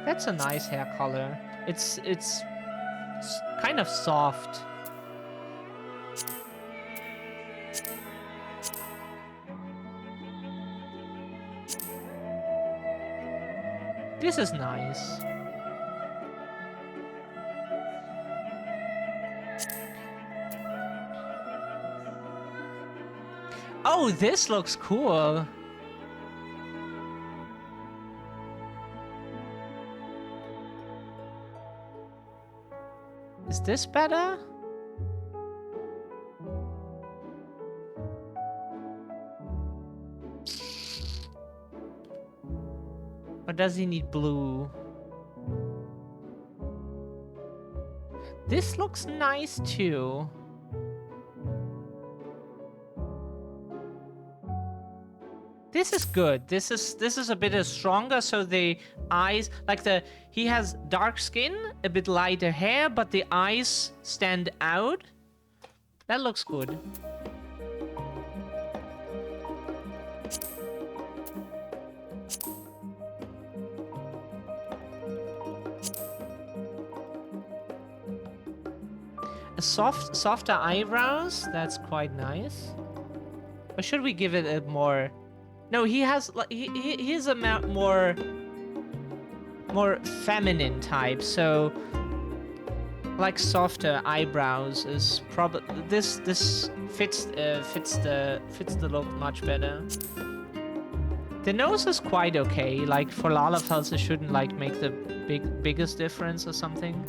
That's a nice hair color. It's kind of soft. This is nice. Oh, this looks cool. Is this better? Or does he need blue? This looks nice too. This is good. This is a bit stronger, so the eyes, like he has dark skin, a bit lighter hair, but the eyes stand out. That looks good. A softer eyebrows. That's quite nice. Or should we give it a more? No, he has like he is a more feminine type, so like softer eyebrows is probably this fits the look much better. The nose is quite okay. Like for Lalafells, it shouldn't like make the biggest difference or something.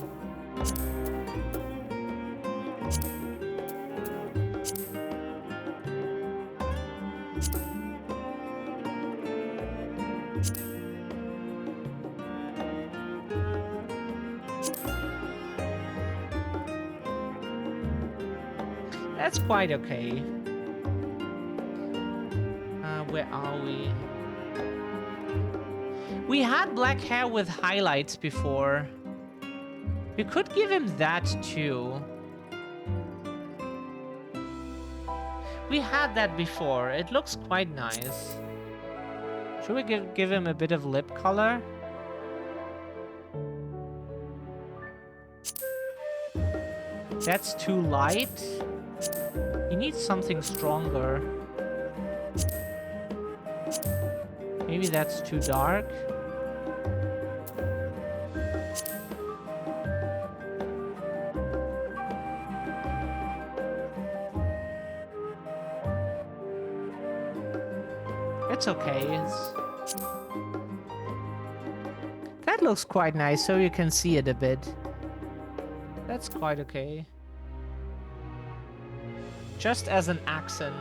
That's quite okay. Where are we? We had black hair with highlights before. We could give him that too. We had that before. It looks quite nice. Should we give him a bit of lip color? That's too light. He needs something stronger. Maybe that's too dark. It's okay. That looks quite nice, so you can see it a bit. That's quite okay. Just as an accent.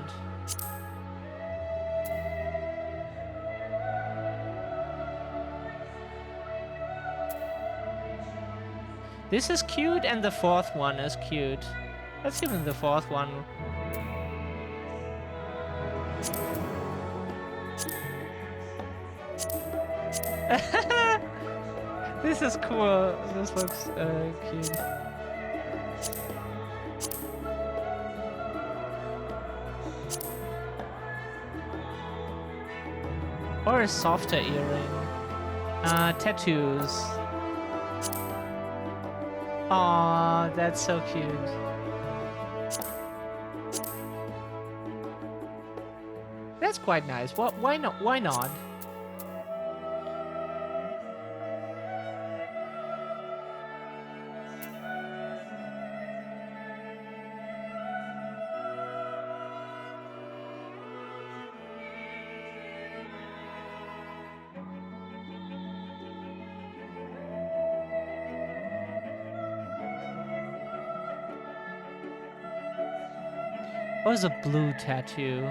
This is cute, and the fourth one is cute. Let's give him the fourth one. This is cool. This looks cute. Or a softer earring. Tattoos. Aw, that's so cute. That's quite nice. Why not? Why not? What was a blue tattoo?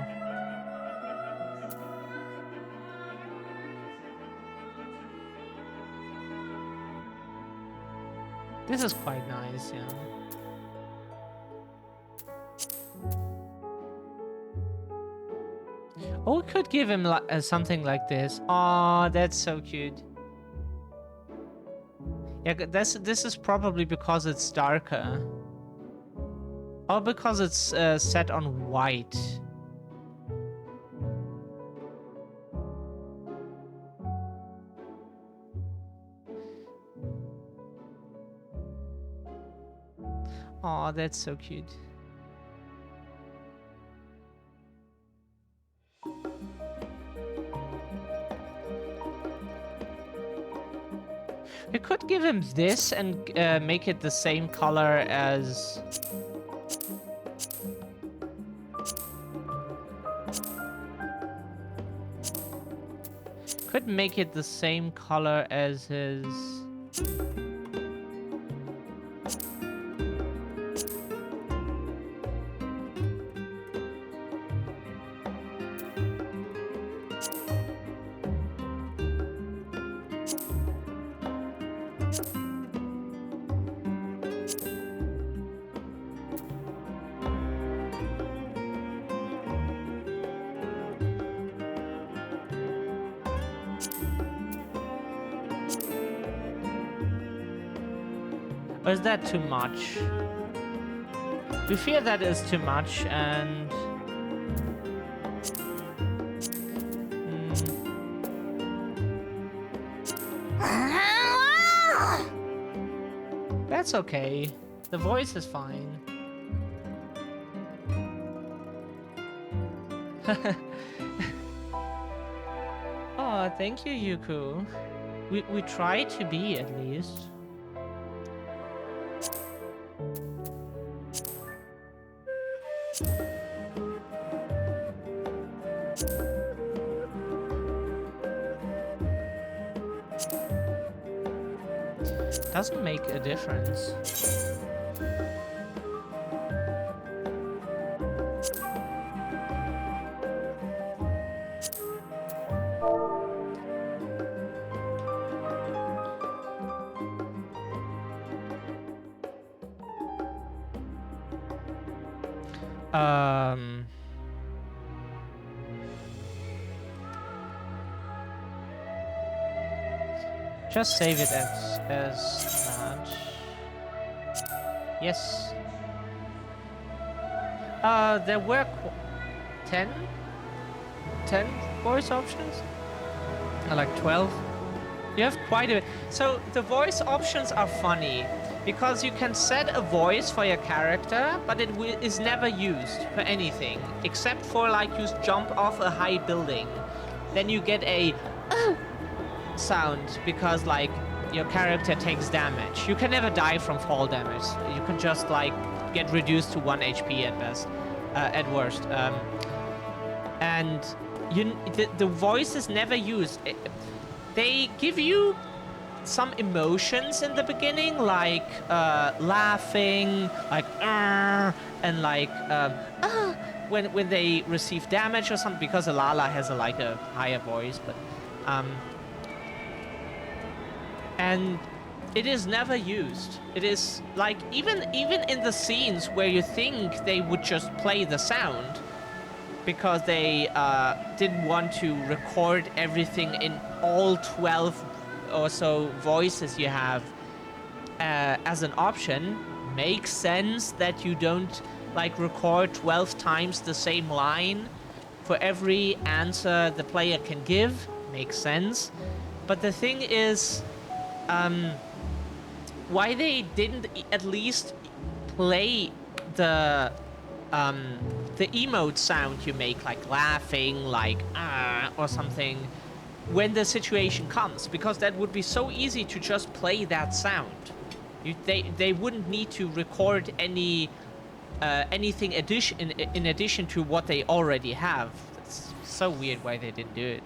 This is quite nice, yeah. Oh, we could give him something like this. Oh, that's so cute. Yeah, this is probably because it's darker. Or because it's set on white. Oh, that's so cute. We could give him this and make it the same color as... Could make it the same color as his... Or is that too much? We fear that is too much, and... That's okay. The voice is fine. Oh, thank you, Yuku. We try to be, at least. Doesn't make a difference. just save it as that. Yes. There were 10 voice options? Like 12? You have quite a... So the voice options are funny because you can set a voice for your character, but it is never used for anything except for like you jump off a high building. Then you get a sound because like your character takes damage. You can never die from fall damage. You can just like get reduced to 1 HP at best, at worst. And the voice is never used. They give you some emotions in the beginning, like laughing, like and like when they receive damage or something, because Alala has a higher voice, but and it is never used. It is like even in the scenes where you think they would just play the sound because they didn't want to record everything in all 12 or so voices you have as an option, makes sense that you don't like record 12 times the same line for every answer the player can give. Makes sense. But the thing is, why they didn't at least play the emote sound you make, like laughing, like or something, when the situation comes, because that would be so easy to just play that sound. They wouldn't need to record anything in addition to what they already have. It's so weird why they didn't do it.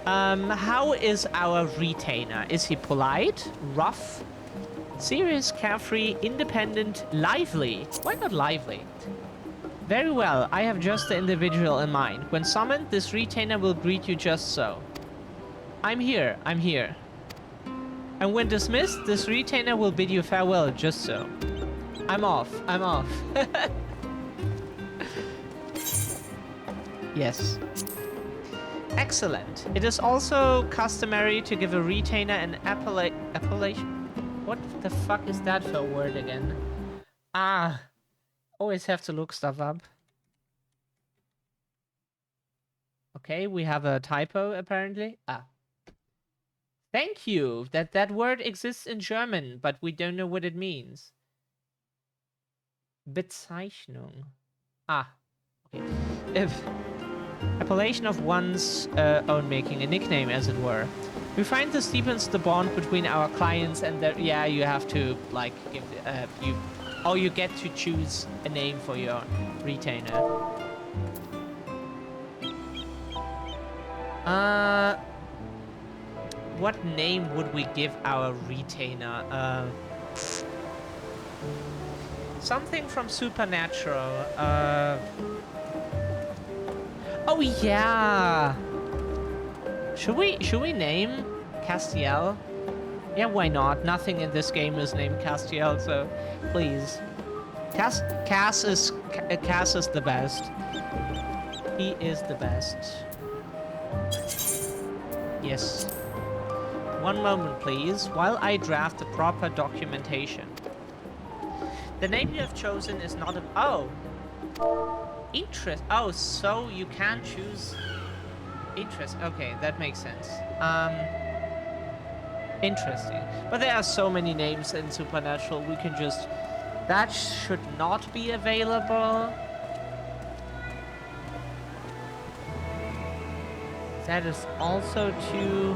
How is our retainer? Is he polite, rough, serious, carefree, independent, lively? Why not lively? Very well, I have just the individual in mind. When summoned, this retainer will greet you just so. I'm here, I'm here. And when dismissed, this retainer will bid you farewell just so. I'm off, I'm off. Yes. Excellent. It is also customary to give a retainer an appellation. What the fuck is that for a word again? Always have to look stuff up. Okay, we have a typo apparently. Thank you. That word exists in German, but we don't know what it means. Bezeichnung. Okay. If appellation of one's own making, a nickname as it were. We find this deepens the bond between our clients and their... Yeah, you have to like give you get to choose a name for your retainer. What name would we give our retainer? Something from Supernatural. Oh yeah. Should we name Castiel? Yeah, why not? Nothing in this game is named Castiel, so please. Cass is the best. He is the best. Yes. One moment, please, while I draft the proper documentation. The name you have chosen is not a... Oh! Interest. Oh, so you can choose... Interest. Okay, that makes sense. Interesting. But there are so many names in Supernatural, we can just... That should not be available. That is also too...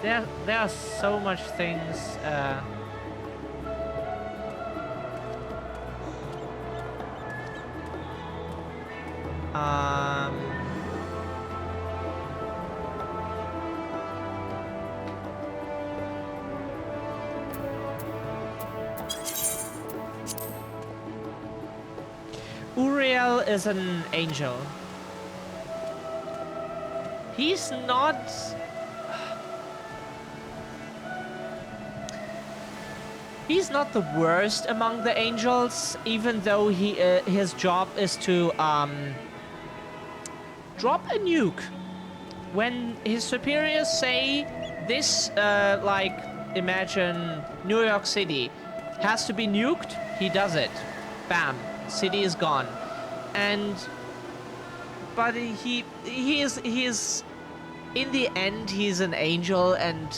There are so much things. Uriel is an angel. He's not... He's not the worst among the angels, even though his job is to drop a nuke. When his superiors say this, like, imagine New York City has to be nuked, he does it. Bam, city is gone. But he is in the end he's an angel, and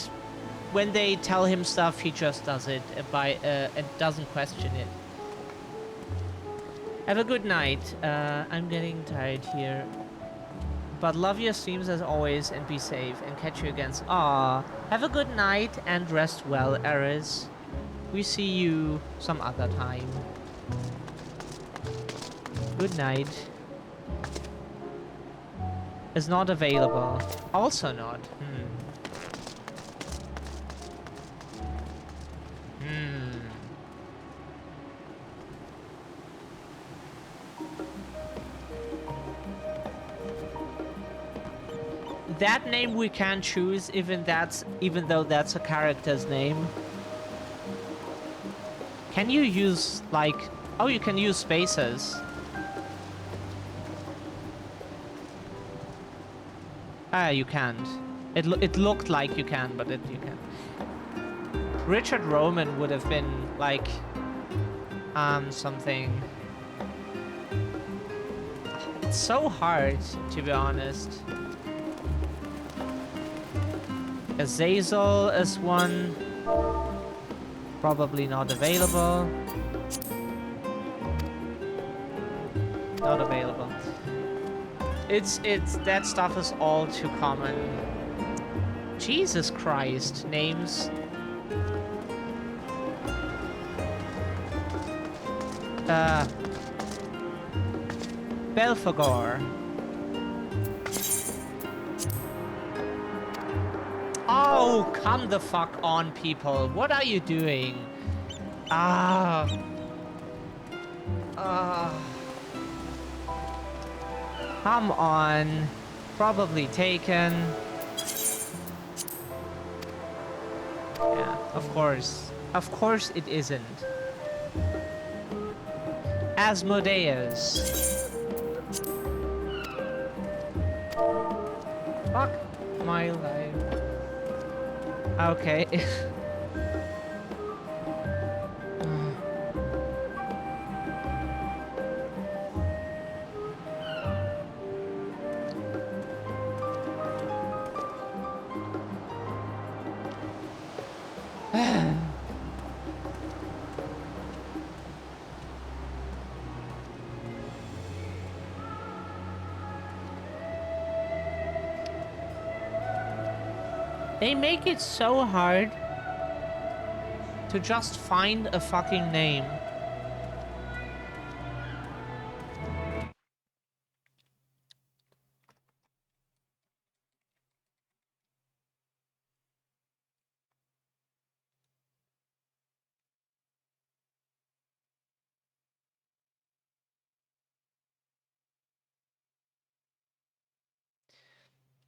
when they tell him stuff, he just does it and doesn't question it. Have a good night. I'm getting tired here. But love your streams as always, and be safe, and catch you again. Have a good night and rest well, Ares. We see you some other time. Good night. Is not available. Also not. That name we can't choose, even though that's a character's name. Can you use, like... Oh, you can use spaces. Ah, you can't. It looked like you can, but you can't. Richard Roman would have been, like... something... It's so hard, to be honest. Azazel is one. Probably not available. Not available. It's that stuff is all too common. Jesus Christ, names. Belphegor. Oh, come the fuck on, people. What are you doing? Come on. Probably taken. Yeah, of course. Of course it isn't. Asmodeus. Fuck my life. Okay. They make it so hard to just find a fucking name.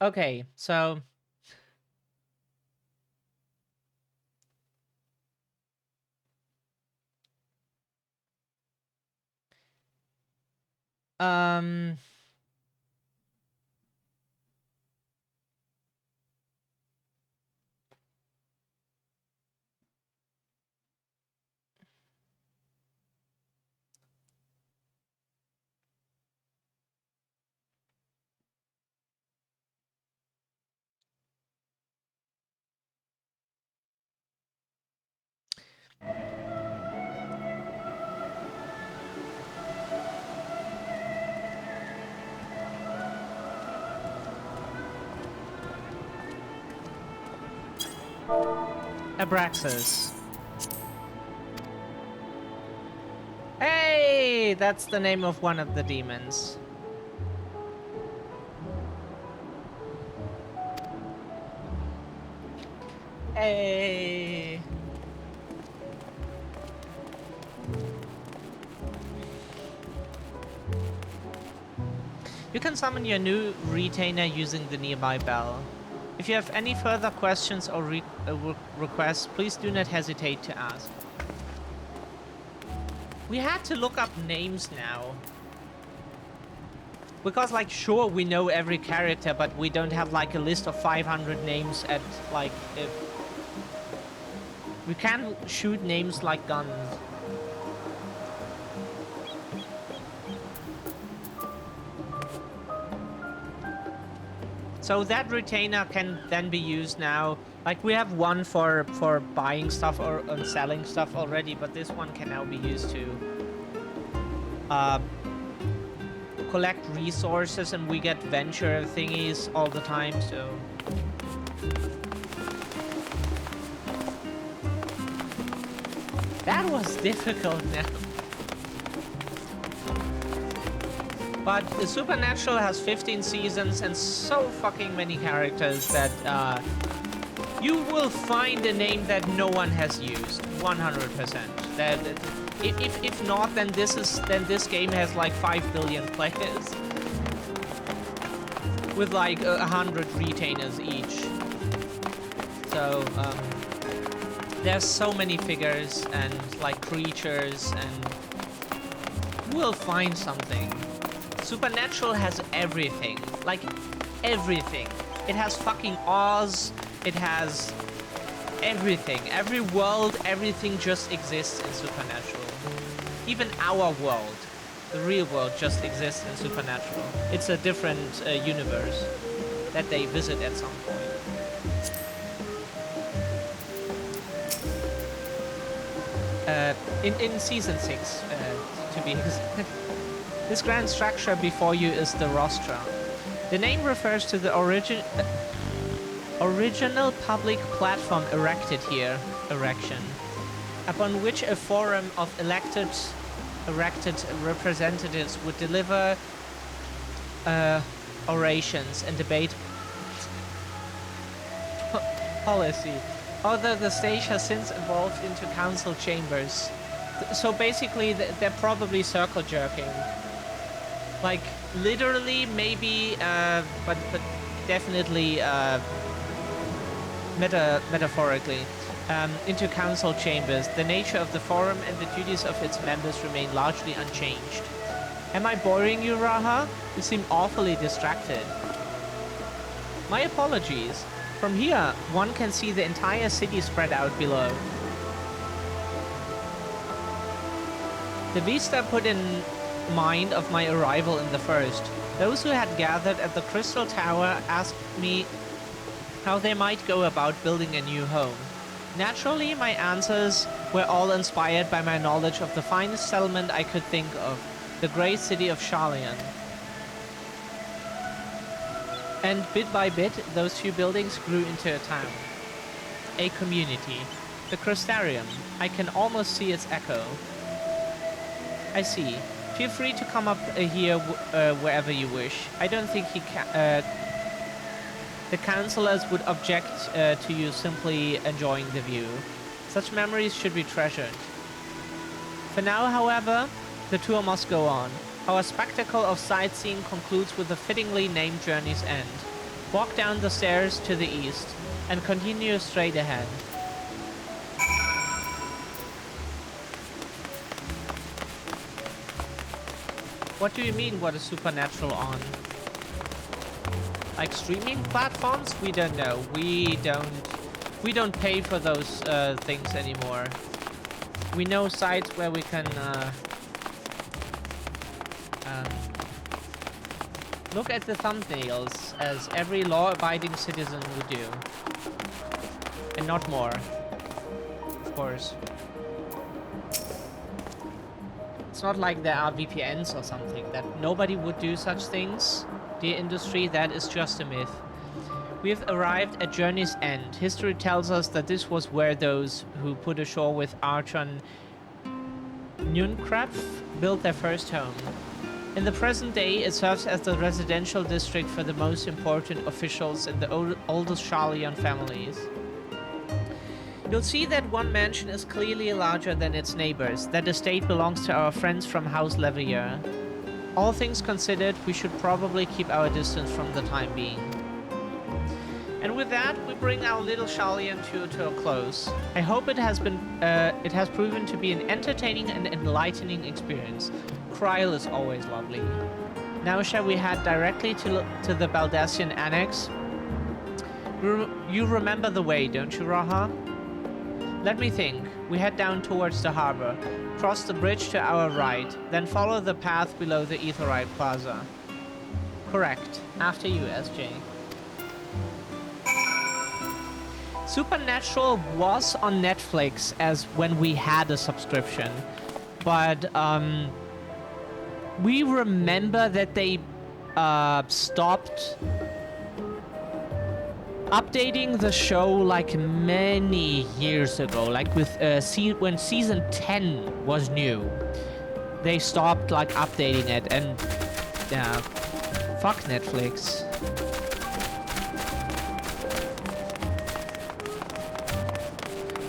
Okay, so Abraxas. Hey, that's the name of one of the demons. Hey. You can summon your new retainer using the nearby bell. If you have any further questions or requests, please do not hesitate to ask. We had to look up names now. Because, like, sure, we know every character, but we don't have, like, a list of 500 names at, like, if... We can't shoot names like guns. So that retainer can then be used now. Like, we have one for buying stuff or selling stuff already, but this one can now be used to collect resources, and we get venture thingies all the time, so... That was difficult now. But the Supernatural has 15 seasons and so fucking many characters that you will find a name that no one has used, 100%. That if not, then this game has like 5 billion players with like 100 retainers each. So there's so many figures and like creatures, and we'll find something. Supernatural has everything, like everything. It has fucking Oz, it has everything. Every world, everything just exists in Supernatural. Even our world, the real world, just exists in Supernatural. It's a different universe that they visit at some point. In season 6, to be exact. This grand structure before you is the rostra. The name refers to the original public platform erected here, upon which a forum of elected representatives would deliver orations and debate policy. Although the stage has since evolved into council chambers. So basically, they're probably circle jerking. Like, literally, maybe, but definitely metaphorically, into council chambers. The nature of the forum and the duties of its members remain largely unchanged. Am I boring you, Raha? You seem awfully distracted. My apologies. From here, one can see the entire city spread out below. The vista put in mind of my arrival in the first. Those who had gathered at the Crystal Tower asked me how they might go about building a new home. Naturally, my answers were all inspired by my knowledge of the finest settlement I could think of, the great city of Sharlayan. And bit by bit, those few buildings grew into a town. A community. The Crystarium. I can almost see its echo. I see. Feel free to come up here wherever you wish. I don't think the councillors would object to you simply enjoying the view. Such memories should be treasured. For now, however, the tour must go on. Our spectacle of sightseeing concludes with a fittingly named journey's end. Walk down the stairs to the east and continue straight ahead. What do you mean, what is Supernatural on? Like streaming platforms? We don't know. We don't pay for those things anymore. We know sites where we can look at the thumbnails as every law-abiding citizen would do. And not more. Of course. It's not like there are VPNs or something, that nobody would do such things. Dear industry, that is just a myth. We have arrived at Journey's End. History tells us that this was where those who put ashore with Archon Nunkrapf built their first home. In the present day, it serves as the residential district for the most important officials and the oldest Sharlayan families. You'll see that one mansion is clearly larger than its neighbors. That estate belongs to our friends from House Levier. All things considered, we should probably keep our distance from the time being. And with that, we bring our little Sharlayan to a close. I hope it has proven to be an entertaining and enlightening experience. Kryl is always lovely. Now shall we head directly to the Baldassian Annex? You remember the way, don't you, Raha? Let me think. We head down towards the harbor, cross the bridge to our right, then follow the path below the Aetheryte Plaza. Correct. After you, SJ. Supernatural was on Netflix as when we had a subscription, but we remember that they stopped updating the show like many years ago, like with when season 10 was new. They stopped like updating it, and yeah, fuck Netflix.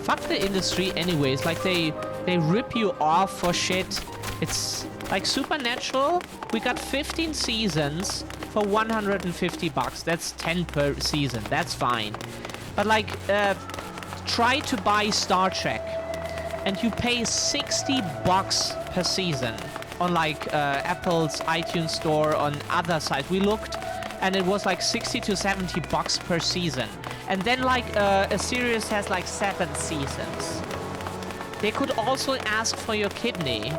Fuck the industry anyways, like they rip you off for shit. It's like Supernatural, we got 15 seasons for $150. That's 10 per season, that's fine. But like, try to buy Star Trek and you pay $60 per season on like Apple's iTunes store, on other sites. We looked and it was like $60 to $70 per season. And then like a series has like 7 seasons. They could also ask for your kidney.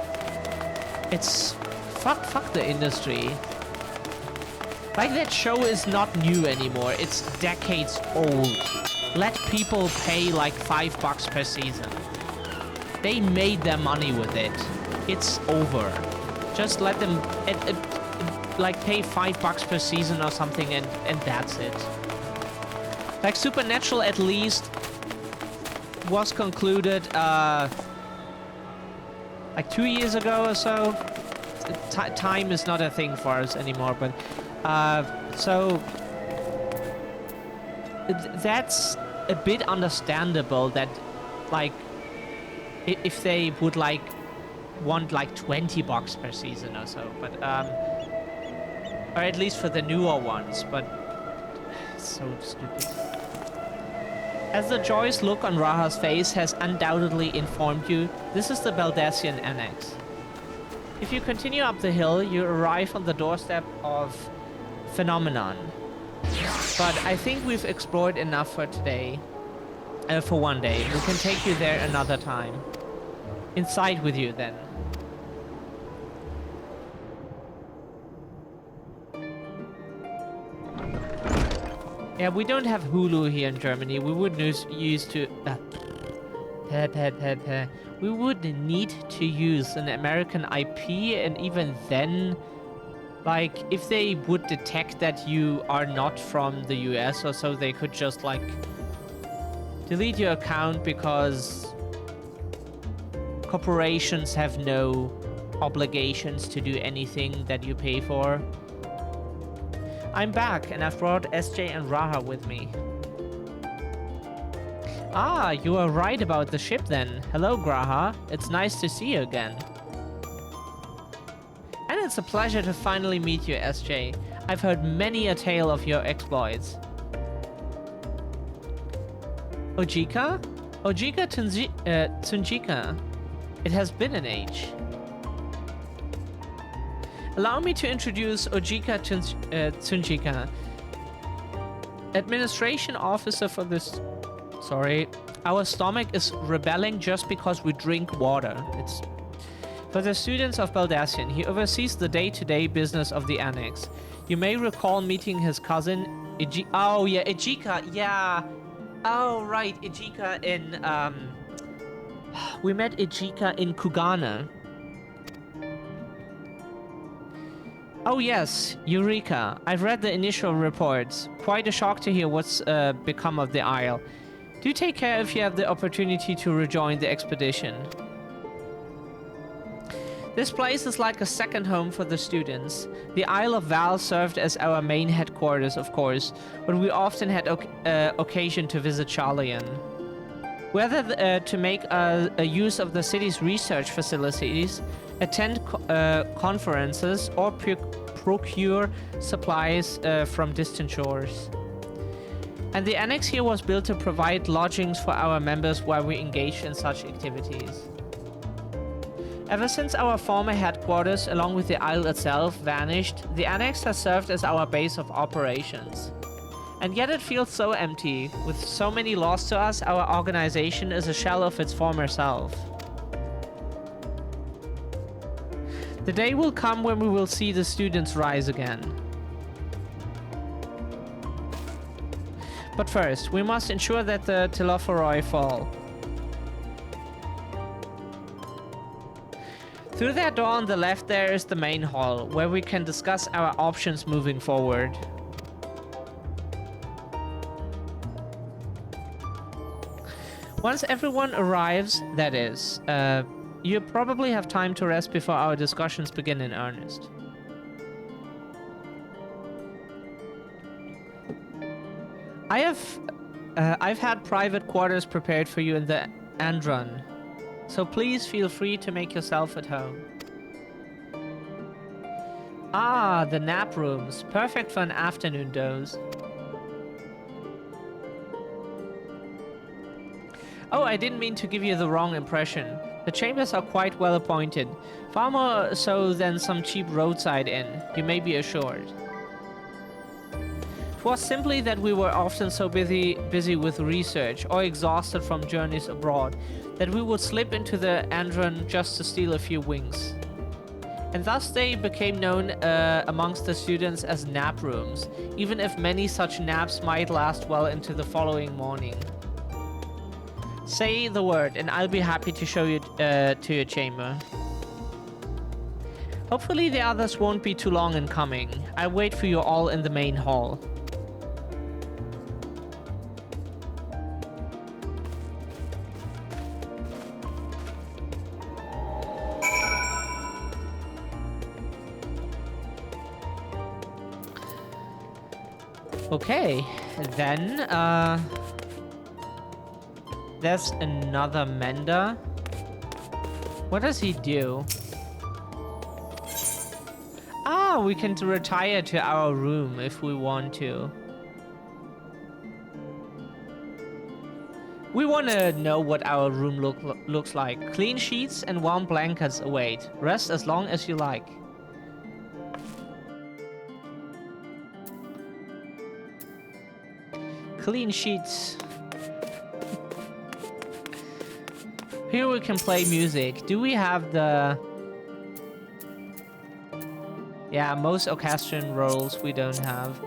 It's fuck the industry. Like, that show is not new anymore. It's decades old. Let people pay like $5 per season. They made their money with it. It's over. Just let them like pay $5 per season or something, and that's it. Like Supernatural at least was concluded like 2 years ago or so. Time is not a thing for us anymore, but so that's a bit understandable that like if they would like want like $20 per season or so, but or at least for the newer ones, but it's so stupid. As the joyous look on Raha's face has undoubtedly informed you, this is the Baldassian Annex. If you continue up the hill, you arrive on the doorstep of Phenomenon. But I think we've explored enough for today, for one day. We can take you there another time. Inside with you then. Yeah, we don't have Hulu here in Germany. We would used to... We would need to use an American IP, and even then, like, if they would detect that you are not from the US or so, they could just, like, delete your account because corporations have no obligations to do anything that you pay for. I'm back, and I've brought SJ and Raha with me. Ah, you were right about the ship then. Hello, Graha. It's nice to see you again. And it's a pleasure to finally meet you, SJ. I've heard many a tale of your exploits. Ojika? Ojika Tsunjika. It has been an age. Allow me to introduce Ojika Tsunjika, administration officer for this... Sorry. Our stomach is rebelling just because we drink water. It's... For the students of Baldassian, he oversees the day-to-day business of the Annex. You may recall meeting his cousin, Oh, yeah, Ejika, yeah. Oh, right, Ejika in, We met Ejika in Kugana. Oh yes, Eureka. I've read the initial reports. Quite a shock to hear what's become of the Isle. Do take care if you have the opportunity to rejoin the expedition. This place is like a second home for the students. The Isle of Val served as our main headquarters, of course, but we often had occasion to visit Sharlayan. Whether to make a use of the city's research facilities, attend conferences, or procure supplies from distant shores. And the annex here was built to provide lodgings for our members while we engaged in such activities. Ever since our former headquarters, along with the isle itself, vanished, the annex has served as our base of operations. And yet it feels so empty. With so many lost to us, our organization is a shell of its former self. The day will come when we will see the students rise again. But first, we must ensure that the Telophoroi fall. Through that door on the left there is the main hall, where we can discuss our options moving forward. Once everyone arrives, that is, you probably have time to rest before our discussions begin in earnest. I've had private quarters prepared for you in the Andron, so please feel free to make yourself at home. Ah, the nap rooms, perfect for an afternoon doze. Oh, I didn't mean to give you the wrong impression. The chambers are quite well appointed, far more so than some cheap roadside inn, you may be assured. It was simply that we were often so busy with research or exhausted from journeys abroad that we would slip into the Andron just to steal a few winks. And thus they became known amongst the students as nap rooms, even if many such naps might last well into the following morning. Say the word and I'll be happy to show you to your chamber. Hopefully the others won't be too long in coming. I'll wait for you all in the main hall. Okay, then, there's another mender. What does he do? Ah, we can retire to our room if we want to. We want to know what our room looks like. Clean sheets and warm blankets await. Rest as long as you like. Clean sheets. Here we can play music. Do we have the... Yeah, most orchestral roles we don't have.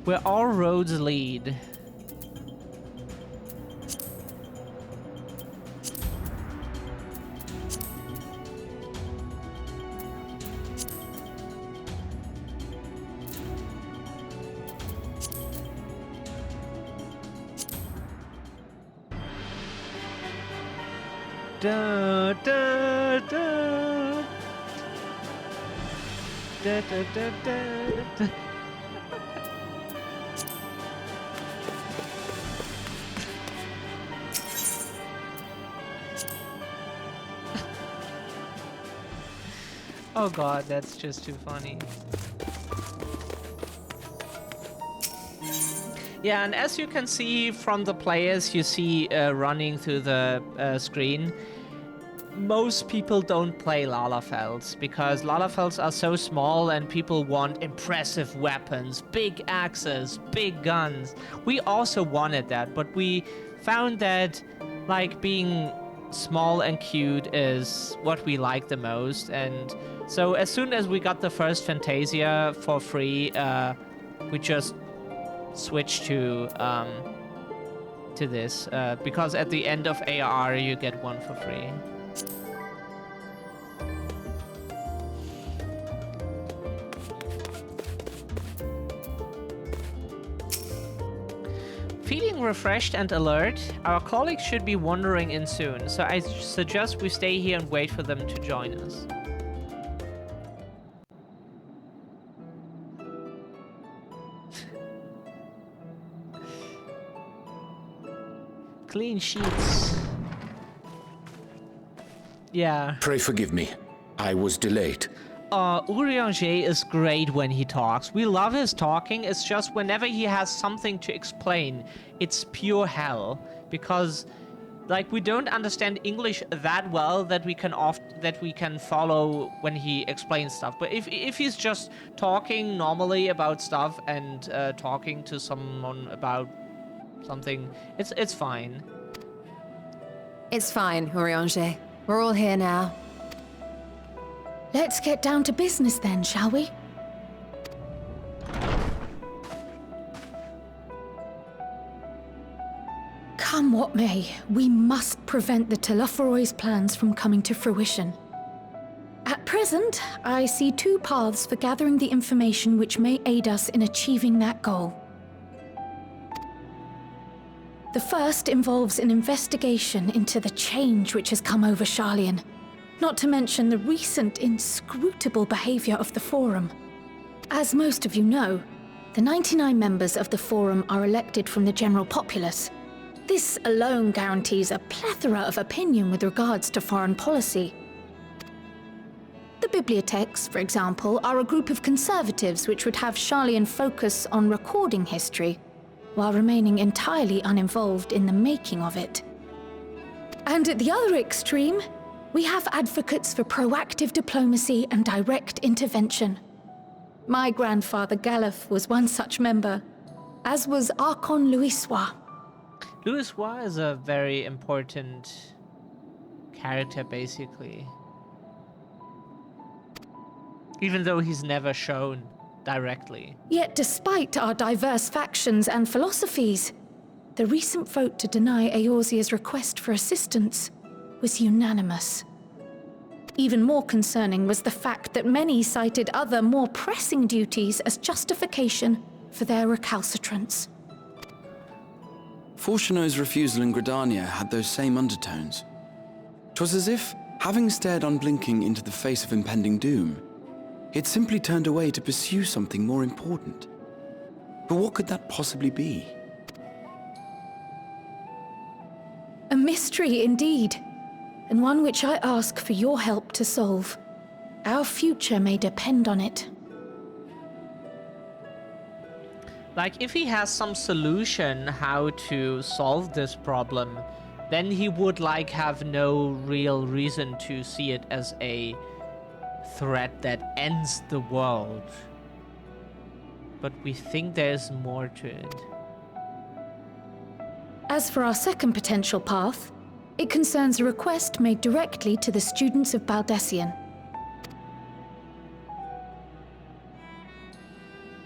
Where all roads lead. Da, da, da. Da, da, da, da, da. Oh god, that's just too funny. Yeah, and as you can see from the players you see running through the screen, most people don't play Lalafels because Lalafels are so small and people want impressive weapons, big axes, big guns. We also wanted that, but we found that like being small and cute is what we like the most, and so as soon as we got the first Fantasia for free, we just switched to this because at the end of AR you get one for free. Feeling refreshed and alert, our colleagues should be wandering in soon, so I suggest we stay here and wait for them to join us. Clean sheets. Yeah. Pray forgive me. I was delayed. Urianger is great when he talks. We love his talking. It's just whenever he has something to explain, it's pure hell. Because, like, we don't understand English that well that we can follow when he explains stuff. But if he's just talking normally about stuff and talking to someone about something, it's fine. It's fine, Urianger. We're all here now. Let's get down to business then, shall we? Come what may, we must prevent the Telophoroi's plans from coming to fruition. At present, I see two paths for gathering the information which may aid us in achieving that goal. The first involves an investigation into the change which has come over Sharlayan, not to mention the recent inscrutable behavior of the Forum. As most of you know, the 99 members of the Forum are elected from the general populace. This alone guarantees a plethora of opinion with regards to foreign policy. The bibliotheques, for example, are a group of conservatives which would have Sharlayan focus on recording history, while remaining entirely uninvolved in the making of it. And at the other extreme, we have advocates for proactive diplomacy and direct intervention. My grandfather Galef was one such member, as was Archon Louisois. Louisois is a very important character, basically. Even though he's never shown directly. Yet despite our diverse factions and philosophies, the recent vote to deny Eorzea's request for assistance was unanimous. Even more concerning was the fact that many cited other, more pressing duties as justification for their recalcitrance. Fortuno's refusal in Gridania had those same undertones. 'Twas as if, having stared unblinking into the face of impending doom, he had simply turned away to pursue something more important. But what could that possibly be? A mystery indeed, and one which I ask for your help to solve. Our future may depend on it. Like, if he has some solution how to solve this problem, then he would, like, have no real reason to see it as a threat that ends the world. But we think there's more to it. As for our second potential path, it concerns a request made directly to the students of Baldesion.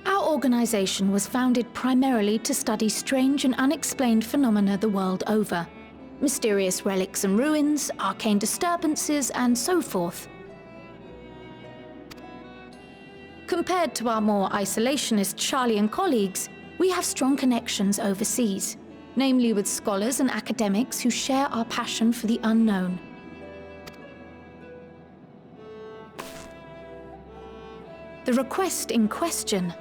Our organization was founded primarily to study strange and unexplained phenomena the world over. Mysterious relics and ruins, arcane disturbances, and so forth. Compared to our more isolationist Sharlayan colleagues, we have strong connections overseas, namely with scholars and academics who share our passion for the unknown. The request in question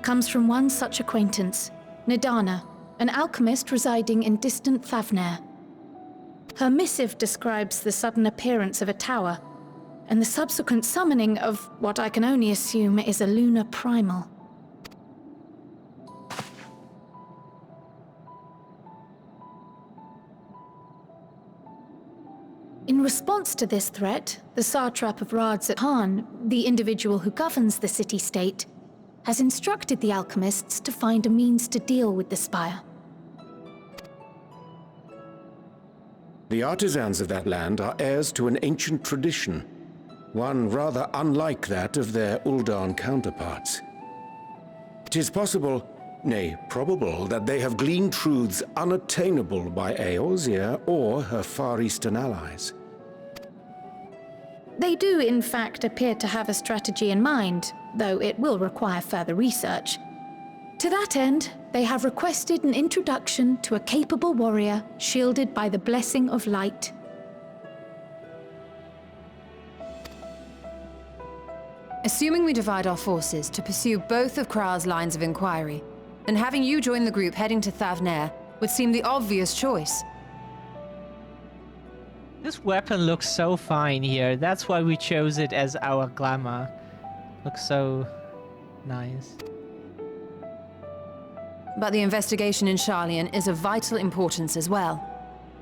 comes from one such acquaintance, Nadana, an alchemist residing in distant Thavnair. Her missive describes the sudden appearance of a tower, and the subsequent summoning of what I can only assume is a lunar primal. In response to this threat, the satrap of Radzat Khan, the individual who governs the city-state, has instructed the alchemists to find a means to deal with the spire. The artisans of that land are heirs to an ancient tradition, one rather unlike that of their Uldan counterparts. It is possible, nay, probable, that they have gleaned truths unattainable by Eorzea or her Far Eastern allies. They do, in fact, appear to have a strategy in mind, though it will require further research. To that end, they have requested an introduction to a capable warrior shielded by the blessing of light. Assuming we divide our forces to pursue both of Kral's lines of inquiry, then having you join the group heading to Thavnair would seem the obvious choice. This weapon looks so fine here. That's why we chose it as our glamour. Looks so nice. But the investigation in Sharlayan is of vital importance as well.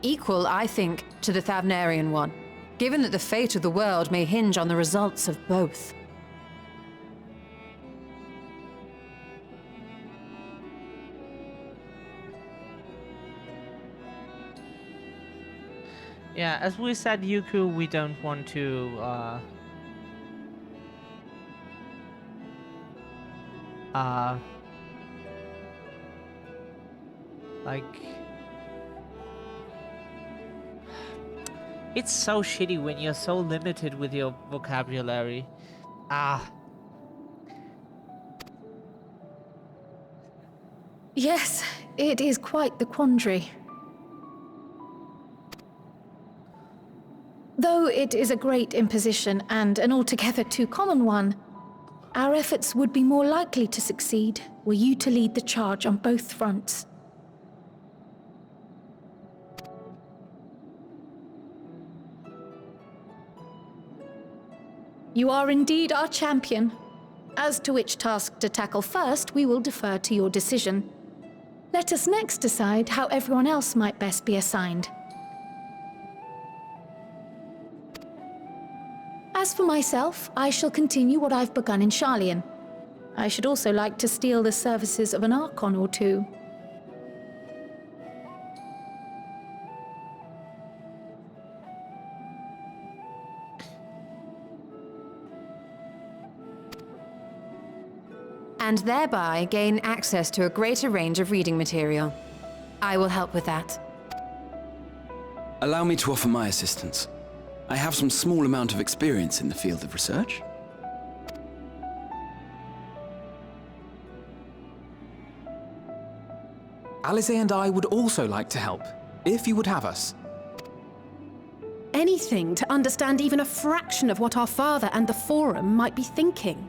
Equal, I think, to the Thavnarian one, given that the fate of the world may hinge on the results of both. Yeah, as we said, Yuku, we don't want to like, it's so shitty when you're so limited with your vocabulary. Yes, it is quite the quandary. Though it is a great imposition and an altogether too common one, our efforts would be more likely to succeed were you to lead the charge on both fronts. You are indeed our champion. As to which task to tackle first, we will defer to your decision. Let us next decide how everyone else might best be assigned. As for myself, I shall continue what I've begun in Sharlayan. I should also like to steal the services of an Archon or two. And thereby gain access to a greater range of reading material. I will help with that. Allow me to offer my assistance. I have some small amount of experience in the field of research. Alize and I would also like to help, if you would have us. Anything to understand even a fraction of what our father and the Forum might be thinking.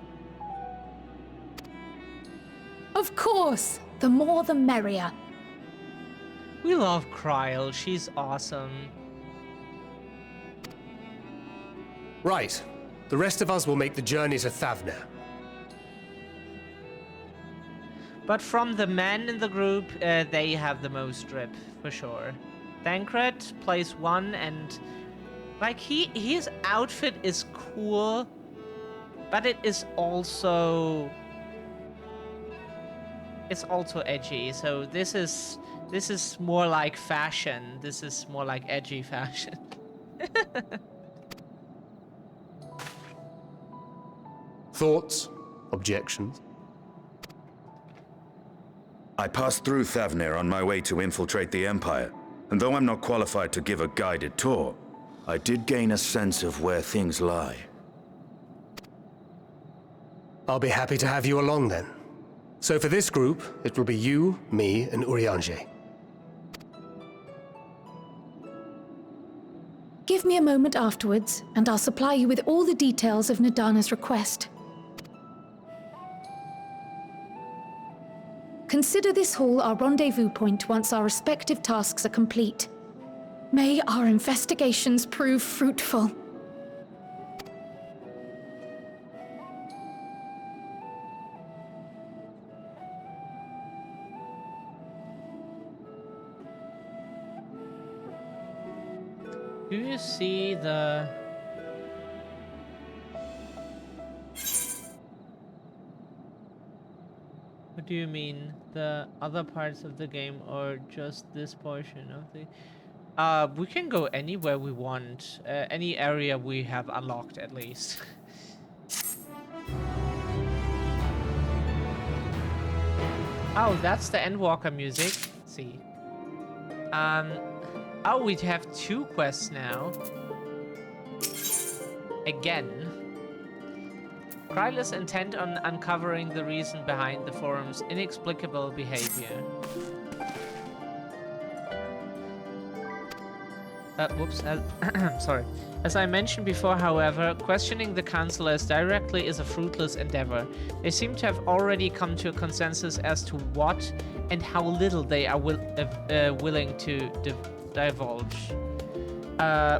Of course! The more the merrier. We love Kryl, she's awesome. Right. The rest of us will make the journey to Thavner. But from the men in the group, they have the most drip, for sure. Thancred plays 1 and... like, his outfit is cool, but it is also... it's also edgy, so this is more like fashion. This is more like edgy fashion. Thoughts? Objections? I passed through Thavner on my way to infiltrate the Empire, and though I'm not qualified to give a guided tour, I did gain a sense of where things lie. I'll be happy to have you along then. So for this group, it will be you, me, and Urianger. Give me a moment afterwards, and I'll supply you with all the details of Nadana's request. Consider this hall our rendezvous point once our respective tasks are complete. May our investigations prove fruitful. Do you see the... what do you mean? The other parts of the game or just this portion of the... we can go anywhere we want. Any area we have unlocked at least. Oh, that's the Endwalker music. Let's see. Oh, we have 2 quests now. Again. Kryl is intent on uncovering the reason behind the Forum's inexplicable behavior. Whoops. Sorry. As I mentioned before, however, questioning the Councilors directly is a fruitless endeavor. They seem to have already come to a consensus as to what and how little they are willing to divulge.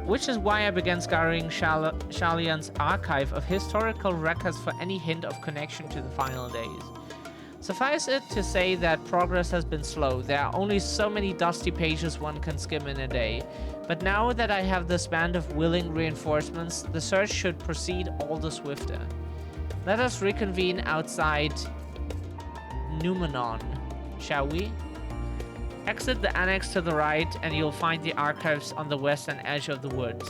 Which is why I began scouring Shalian's archive of historical records for any hint of connection to the final days. Suffice it to say that progress has been slow. There are only so many dusty pages one can skim in a day. But now that I have this band of willing reinforcements, the search should proceed all the swifter. Let us reconvene outside Numenon, shall we? Exit the annex to the right and you'll find the archives on the western edge of the woods.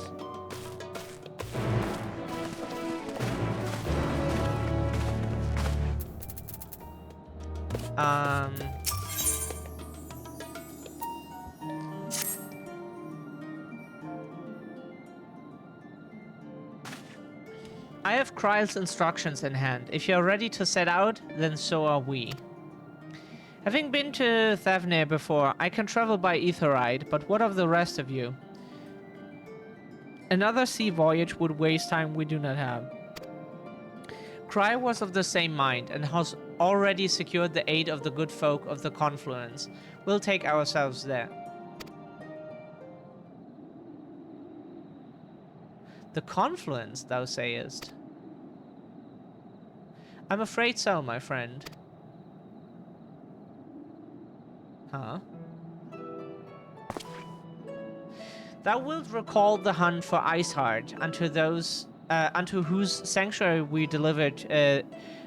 I have Kryle's instructions in hand. If you're ready to set out, then so are we. Having been to Thavnir before, I can travel by Aetheryde, but what of the rest of you? Another sea voyage would waste time we do not have. Kryle was of the same mind, and has already secured the aid of the good folk of the Confluence. We'll take ourselves there. The Confluence, thou sayest? I'm afraid so, my friend. Huh? Thou wilt recall the hunt for Iceheart, unto whose sanctuary we delivered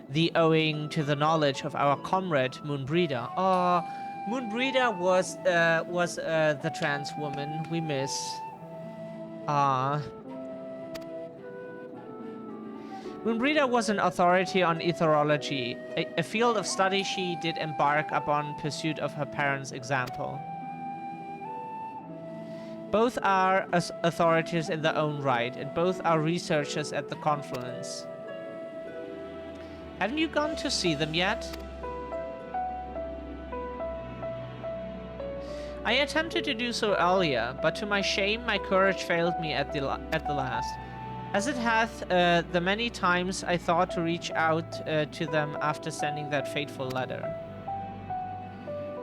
the owing to the knowledge of our comrade Moonbreeder. Oh, Moonbreeder was the trans woman we miss. Moonbreeder was an authority on etherology, a field of study she did embark upon pursuit of her parents' example. Both are authorities in their own right, and both are researchers at the Confluence. Haven't you gone to see them yet? I attempted to do so earlier, but to my shame my courage failed me at the last. As it hath, the many times I thought to reach out to them after sending that fateful letter.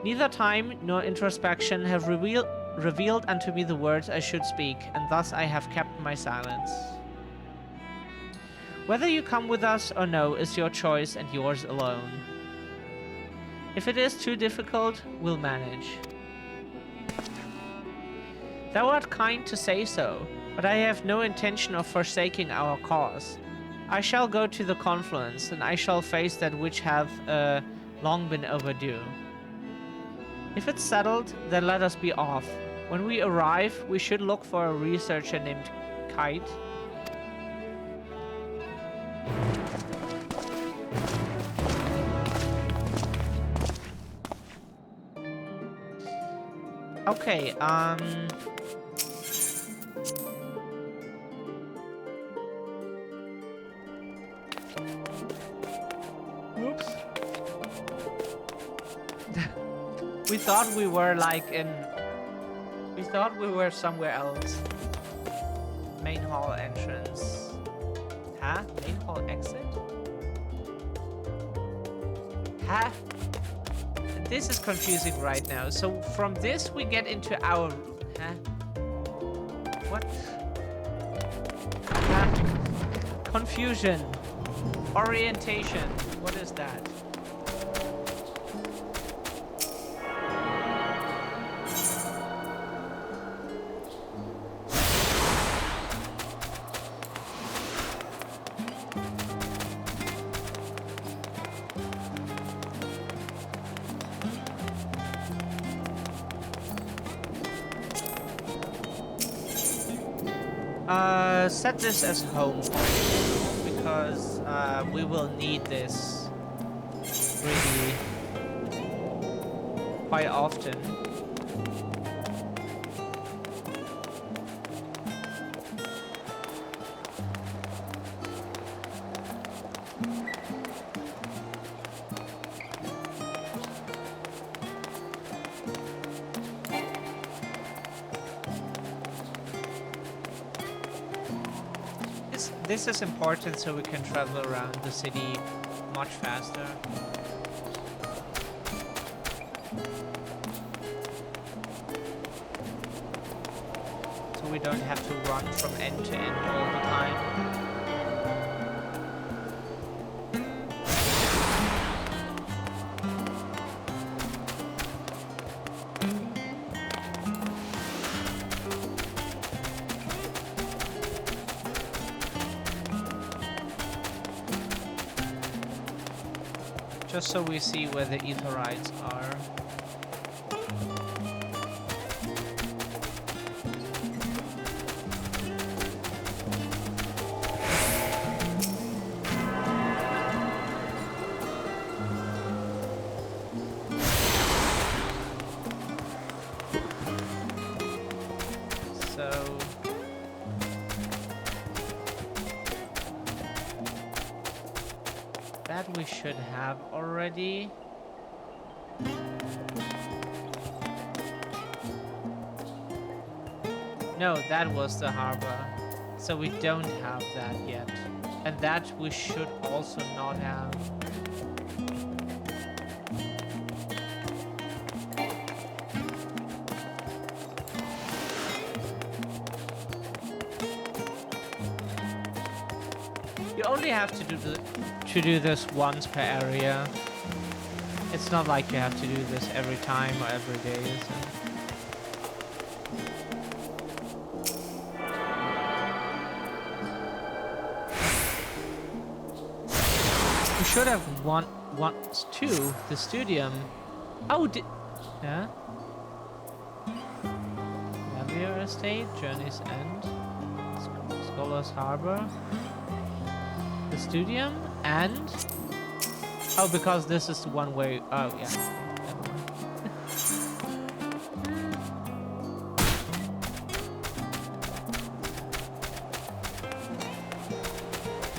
Neither time nor introspection have revealed unto me the words I should speak, and thus I have kept my silence. Whether you come with us or no is your choice and yours alone. If it is too difficult, we'll manage. Thou art kind to say so, but I have no intention of forsaking our cause. I shall go to the Confluence, and I shall face that which hath long been overdue. If it's settled, then let us be off. When we arrive, we should look for a researcher named Kite. Okay, Whoops. We thought we were like we thought we were somewhere else. Main hall entrance. Huh? Main hall exit? Huh? This is confusing right now. So from this we get into our... Huh? What? Huh? Confusion. Orientation. What is that? Set this as home because we will need this really quite often. This is important so we can travel around the city much faster. So we don't have to run from end to end all the time. Just so we see where the Aetherites are. So... that we should have already. No, that was the harbor. So we don't have that yet. And that we should also not have. You only have to do this once per area. It's not like you have to do this every time or every day. So. We should have once too. The Studium. Oh, yeah. Navier Estate, Journey's End, Scholar's Harbor. The Studium and oh, because this is the one way. Oh yeah. Never mind.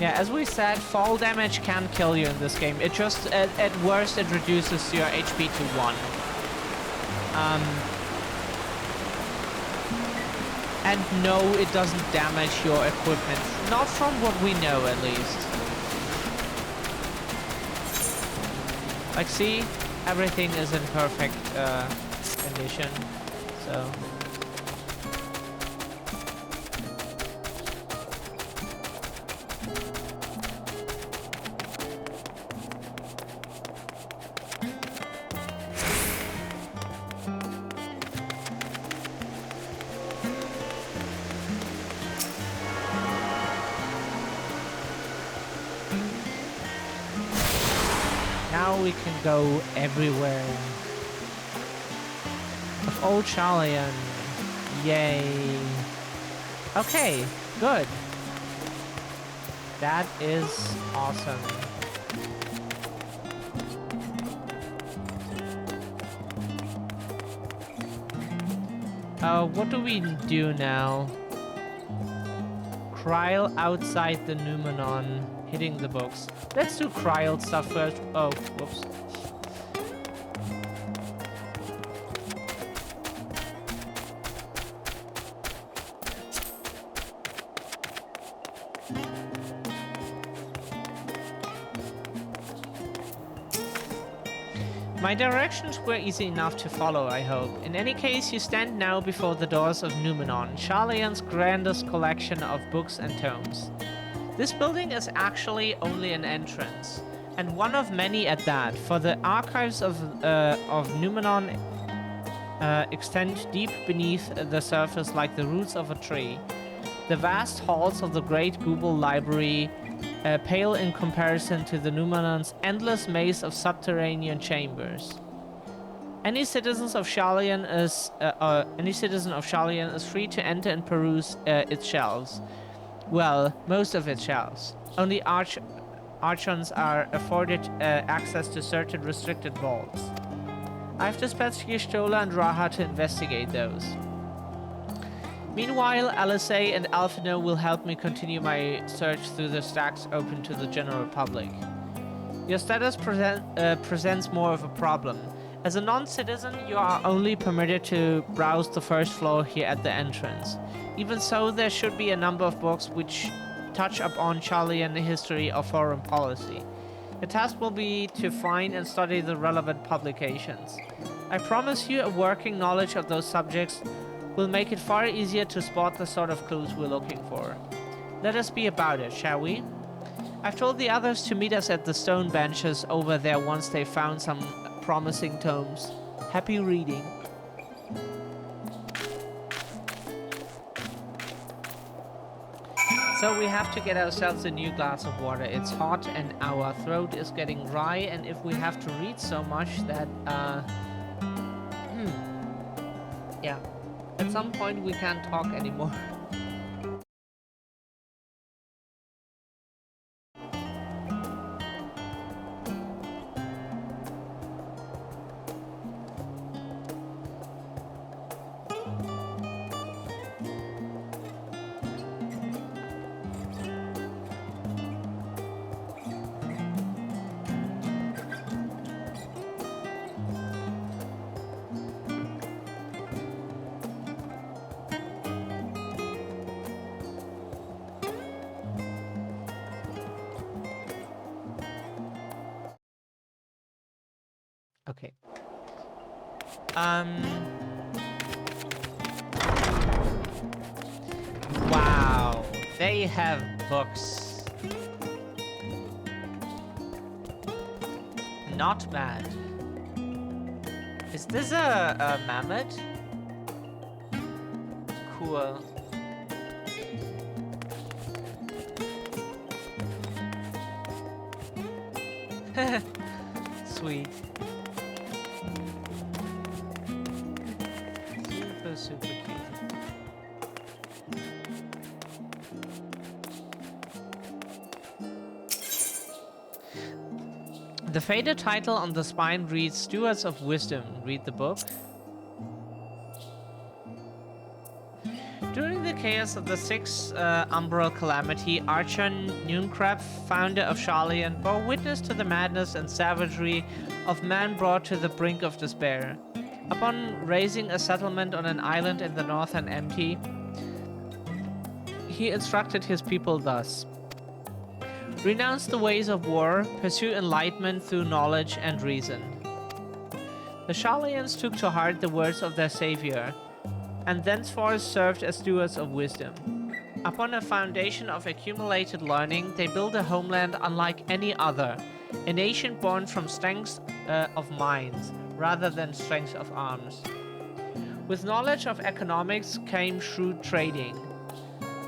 Yeah, as we said, fall damage can kill you in this game. It just at worst it reduces your HP to 1. And no, it doesn't damage your equipment. Not from what we know, at least. Like, see? Everything is in perfect condition. So... now we can go everywhere. Of Old Charlian. Yay. Okay, good. That is awesome. What do we do now? Kryl outside the Numenon, hitting the books. Let's do Kryl stuff first. Oh, whoops. My directions were easy enough to follow, I hope. In any case, you stand now before the doors of Numenon, Charlian's grandest collection of books and tomes. This building is actually only an entrance, and one of many at that, for the archives of Numenon extend deep beneath the surface like the roots of a tree. The vast halls of the great Google Library pale in comparison to the Numenon's endless maze of subterranean chambers. Any citizen of Charlian is free to enter and peruse its shelves. Well, most of its shelves. Only archons are afforded access to certain restricted vaults. I've dispatched Y'shtola and Raha to investigate those. Meanwhile, Alisei and Alphino will help me continue my search through the stacks open to the general public. Your status presents more of a problem. As a non-citizen, you are only permitted to browse the first floor here at the entrance. Even so, there should be a number of books which touch upon Charlian history or foreign policy. The task will be to find and study the relevant publications. I promise you a working knowledge of those subjects will make it far easier to spot the sort of clues we're looking for. Let us be about it, shall we? I've told the others to meet us at the stone benches over there once they found some promising tomes. Happy reading. So we have to get ourselves a new glass of water. It's hot and our throat is getting dry, and if we have to read so much that yeah, at some point we can't talk anymore. Okay. Wow. They have books. Not bad. Is this a mammoth? Cool. Sweet. Super cute. The faded title on the spine reads Stewards of Wisdom. Read the book. During the chaos of the Sixth Umbral Calamity, Archer Nooncrab, founder of Sharlayan, bore witness to the madness and savagery of man brought to the brink of despair. Upon raising a settlement on an island in the northern empty, he instructed his people thus: renounce the ways of war, pursue enlightenment through knowledge and reason. The Sharlayans took to heart the words of their savior, and thenceforth served as stewards of wisdom. Upon a foundation of accumulated learning, they built a homeland unlike any other, a nation born from strength of minds, rather than strength of arms. With knowledge of economics came shrewd trading.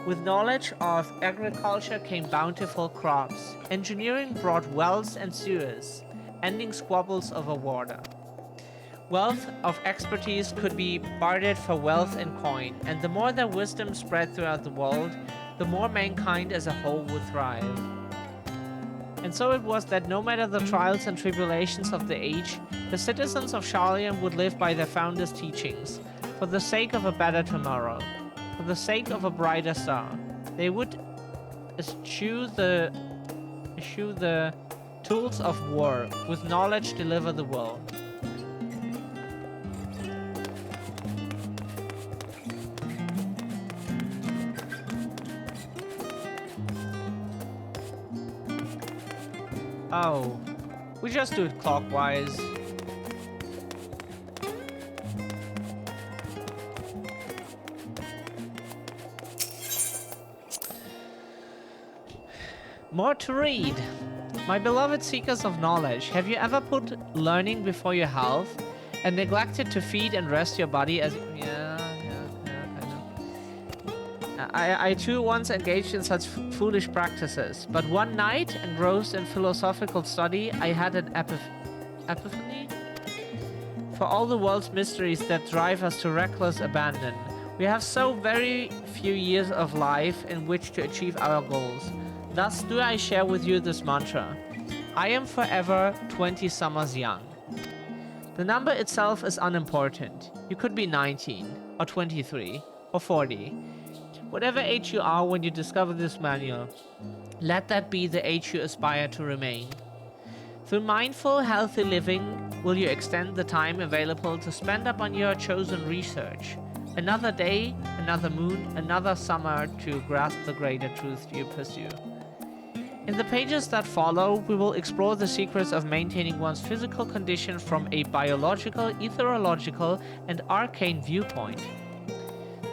With knowledge of agriculture came bountiful crops. Engineering brought wells and sewers, ending squabbles over water. Wealth of expertise could be bartered for wealth and coin, and the more their wisdom spread throughout the world, the more mankind as a whole would thrive. And so it was that no matter the trials and tribulations of the age, the citizens of Sharlayan would live by their founders' teachings, for the sake of a better tomorrow, for the sake of a brighter star. They would eschew the tools of war, with knowledge deliver the world. Oh, we just do it clockwise. More to read. My beloved seekers of knowledge, have you ever put learning before your health and neglected to feed and rest your body as... I too once engaged in such foolish practices, but one night, engrossed in philosophical study, I had an epiphany? For all the world's mysteries that drive us to reckless abandon, we have so very few years of life in which to achieve our goals. Thus do I share with you this mantra: I am forever 20 summers young. The number itself is unimportant. You could be 19, or 23, or 40. Whatever age you are when you discover this manual, let that be the age you aspire to remain. Through mindful, healthy living, will you extend the time available to spend upon your chosen research. Another day, another moon, another summer to grasp the greater truth you pursue. In the pages that follow, we will explore the secrets of maintaining one's physical condition from a biological, etherological, and arcane viewpoint.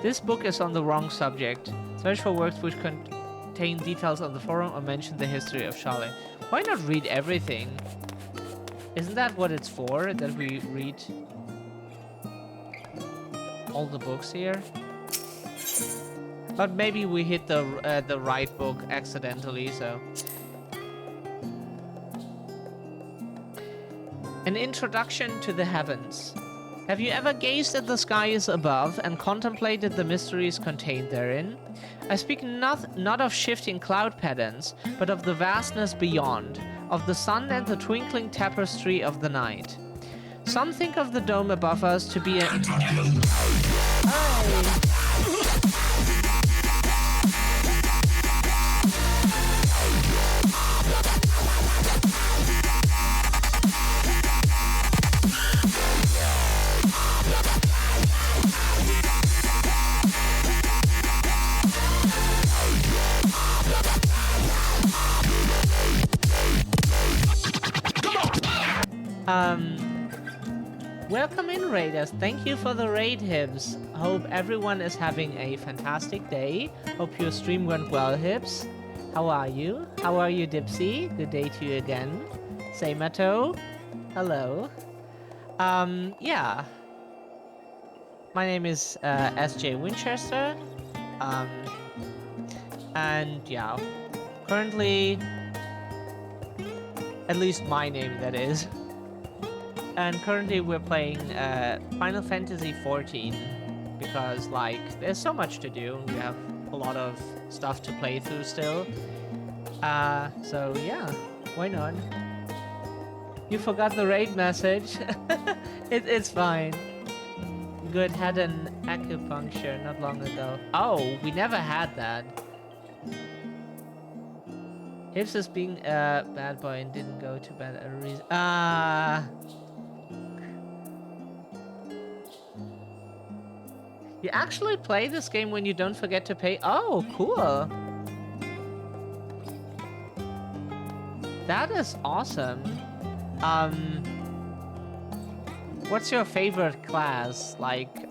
This book is on the wrong subject. Search for works which contain details on the forum or mention the history of Charlotte. Why not read everything? Isn't that what it's for? That we read all the books here? But maybe we hit the right book accidentally, so... An introduction to the heavens. Have you ever gazed at the skies above and contemplated the mysteries contained therein? I speak not of shifting cloud patterns, but of the vastness beyond, of the sun and the twinkling tapestry of the night. Some think of the dome above us to be a... Welcome in, Raiders. Thank you for the raid, Hibs. Hope everyone is having a fantastic day. Hope your stream went well, Hibs. How are you? How are you, Dipsy? Good day to you again. Samato. Hello. Yeah. My name is SJ Winchester. And yeah, currently, at least my name, that is. And currently we're playing Final Fantasy XIV because, like, there's so much to do. We have a lot of stuff to play through still. So yeah, why not? You forgot the raid message. It's fine. Good, had an acupuncture not long ago. Oh, we never had that. Hips is being a bad boy and didn't go to bed at a reason. You actually play this game when you don't forget to pay? Oh, cool. That is awesome. What's your favorite class? Like,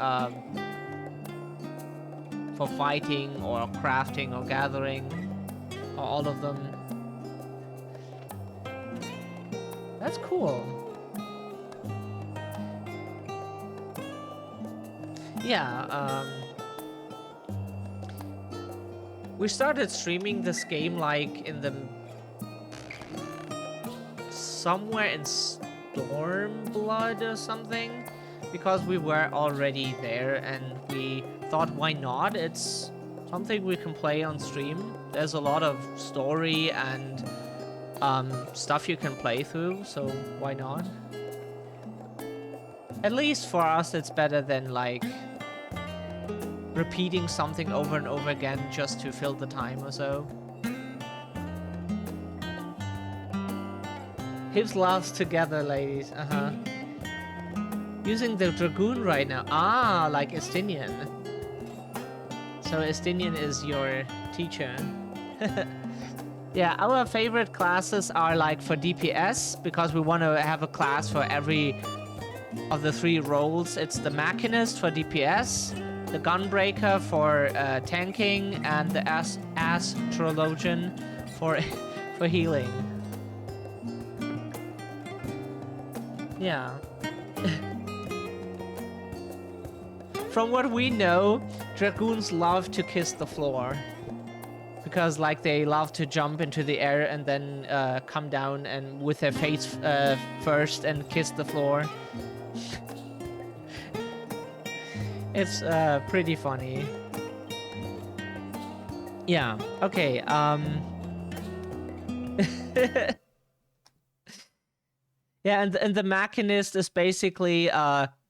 for fighting or crafting or gathering? Or all of them? That's cool. Yeah, we started streaming this game like in the... somewhere in Stormblood or something, because we were already there and we thought, why not? It's something we can play on stream. There's a lot of story and stuff you can play through, so why not? At least for us, it's better than like repeating something over and over again just to fill the time or so. Hips laughs together, ladies. Using the Dragoon right now. Ah, like Estinian. So Estinian is your teacher. Yeah, our favorite classes are like for DPS, because we want to have a class for every of the 3 roles. It's the Machinist for DPS, the Gunbreaker for tanking, and the Astrologian for healing. Yeah. From what we know, Dragoons love to kiss the floor. Because, like, they love to jump into the air and then come down and with their face first and kiss the floor. It's pretty funny. Yeah, okay, yeah, and the Machinist is basically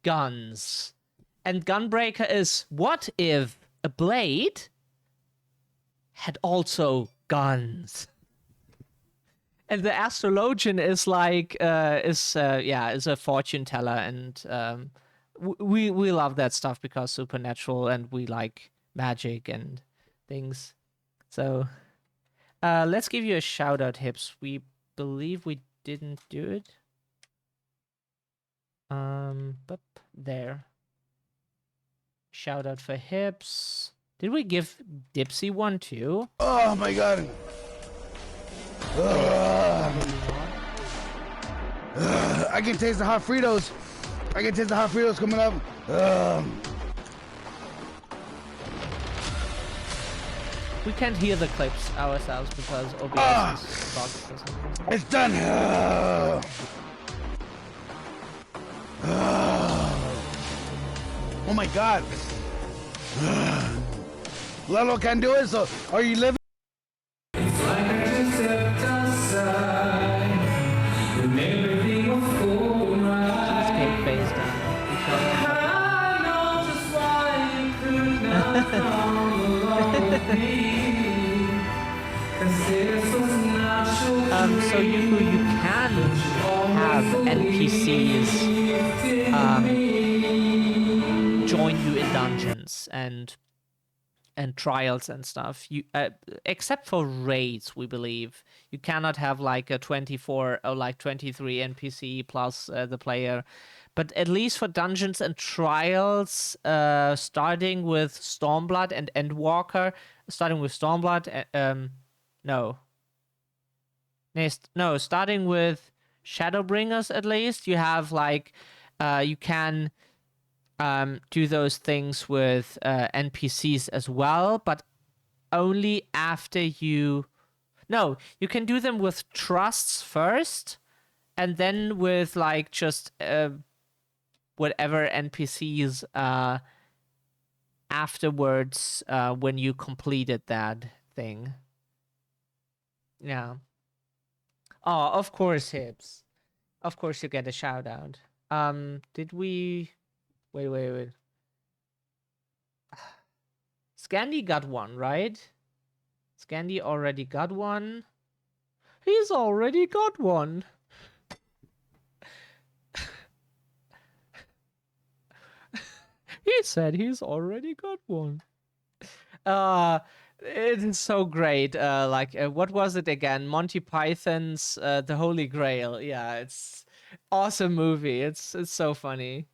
guns. And Gunbreaker is, what if a blade had also guns? And the Astrologian is like, is a fortune teller, and we love that stuff because supernatural, and we like magic and things. So let's give you a shout out, Hips. We believe we didn't do it. There. Shout out for Hips. Did we give Dipsy one too? Oh my god. I can taste the hot Fritos. I can taste the hot Fritos coming up. We can't hear the clips ourselves because OBS is bugged for some reason. It's done. Oh my god. Lalo can't do it, so are you living? So you can have NPCs join you in dungeons and trials and stuff. You except for raids, we believe you cannot have like a 24 or like 23 NPC plus the player. But at least for dungeons and trials, starting with Stormblood and Endwalker, starting with Stormblood, starting with Shadowbringers at least, you have like, you can do those things with NPCs as well, but only after you... No, you can do them with trusts first, and then with like just whatever NPCs afterwards when you completed that thing. Yeah. Oh, of course, Hips. Of course you get a shout out. Did we... Wait. Scandy got one, right? Scandy already got one. He's already got one. He said he's already got one. It is so great. What was it again? Monty Python's The Holy Grail. Yeah, it's awesome movie. It's so funny.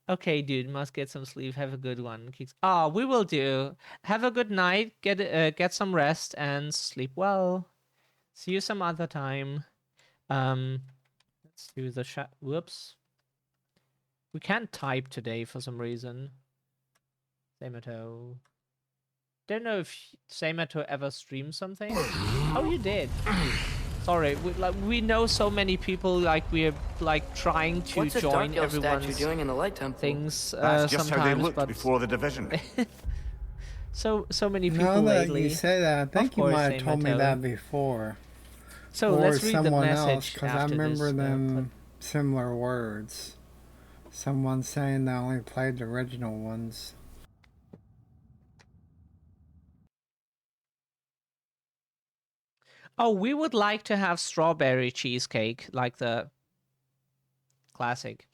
Okay, dude, must get some sleep. Have a good one. We will do. Have a good night. Get some rest and sleep well. See you some other time. Let's do the chat. Whoops. We can't type today for some reason. Samato. Don't know if Samato ever streamed something. Oh, you did. Sorry, we know so many people. Like we're like trying to What's join a everyone's statue doing in the Light Temple? things. That's just sometimes, how they looked but before the division. so many people now that lately. you say that, I think you might have told me that before. So or let's read someone the else, message because I after remember this, them similar words. Someone saying they only played the original ones. Oh, we would like to have strawberry cheesecake, like the classic.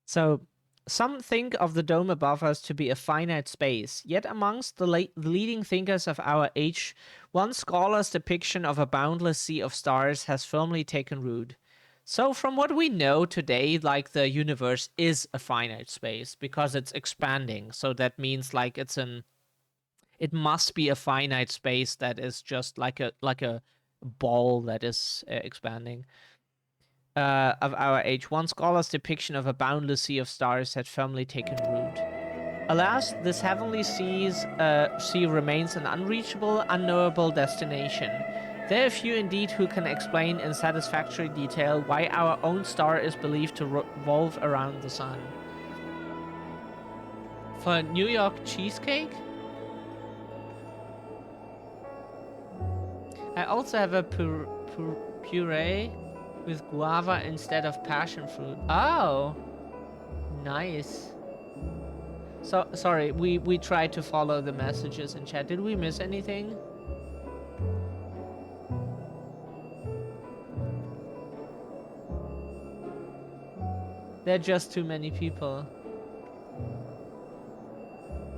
So, some think of the dome above us to be a finite space, yet amongst the leading thinkers of our age, one scholar's depiction of a boundless sea of stars has firmly taken root. So from what we know today, like the universe is a finite space because it's expanding. So that means like it must be a finite space that is just like a ball that is expanding. Of our age, one scholar's depiction of a boundless sea of stars had firmly taken root. Alas, this heavenly sea remains an unreachable, unknowable destination. There are few indeed who can explain in satisfactory detail why our own star is believed to revolve around the sun. For New York cheesecake? I also have a puree with guava instead of passion fruit. Oh, nice. So sorry, we tried to follow the messages in chat. Did we miss anything? There are just too many people.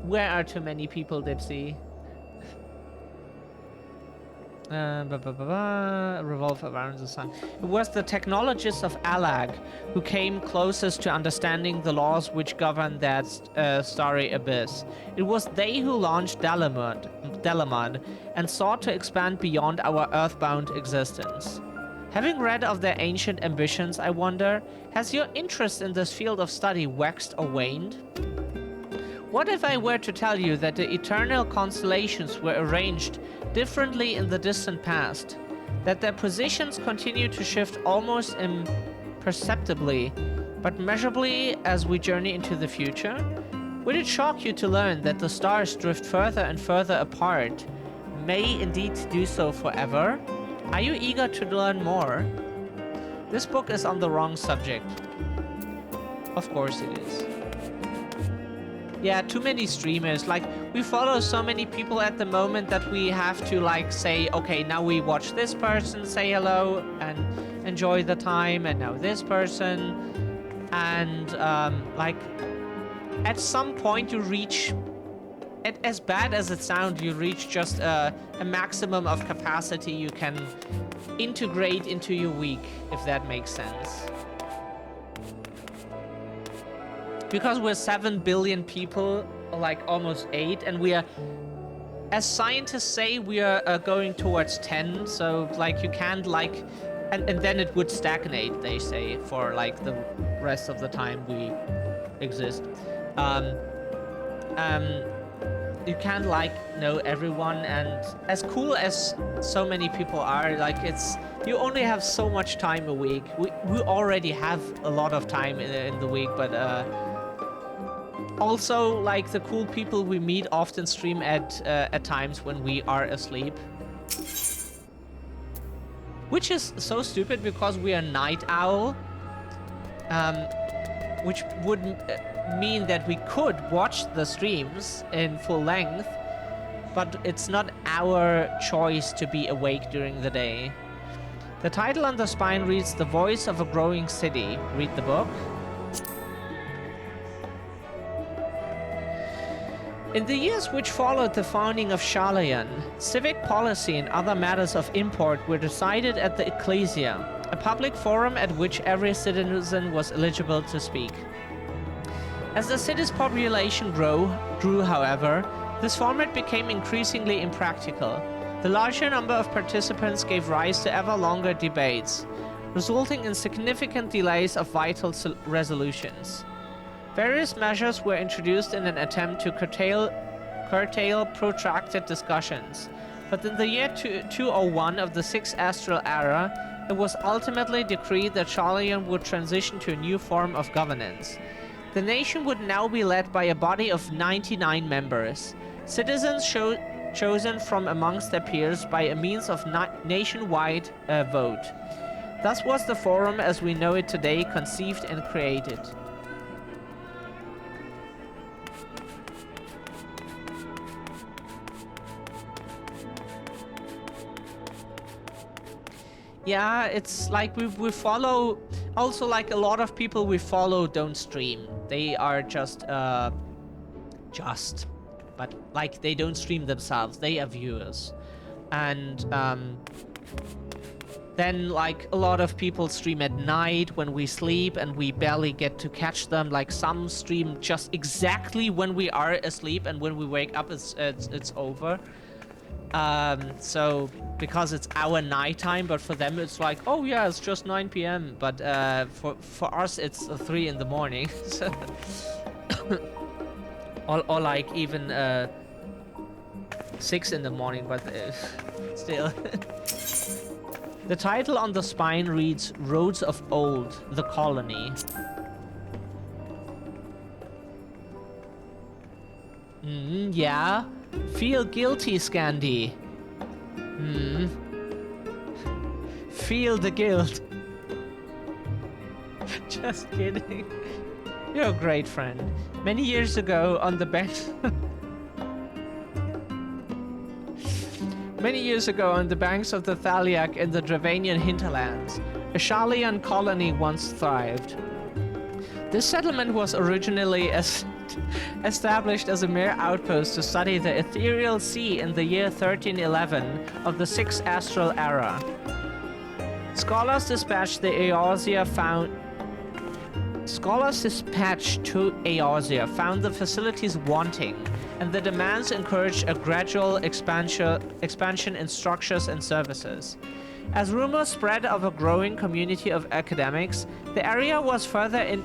Where are too many people, Dipsy? Revolve around the sun. It was the technologists of Alag who came closest to understanding the laws which govern that starry abyss. It was they who launched Dalamud and sought to expand beyond our earthbound existence. Having read of their ancient ambitions, I wonder, has your interest in this field of study waxed or waned? What if I were to tell you that the eternal constellations were arranged differently in the distant past, that their positions continue to shift almost imperceptibly, but measurably as we journey into the future? Would it shock you to learn that the stars drift further and further apart, may indeed do so forever? Are you eager to learn more? This book is on the wrong subject. Of course it is. Yeah, too many streamers. Like, we follow so many people at the moment that we have to, like, say, okay, now we watch this person say hello and enjoy the time, and now this person. And, like, at some point you reach, as bad as it sounds, you reach just a maximum of capacity you can integrate into your week, if that makes sense. Because we're 7 billion people, like almost 8, and we are, as scientists say, we are going towards 10, so like you can't like, and then it would stagnate, they say, for like the rest of the time we exist. You can't like know everyone, and as cool as so many people are, like you only have so much time a week. We already have a lot of time in the week, but also, like, the cool people we meet often stream at times when we are asleep. Which is so stupid because we are night owl. Which would mean that we could watch the streams in full length, but it's not our choice to be awake during the day. The title on the spine reads The Voice of a Growing City. Read the book. In the years which followed the founding of Sharlayan, civic policy and other matters of import were decided at the Ecclesia, a public forum at which every citizen was eligible to speak. As the city's population grew, however, this format became increasingly impractical. The larger number of participants gave rise to ever longer debates, resulting in significant delays of vital resolutions. Various measures were introduced in an attempt to curtail protracted discussions, but in the year 201 of the 6th Astral Era, it was ultimately decreed that Sharlayan would transition to a new form of governance. The nation would now be led by a body of 99 members, citizens chosen from amongst their peers by a means of nationwide vote. Thus was the forum as we know it today conceived and created. Yeah, it's like we follow, also like a lot of people we follow don't stream. They are just, but like they don't stream themselves, they are viewers. And then like a lot of people stream at night when we sleep and we barely get to catch them. Like some stream just exactly when we are asleep, and when we wake up it's over. So because it's our nighttime, but for them it's like, oh yeah, it's just 9 p.m. But for us it's 3 in the morning. So or like even 6 in the morning, but still. The title on the spine reads Roads of Old, the Colony. Yeah. Feel guilty, Scandi. Feel the guilt. Just kidding. You're a great friend. Many years ago on the banks... Many years ago on the banks of the Thaliak in the Dravanian hinterlands, a Sharlayan colony once thrived. This settlement was originally established as a mere outpost to study the ethereal sea in the year 1311 of the 6th astral era. Scholars dispatched to Eorzea found the facilities wanting, and the demands encouraged a gradual expansion in structures and services. As rumors spread of a growing community of academics, the area was further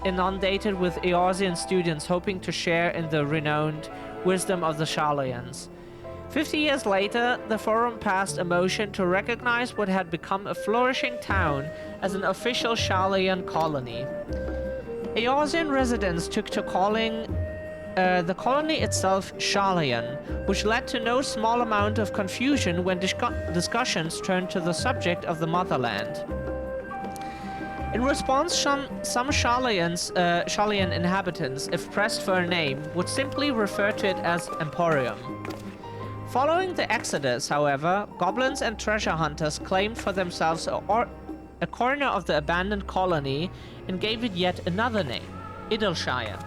inundated with Eorzean students hoping to share in the renowned wisdom of the Sharlayans. 50 years later, the Forum passed a motion to recognize what had become a flourishing town as an official Sharlayan colony. Eorzean residents took to calling the colony itself Sharlayan, which led to no small amount of confusion when discussions turned to the subject of the motherland. In response, some Sharlayan inhabitants, if pressed for a name, would simply refer to it as Emporium. Following the Exodus, however, goblins and treasure hunters claimed for themselves a corner of the abandoned colony and gave it yet another name, Idleshire.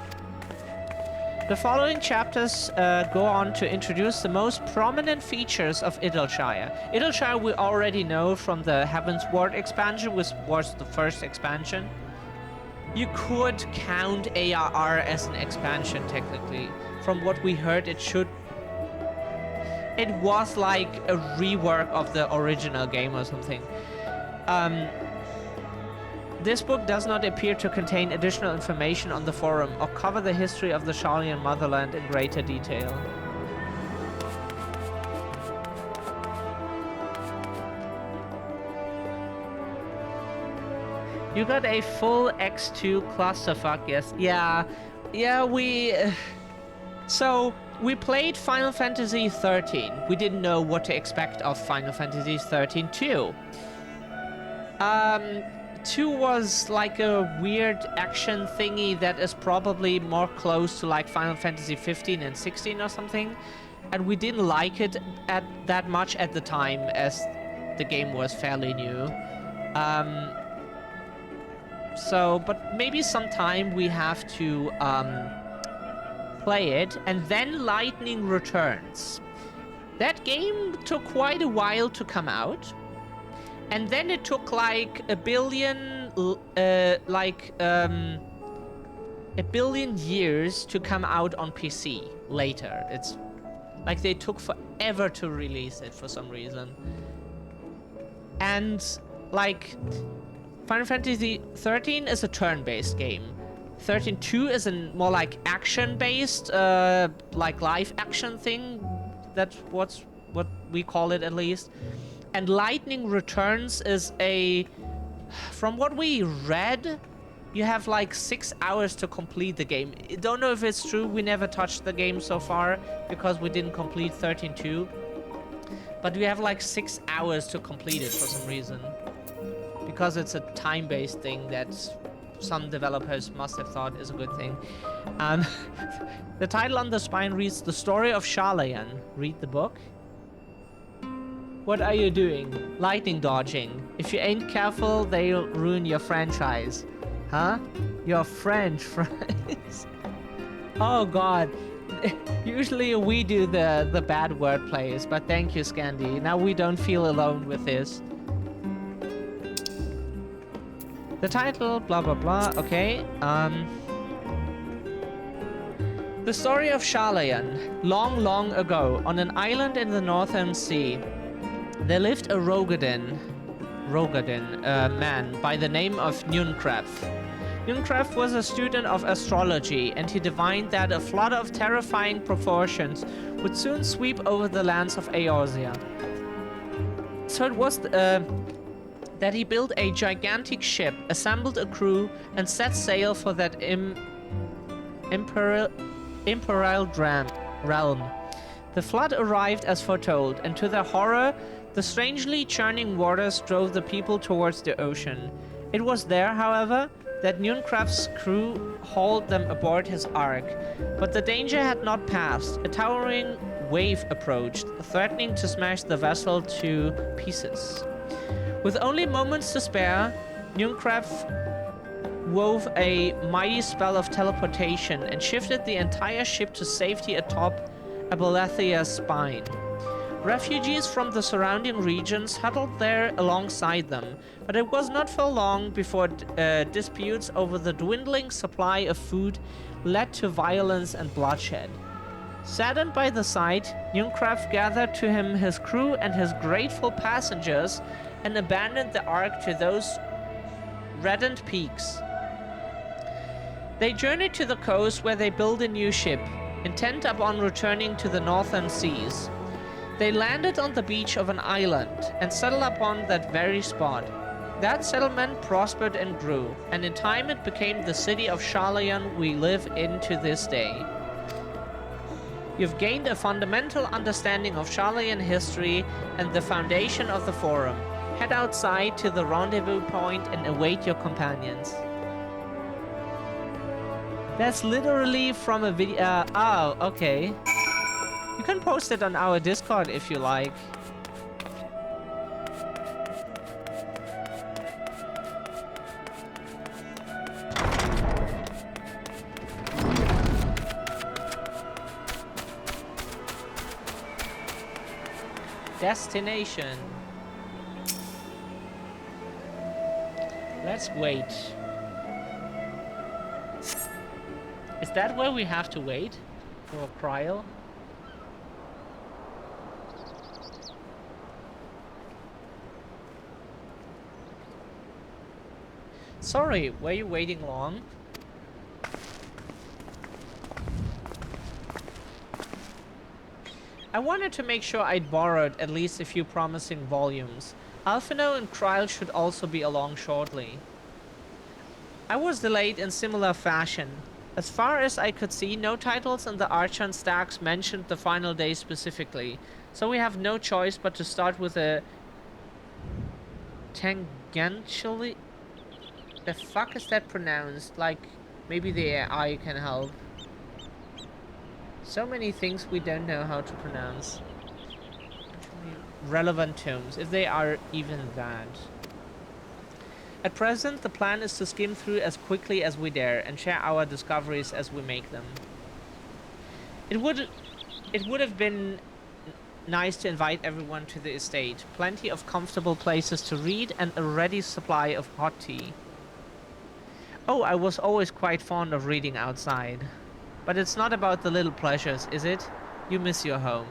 The following chapters go on to introduce the most prominent features of Idleshire. Idleshire we already know from the Heavensward expansion, which was the first expansion. You could count ARR as an expansion technically. From what we heard, it was like a rework of the original game or something. This book does not appear to contain additional information on the Forum or cover the history of the Sharlayan motherland in greater detail. You got a full X2 clusterfuck, yes. Yeah, So, we played Final Fantasy XIII. We didn't know what to expect of Final Fantasy XIII 2. 2 was like a weird action thingy that is probably more close to like Final Fantasy 15 and 16 or something. And we didn't like it that much at the time as the game was fairly new. But maybe sometime we have to play it, and then Lightning Returns. That game took quite a while to come out. And then it took like a billion years to come out on PC later. It's like they took forever to release it for some reason. And like Final Fantasy XIII is a turn-based game. 13-2 is a more like action-based, like live action thing. That's what we call it at least. And Lightning Returns is from what we read, you have like 6 hours to complete the game. I don't know if it's true, we never touched the game so far because we didn't complete 13-2. But we have like 6 hours to complete it for some reason. Because it's a time-based thing that some developers must have thought is a good thing. The title on the spine reads, The Story of Sharlayan. Read the book. What are you doing? Lightning dodging. If you ain't careful, they'll ruin your franchise. Huh? Your French fries. Oh god. Usually we do the bad word plays, but thank you, Scandi. Now we don't feel alone with this. The title, blah blah blah, okay. The story of Sharlayan. Long, long ago, on an island in the Northern Sea, there lived a Rogadin man by the name of Nunkraf. Nunkraf was a student of astrology, and he divined that a flood of terrifying proportions would soon sweep over the lands of Eorzea. So it was that he built a gigantic ship, assembled a crew, and set sail for that imperial realm. The flood arrived as foretold, and to their horror, the strangely churning waters drove the people towards the ocean. It was there, however, that Nunkraf's crew hauled them aboard his ark. But the danger had not passed. A towering wave approached, threatening to smash the vessel to pieces. With only moments to spare, Nunkraf wove a mighty spell of teleportation and shifted the entire ship to safety atop Abalethia's spine. Refugees from the surrounding regions huddled there alongside them, but it was not for long before disputes over the dwindling supply of food led to violence and bloodshed. Saddened by the sight, Nunkraft gathered to him his crew and his grateful passengers and abandoned the Ark to those reddened peaks. They journeyed to the coast where they built a new ship, intent upon returning to the northern seas. They landed on the beach of an island and settled upon that very spot. That settlement prospered and grew, and in time it became the city of Sharlayan we live in to this day. You've gained a fundamental understanding of Sharlayan history and the foundation of the Forum. Head outside to the rendezvous point and await your companions. That's literally from a video. Oh, okay. You can post it on our Discord if you like. Destination. Let's wait. Is that where we have to wait? For Kryl? Sorry, were you waiting long? I wanted to make sure I'd borrowed at least a few promising volumes. Alphino and Kryl should also be along shortly. I was delayed in similar fashion. As far as I could see, no titles in the Archon stacks mentioned the final day specifically, so we have no choice but to start with a tangentially... The fuck is that pronounced? Like, maybe the AI can help. So many things we don't know how to pronounce. Relevant tomes, if they are even that. At present, the plan is to skim through as quickly as we dare and share our discoveries as we make them. It would have been nice to invite everyone to the estate. Plenty of comfortable places to read and a ready supply of hot tea. Oh, I was always quite fond of reading outside. But it's not about the little pleasures, is it? You miss your home.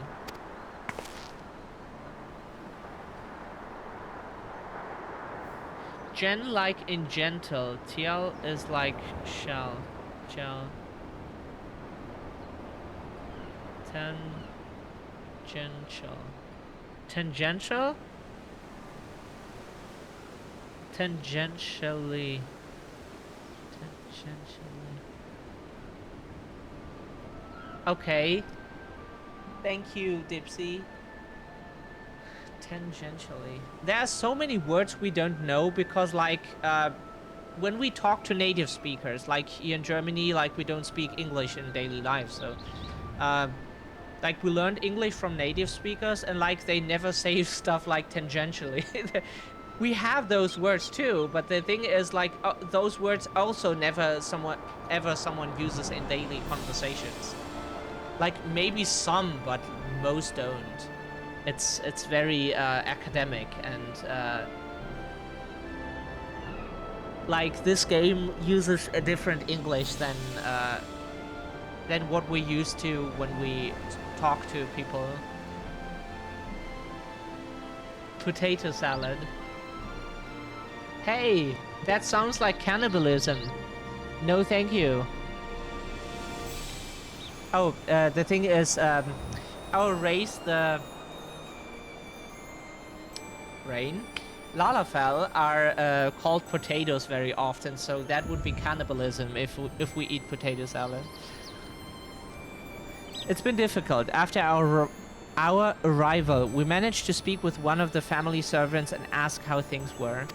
Gen like in gentle. TL is like shell. Gel. Tangential. Tangential? Tangentially. Okay. Thank you, Dipsy. Tangentially. There are so many words we don't know because, like, when we talk to native speakers, like here in Germany, like, we don't speak English in daily life, so, like, we learned English from native speakers, and, like, they never say stuff like tangentially. We have those words too, but the thing is, like, those words also never someone uses in daily conversations. Like, maybe some, but most don't. It's very academic, and like, this game uses a different English than what we're used to when we talk to people. Potato salad. Hey, that sounds like cannibalism. No, thank you. Oh, the thing is, our race, the Rain, Lalafell, are called potatoes very often, so that would be cannibalism if we eat potato salad. It's been difficult. After our arrival, we managed to speak with one of the family servants and ask how things were.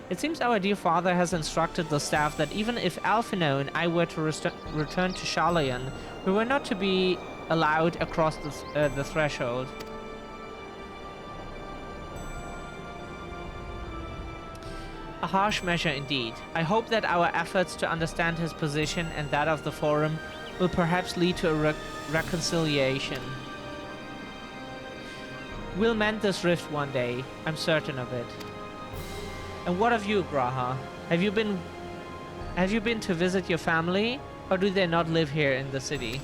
It seems our dear father has instructed the staff that even if Alphino and I were to return to Sharlayan, we were not to be allowed across the threshold. A harsh measure indeed. I hope that our efforts to understand his position and that of the Forum will perhaps lead to a reconciliation. We'll mend this rift one day, I'm certain of it. And what of you, Graha? Have you been to visit your family, or do they not live here in the city?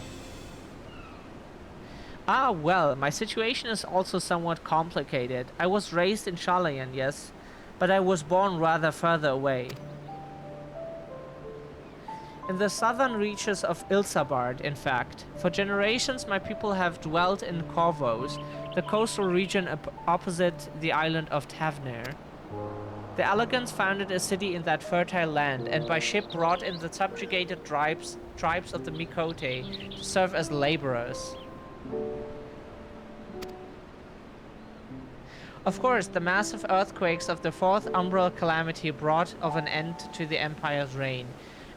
Ah, well, my situation is also somewhat complicated. I was raised in Sharlayan, yes, but I was born rather further away. In the southern reaches of Ilsabard, in fact. For generations my people have dwelt in Corvos, the coastal region opposite the island of Tavner. The Elegants founded a city in that fertile land, and by ship brought in the subjugated tribes of the Mikote to serve as laborers. Of course, the massive earthquakes of the fourth umbral calamity brought of an end to the Empire's reign,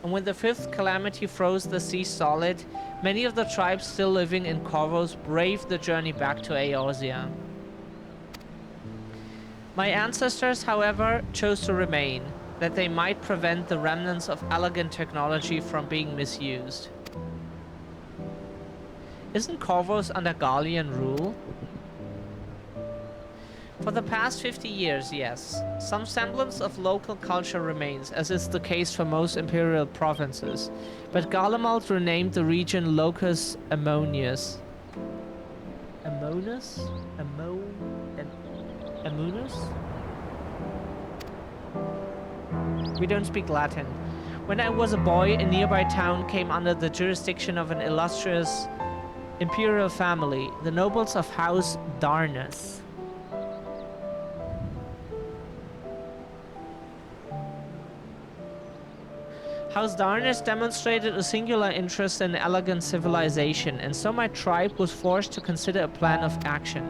and when the fifth calamity froze the sea solid, many of the tribes still living in Corvos braved the journey back to Eorzea. My ancestors, however, chose to remain, that they might prevent the remnants of elegant technology from being misused. Isn't Corvos under Gallian rule? For the past 50 years, yes. Some semblance of local culture remains, as is the case for most imperial provinces, but Garlemald renamed the region Locus Ammonius. Ammonus? Ammonus? We don't speak Latin. When I was a boy, a nearby town came under the jurisdiction of an illustrious imperial family, the nobles of House Darnus. House Darnus demonstrated a singular interest in elegant civilization, and so my tribe was forced to consider a plan of action.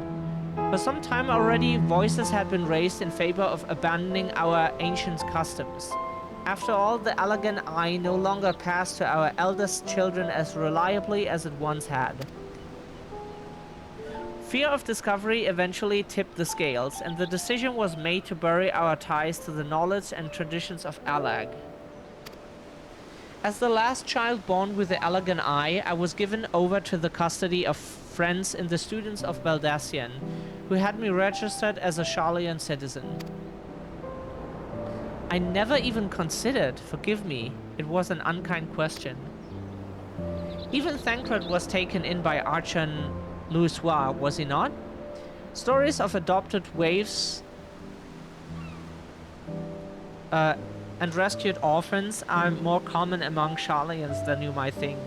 For some time already, voices had been raised in favor of abandoning our ancient customs. After all, the elegant eye no longer passed to our eldest children as reliably as it once had. Fear of discovery eventually tipped the scales, and the decision was made to bury our ties to the knowledge and traditions of Alag. As the last child born with the elegant eye, I was given over to the custody of friends in the students of Baldassian, who had me registered as a Sharlayan citizen. I never even considered, forgive me, it was an unkind question. Even Thancred was taken in by Archon Louisois, was he not? Stories of adopted waifs and rescued orphans are more common among Sharlayans than you might think.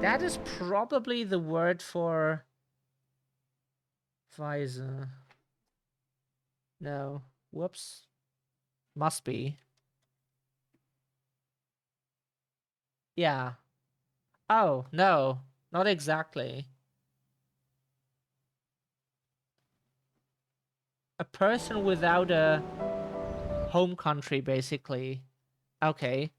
That is probably the word for visor. No. Whoops. Must be. Yeah. Oh, no. Not exactly. A person without a home country, basically. Okay.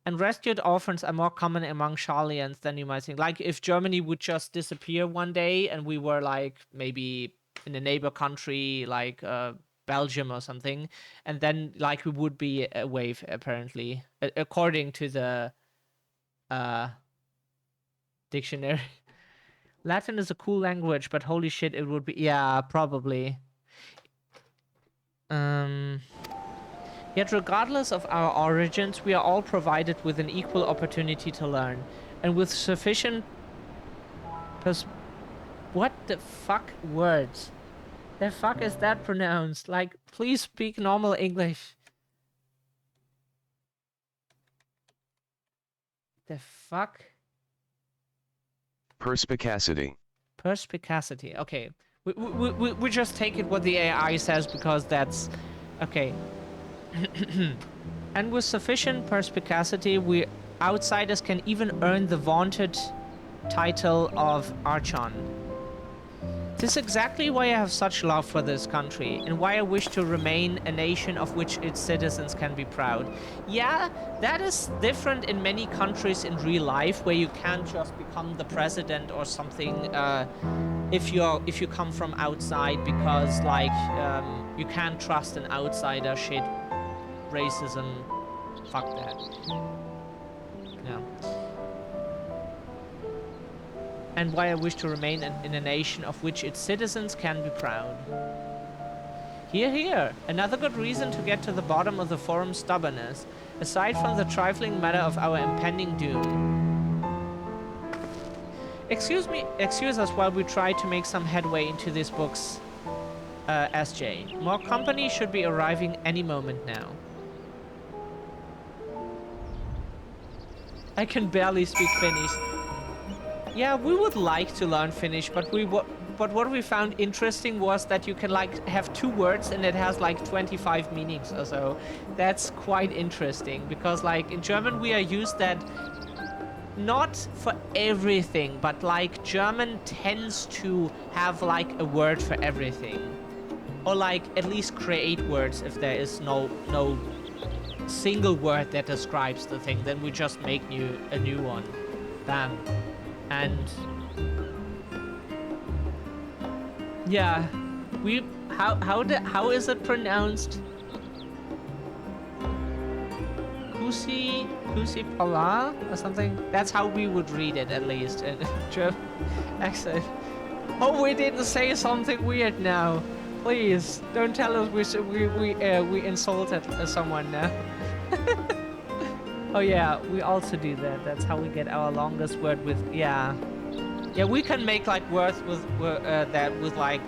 And rescued orphans are more common among Sharlayans than you might think. Like, if Germany would just disappear one day and we were, like, maybe in a neighbor country, like Belgium or something, and then, like, we would be a wave, apparently, according to the dictionary. Latin is a cool language, but holy shit, it would be... Yeah, probably. Yet regardless of our origins, we are all provided with an equal opportunity to learn, and with sufficient what the fuck words? The fuck is that pronounced? Like, please speak normal English. The fuck? Perspicacity. Perspicacity, okay. We just take it what the AI says because that's... Okay. And with sufficient perspicacity, we outsiders can even earn the vaunted title of Archon. 'Tis exactly why I have such love for this country, and why I wish to remain a nation of which its citizens can be proud. Yeah, that is different in many countries in real life, where you can't just become the president or something if you come from outside, because like you can't trust an outsider. Shit, racism, fuck that. Yeah. And why I wish to remain in a nation of which its citizens can be proud. Hear, hear! Another good reason to get to the bottom of the forum's stubbornness, aside from the trifling matter of our impending doom. Excuse us while we try to make some headway into these books, SJ. More company should be arriving any moment now. I can barely speak Finnish. Yeah, we would like to learn Finnish, but what we found interesting was that you can like have 2 words and it has like 25 meanings or so. That's quite interesting, because like in German we are used that not for everything, but like German tends to have like a word for everything, or like at least create words if there is no single word that describes the thing. Then we just make a new one. Bam. And yeah, how is it pronounced? Kusi Pala or something? That's how we would read it, at least in German accent. Oh, we didn't say something weird now. Please don't tell us we insulted someone now. Oh yeah, we also do that. That's how we get our longest word with, yeah. Yeah, we can make like words with that with like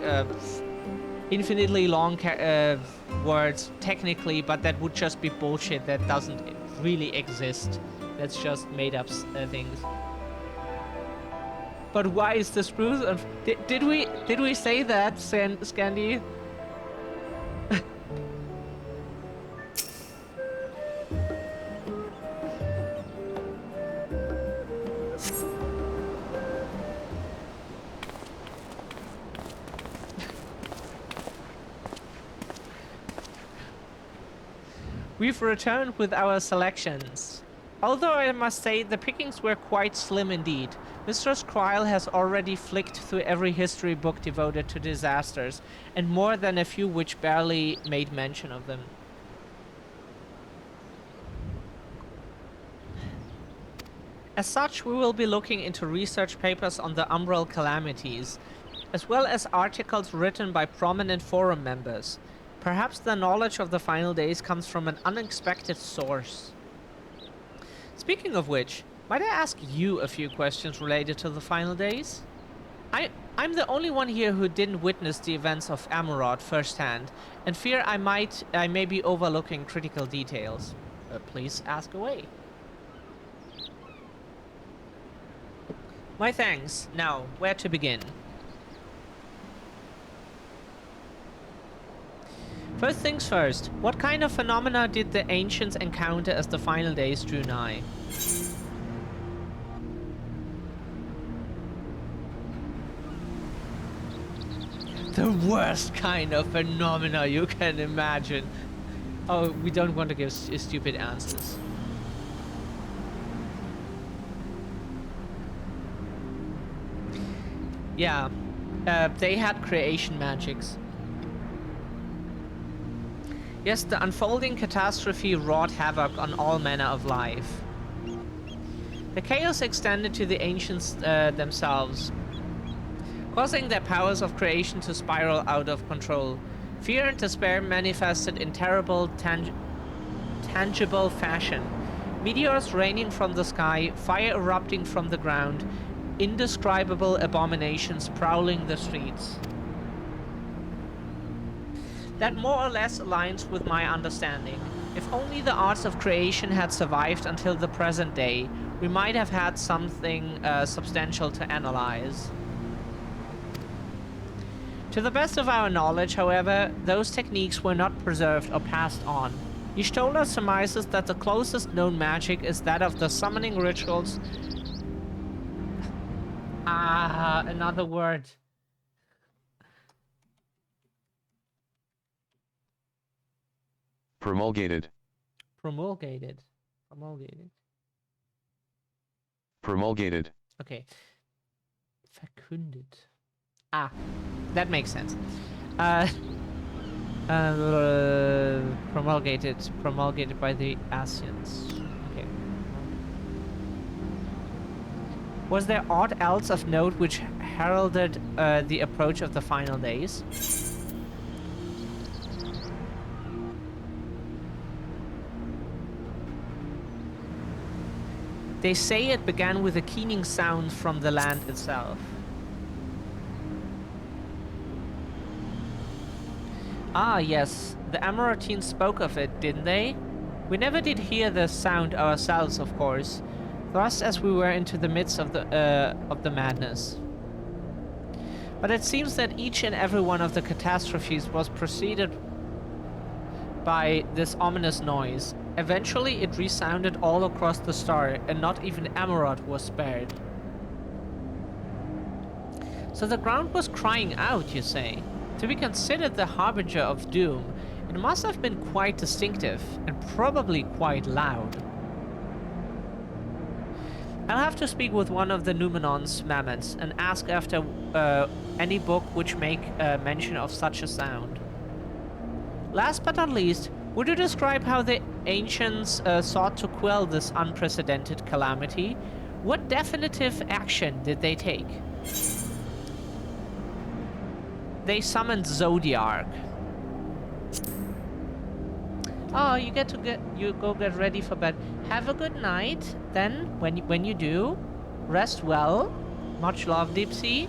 infinitely long words technically, but that would just be bullshit. That doesn't really exist. That's just made up things. But why is the spruce? Did we say that, Scandi? We've returned with our selections. Although I must say the pickings were quite slim indeed. Mistress Cryle has already flicked through every history book devoted to disasters, and more than a few which barely made mention of them. As such, we will be looking into research papers on the Umbral calamities, as well as articles written by prominent forum members. Perhaps the knowledge of the final days comes from an unexpected source. Speaking of which, might I ask you a few questions related to the final days? I'm the only one here who didn't witness the events of Amurod firsthand, and fear I may be overlooking critical details. Please ask away. My thanks. Now, where to begin? First things first, what kind of phenomena did the ancients encounter as the final days drew nigh? The worst kind of phenomena you can imagine. Oh, we don't want to give stupid answers. Yeah, they had creation magics. Yes, the unfolding catastrophe wrought havoc on all manner of life. The chaos extended to the ancients themselves, causing their powers of creation to spiral out of control. Fear and despair manifested in terrible, tangible fashion. Meteors raining from the sky, fire erupting from the ground, indescribable abominations prowling the streets. That more or less aligns with my understanding. If only the arts of creation had survived until the present day, we might have had something substantial to analyze. To the best of our knowledge, however, those techniques were not preserved or passed on. Y'shtola surmises that the closest known magic is that of the summoning rituals. Another word. Promulgated. Promulgated. Promulgated. Promulgated. Okay. Verkündet. Ah, that makes sense. Promulgated by the Asians. Okay. Was there aught else of note which heralded the approach of the final days? They say it began with a keening sound from the land itself. Ah, yes. The Amarantines spoke of it, didn't they? We never did hear the sound ourselves, of course, thrust as we were into the midst of the madness. But it seems that each and every one of the catastrophes was preceded by this ominous noise. Eventually, it resounded all across the star, and not even Amaranth was spared. So the ground was crying out, you say? To be considered the harbinger of doom, it must have been quite distinctive, and probably quite loud. I'll have to speak with one of the Numenon's mammoths, and ask after any book which make mention of such a sound. Last but not least, would you describe how the ancients sought to quell this unprecedented calamity? What definitive action did they take? They summoned Zodiark. Oh, you go get ready for bed. Have a good night. Then, when you do, rest well. Much love, Dipsy.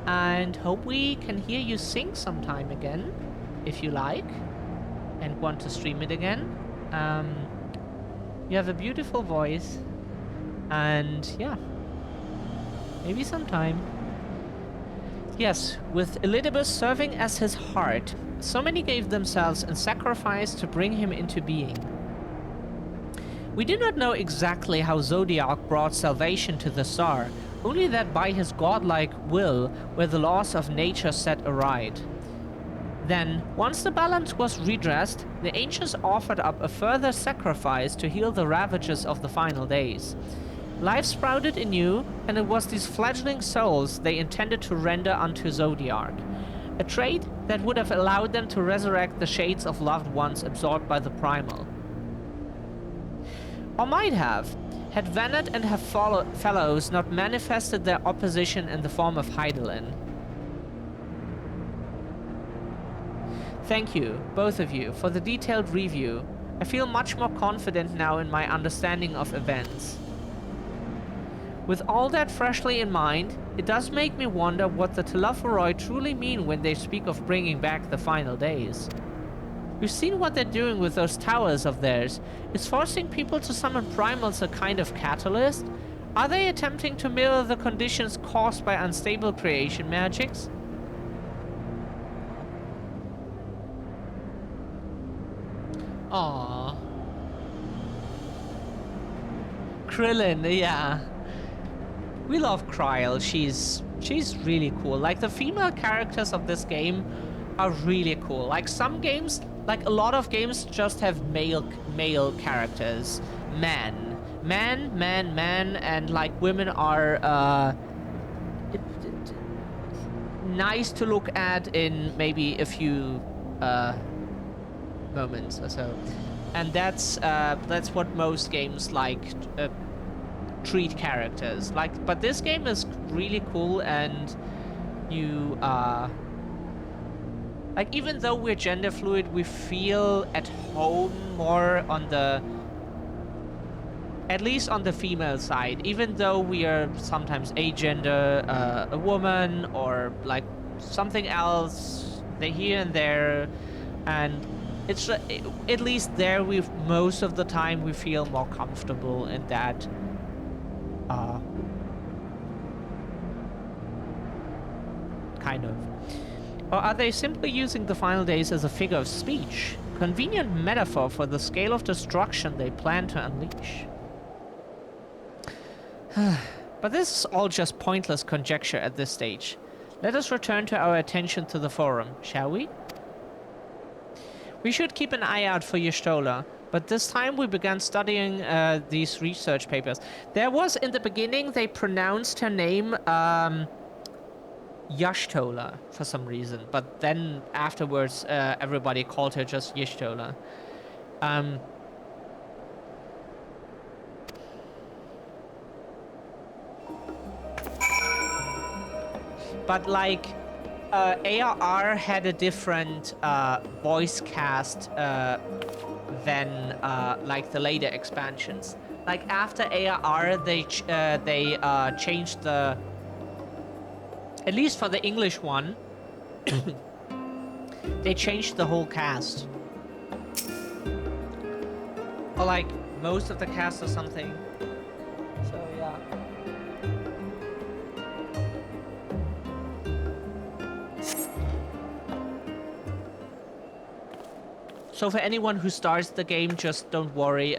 And hope we can hear you sing sometime again, if you like, and want to stream it again. You have a beautiful voice, and yeah, maybe sometime. Yes, with Elidibus serving as his heart, so many gave themselves in sacrifice to bring him into being. We do not know exactly how Zodiac brought salvation to the Tsar, only that by his godlike will were the laws of nature set aright. Then, once the balance was redressed, the ancients offered up a further sacrifice to heal the ravages of the final days. Life sprouted anew, and it was these fledgling souls they intended to render unto Zodiark, a trait that would have allowed them to resurrect the shades of loved ones absorbed by the primal. Or might have, had Venet and her fellows not manifested their opposition in the form of Hydaelyn. Thank you, both of you, for the detailed review. I feel much more confident now in my understanding of events. With all that freshly in mind, it does make me wonder what the Telophoroi truly mean when they speak of bringing back the final days. We've seen what they're doing with those towers of theirs. Is forcing people to summon primals a kind of catalyst? Are they attempting to mirror the conditions caused by unstable creation magics? Aww. Krillin, yeah. We love Kryl. She's really cool. Like, the female characters of this game are really cool. Like, some games, like a lot of games, just have male characters. Men, and like women are nice to look at in maybe a few moments or so. And that's what most games like treat characters like. But this game is really cool, and you like, even though we're gender fluid, we feel at home more on the, at least on the female side, even though we are sometimes agender, a woman, or like something else, they here and there, and it's at least there most of the time we feel more comfortable in that kind of. Or are they simply using the final days as a figure of speech? Convenient metaphor for the scale of destruction they plan to unleash. But this is all just pointless conjecture at this stage. Let us return to our attention to the forum, shall we? We should keep an eye out for Y'shtola, but this time we began studying these research papers. There was, in the beginning, they pronounced her name Y'shtola for some reason, but then afterwards everybody called her just Y'shtola. But like, ARR had a different voice cast than like the later expansions. Like after ARR, they changed the, at least for the English one, they changed the whole cast. Or like most of the cast or something. So yeah. So for anyone who starts the game, just don't worry,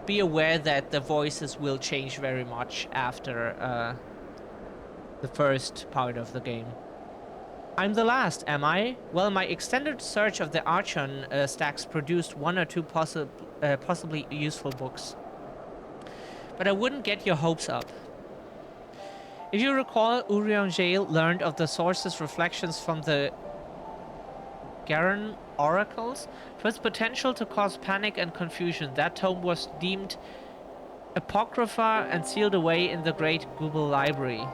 be aware that the voices will change very much after the first part of the game. I'm the last, am I? Well, my extended search of the Archon stacks produced one or two possibly useful books. But I wouldn't get your hopes up. If you recall, Urion Jail learned of the source's reflections from the Garen oracles. For its potential to cause panic and confusion, that tome was deemed apocrypha and sealed away in the Great Google Library.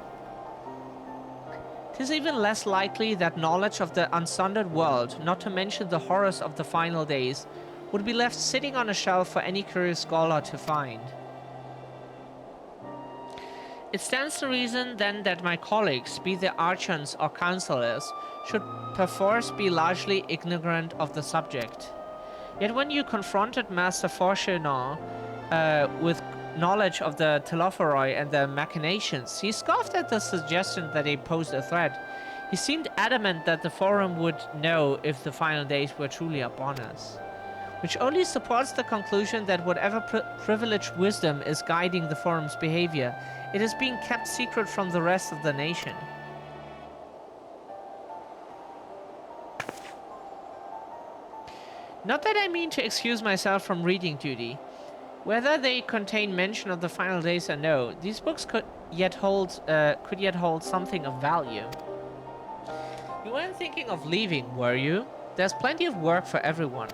It is even less likely that knowledge of the unsundered world, not to mention the horrors of the final days, would be left sitting on a shelf for any curious scholar to find. It stands to reason then that my colleagues, be they archons or counselors, should perforce be largely ignorant of the subject. Yet when you confronted Master Fortunon with knowledge of the Telophoroi and their machinations, he scoffed at the suggestion that they posed a threat. He seemed adamant that the Forum would know if the final days were truly upon us. Which only supports the conclusion that whatever privileged wisdom is guiding the Forum's behavior, it is being kept secret from the rest of the nation. Not that I mean to excuse myself from reading duty. Whether they contain mention of the final days or no, these books could yet hold something of value. You weren't thinking of leaving, were you? There's plenty of work for everyone.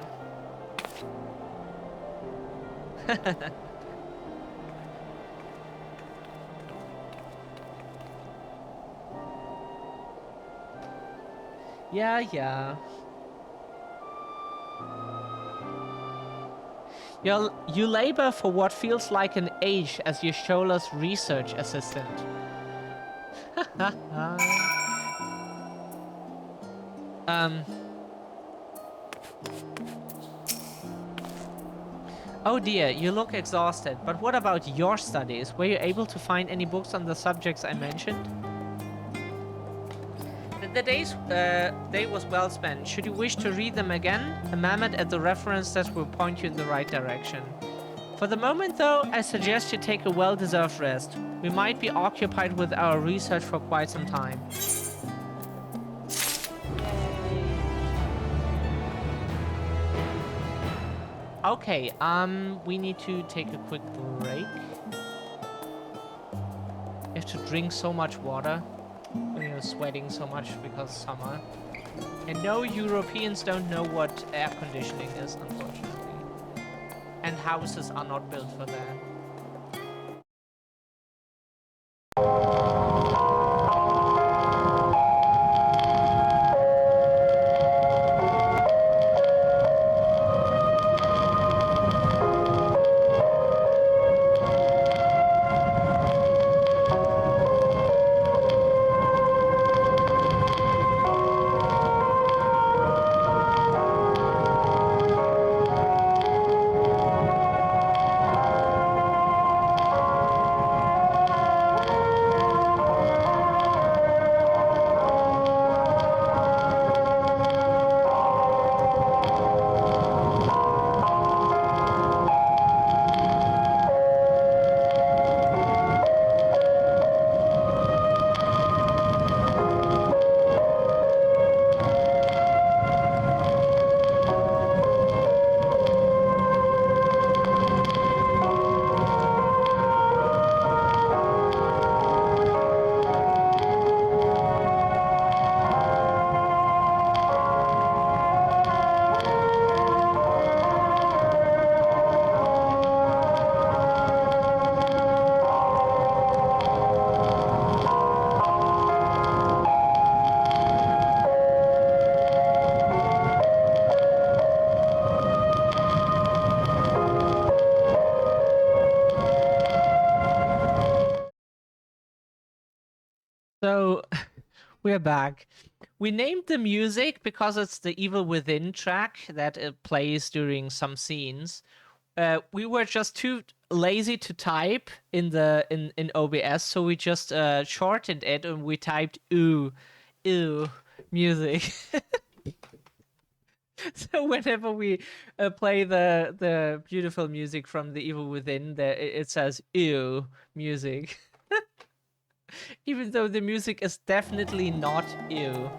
Yeah. You labor for what feels like an age as Y'shtola's research assistant. Oh dear, you look exhausted, but what about your studies? Were you able to find any books on the subjects I mentioned? The day was well spent. Should you wish to read them again, a mammoth at the reference desk will point you in the right direction. For the moment, though, I suggest you take a well-deserved rest. We might be occupied with our research for quite some time. Okay, we need to take a quick break. You have to drink so much water. When you're sweating so much because summer. And no, Europeans don't know what air conditioning is, unfortunately. And houses are not built for that. we're back. We named the music because it's the Evil Within track that plays during some scenes. We were just too lazy to type in OBS, so we just shortened it and we typed ooh music. So whenever we play the beautiful music from the Evil Within, it says ew music. Even though the music is definitely not ew.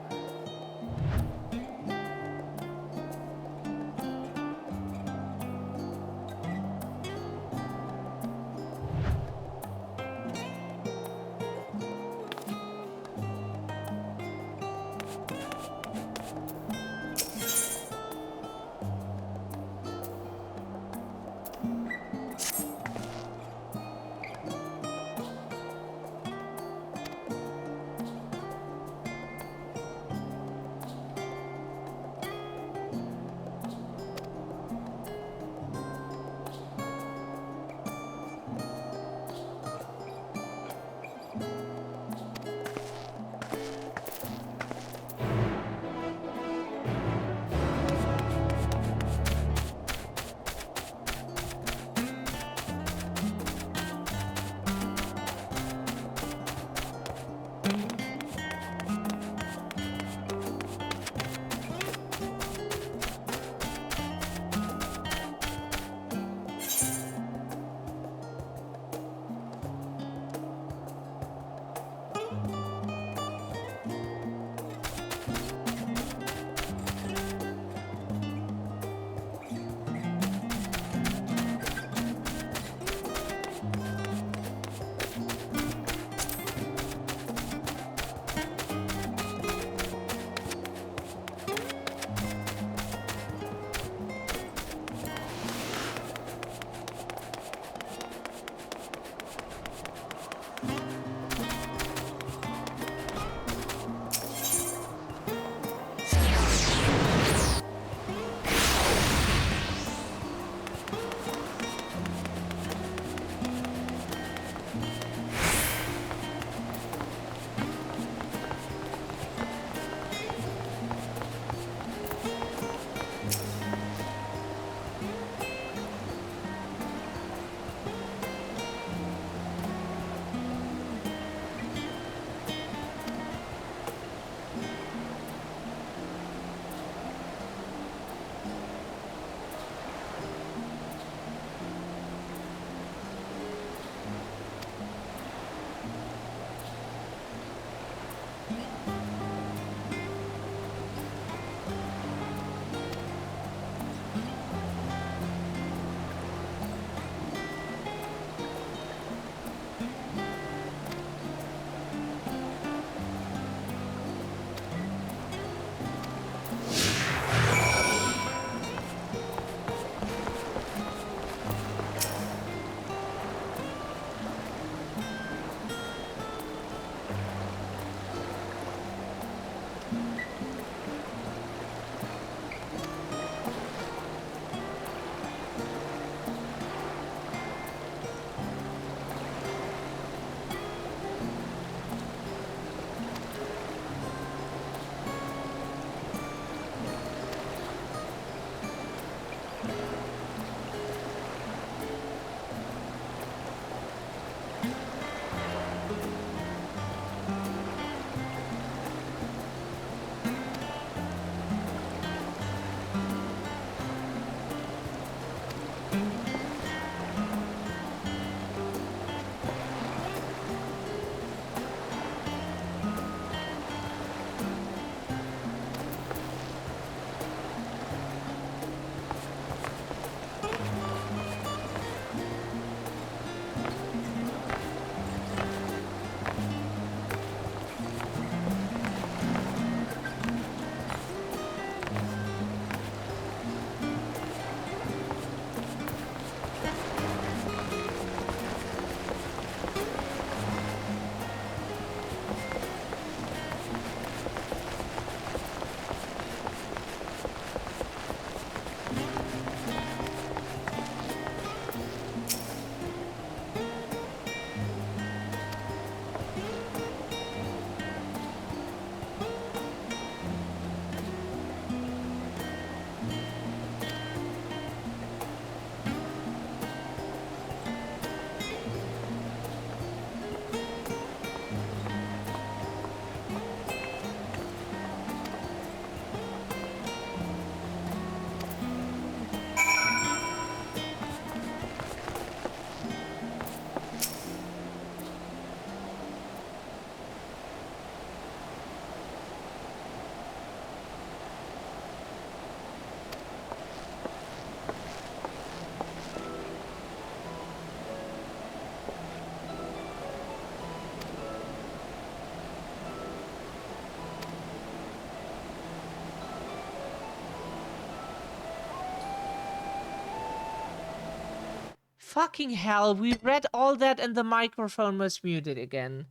Fucking hell, we read all that and the microphone was muted again.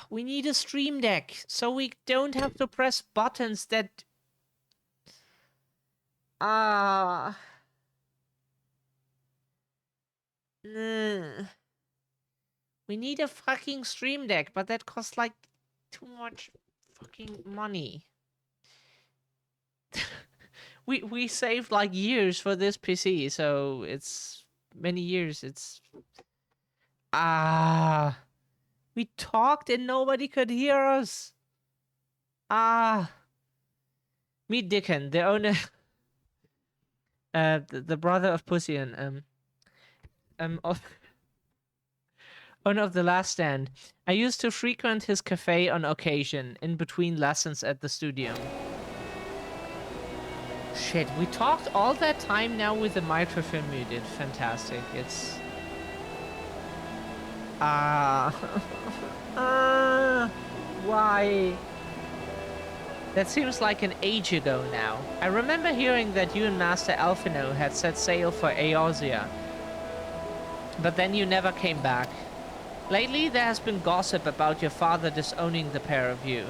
We need a stream deck so we don't have to press buttons that... We need a fucking stream deck, but that costs like too much fucking money. we saved like years for this PC, so it's many years. It's we talked and nobody could hear us. Meet Dickon, the owner, the brother of Pussy and owner of The Last Stand. I used to frequent his cafe on occasion, in between lessons at the studio. Shit, we talked all that time now with the microphone muted. Fantastic. It's... why? That seems like an age ago now. I remember hearing that you and Master Alphino had set sail for Eorzea, but then you never came back. Lately, there has been gossip about your father disowning the pair of you.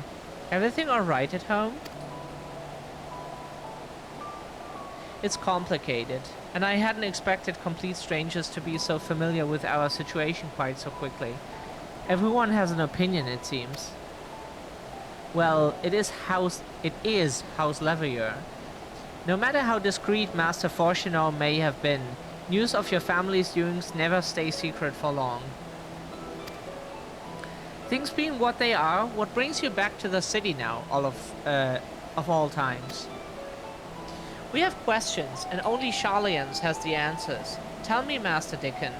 Everything alright at home? It's complicated, and I hadn't expected complete strangers to be so familiar with our situation quite so quickly. Everyone has an opinion, it seems. Well, it is House Leveilleur. No matter how discreet Master Fortunato may have been, news of your family's doings never stay secret for long. Things being what they are, what brings you back to the city now, of all times? We have questions, and only Sharlayan has the answers. Tell me, Master Dickon,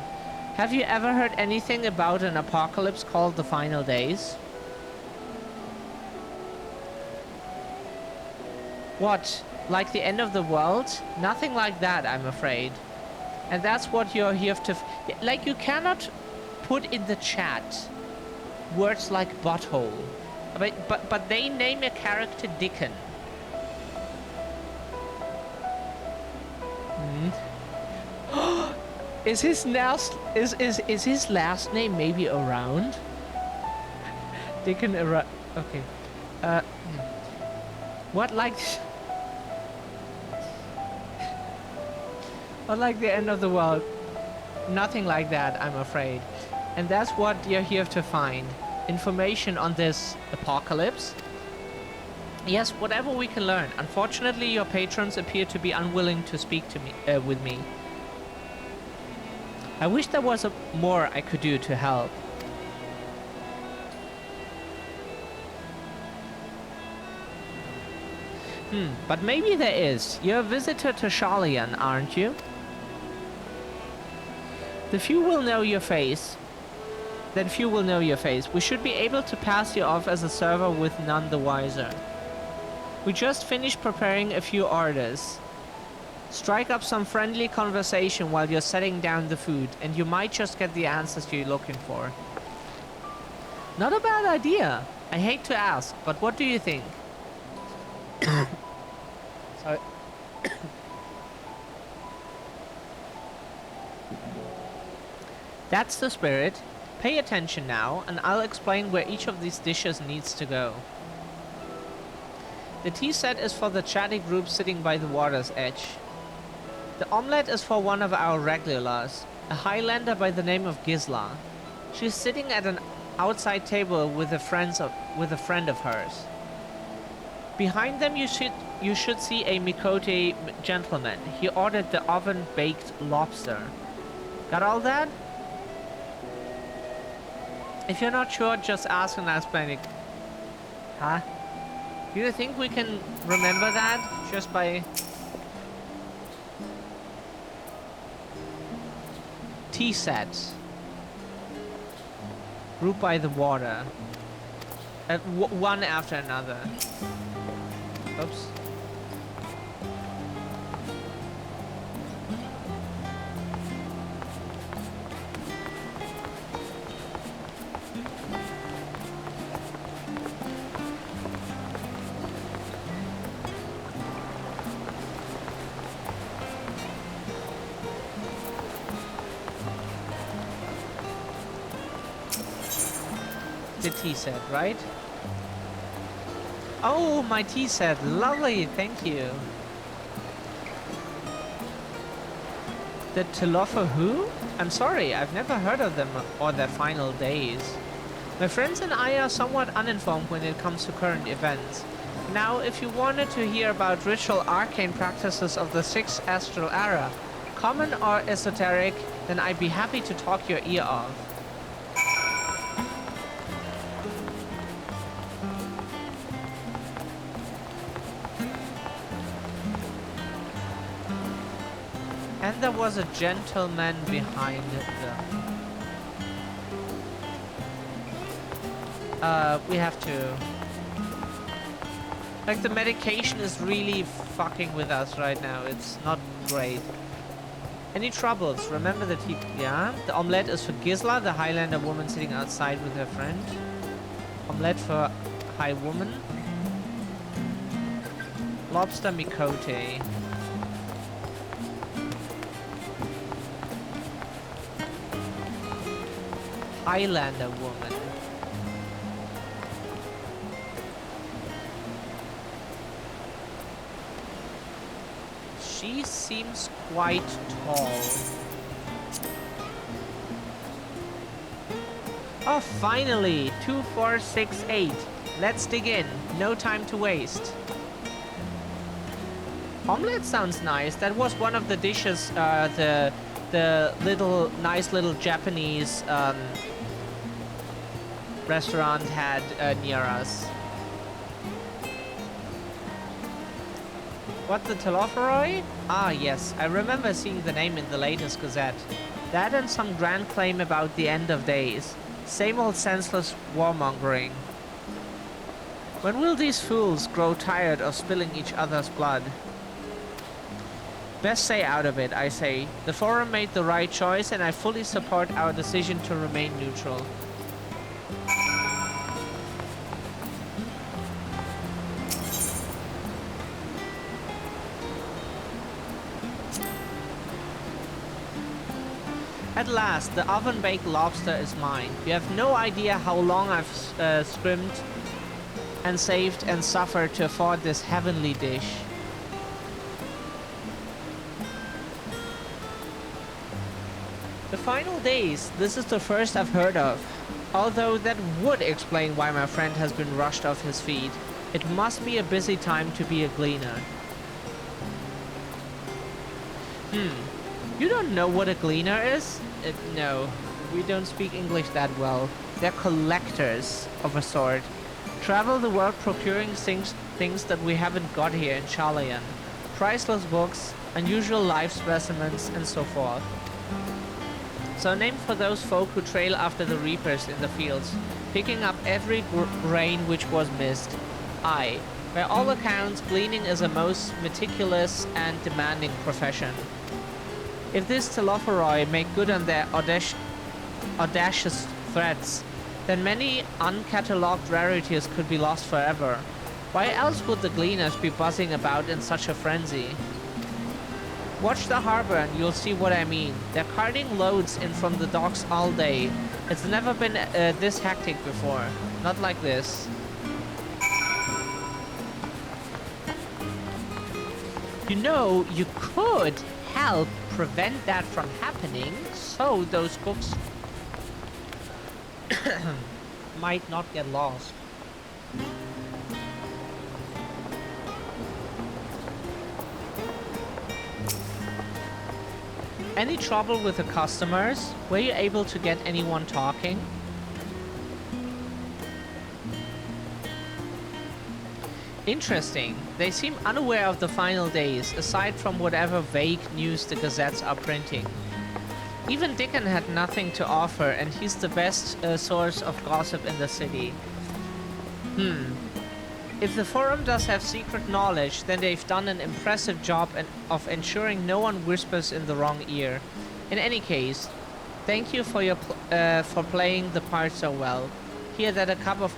have you ever heard anything about an apocalypse called the Final Days? What? Like the end of the world? Nothing like that, I'm afraid. And that's what you're here to... Like, you cannot put in the chat words like butthole. But they name a character Dickon. Is his last name maybe around? Dickon around. Okay. What like what like the end of the world? Nothing like that, I'm afraid. And that's what you're here to find. Information on this apocalypse. Yes, whatever we can learn. Unfortunately, your patrons appear to be unwilling to speak to me with me. I wish there was more I could do to help. But maybe there is. You're a visitor to Sharlayan, aren't you? The few will know your face. Then few will know your face. We should be able to pass you off as a server with none the wiser. We just finished preparing a few orders. Strike up some friendly conversation while you're setting down the food, and you might just get the answers you're looking for. Not a bad idea. I hate to ask, but what do you think? Sorry. That's the spirit. Pay attention now, and I'll explain where each of these dishes needs to go. The tea set is for the chatty group sitting by the water's edge. The omelette is for one of our regulars, a Highlander by the name of Gisla. She's sitting at an outside table with a friend of hers. Behind them you should see a Mikote gentleman. He ordered the oven-baked lobster. Got all that? If you're not sure, just ask and I'll explain it. Huh? Do you think we can remember that just by... Tea sets. Group by the water. One after another. Oops. the tea set, right? Oh, my tea set. Lovely, thank you. The Telofa who? I'm sorry, I've never heard of them or their final days. My friends and I are somewhat uninformed when it comes to current events. Now, if you wanted to hear about ritual arcane practices of the 6th astral era, common or esoteric, then I'd be happy to talk your ear off. And there was a gentleman behind them. We have to... Like, the medication is really fucking with us right now. It's not great. Any troubles? Remember the tea... Yeah? The omelette is for Gisla, the Highlander woman sitting outside with her friend. Omelette for High Woman. Lobster Mikote. Highlander woman. She seems quite tall. Oh, finally! 2468. Let's dig in. No time to waste. Omelette sounds nice. That was one of the dishes the nice little Japanese restaurant had near us. What, the Telophoroi? Ah, yes. I remember seeing the name in the latest Gazette. That and some grand claim about the end of days. Same old senseless warmongering. When will these fools grow tired of spilling each other's blood? Best stay out of it, I say. The Forum made the right choice, and I fully support our decision to remain neutral. At last, the oven-baked lobster is mine. You have no idea how long I've scrimmed and saved and suffered to afford this heavenly dish. The final days, this is the first I've heard of. Although that would explain why my friend has been rushed off his feet. It must be a busy time to be a gleaner. You don't know what a gleaner is? No, we don't speak English that well. They're collectors of a sort. Travel the world procuring things that we haven't got here in Charlian. Priceless books, unusual life specimens, and so forth. So named for those folk who trail after the reapers in the fields, picking up every grain which was missed. Aye, by all accounts, gleaning is a most meticulous and demanding profession. If this Telophoroi make good on their audacious threats, then many uncatalogued rarities could be lost forever. Why else would the gleaners be buzzing about in such a frenzy? Watch the harbor and you'll see what I mean. They're carting loads in from the docks all day. It's never been this hectic before. Not like this. You know, you could help prevent that from happening, so those cooks might not get lost. Any trouble with the customers? Were you able to get anyone talking? Interesting. They seem unaware of the final days, aside from whatever vague news the gazettes are printing. Even Dickon had nothing to offer, and he's the best source of gossip in the city. If the Forum does have secret knowledge, then they've done an impressive job of ensuring no one whispers in the wrong ear. In any case, thank you for your for playing the part so well. Here, that cup of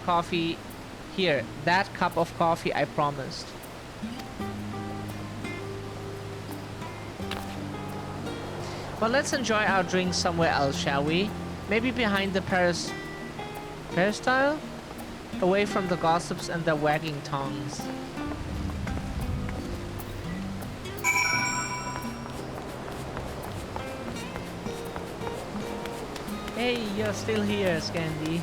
coffee I promised. Well, let's enjoy our drinks somewhere else, shall we? Maybe behind the Hairstyle? Away from the gossips and their wagging tongues. Hey, you're still here, Scandi.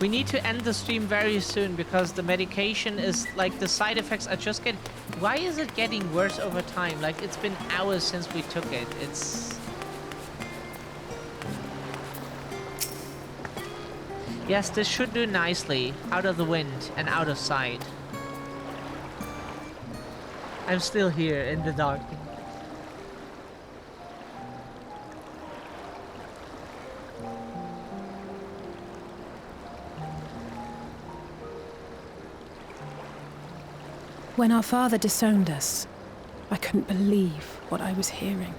We need to end the stream very soon because the medication is like the side effects are just getting. Why is it getting worse over time? Like it's been hours since we took it. It's. Yes, this should do nicely. Out of the wind and out of sight. I'm still here in the dark. When our father disowned us, I couldn't believe what I was hearing.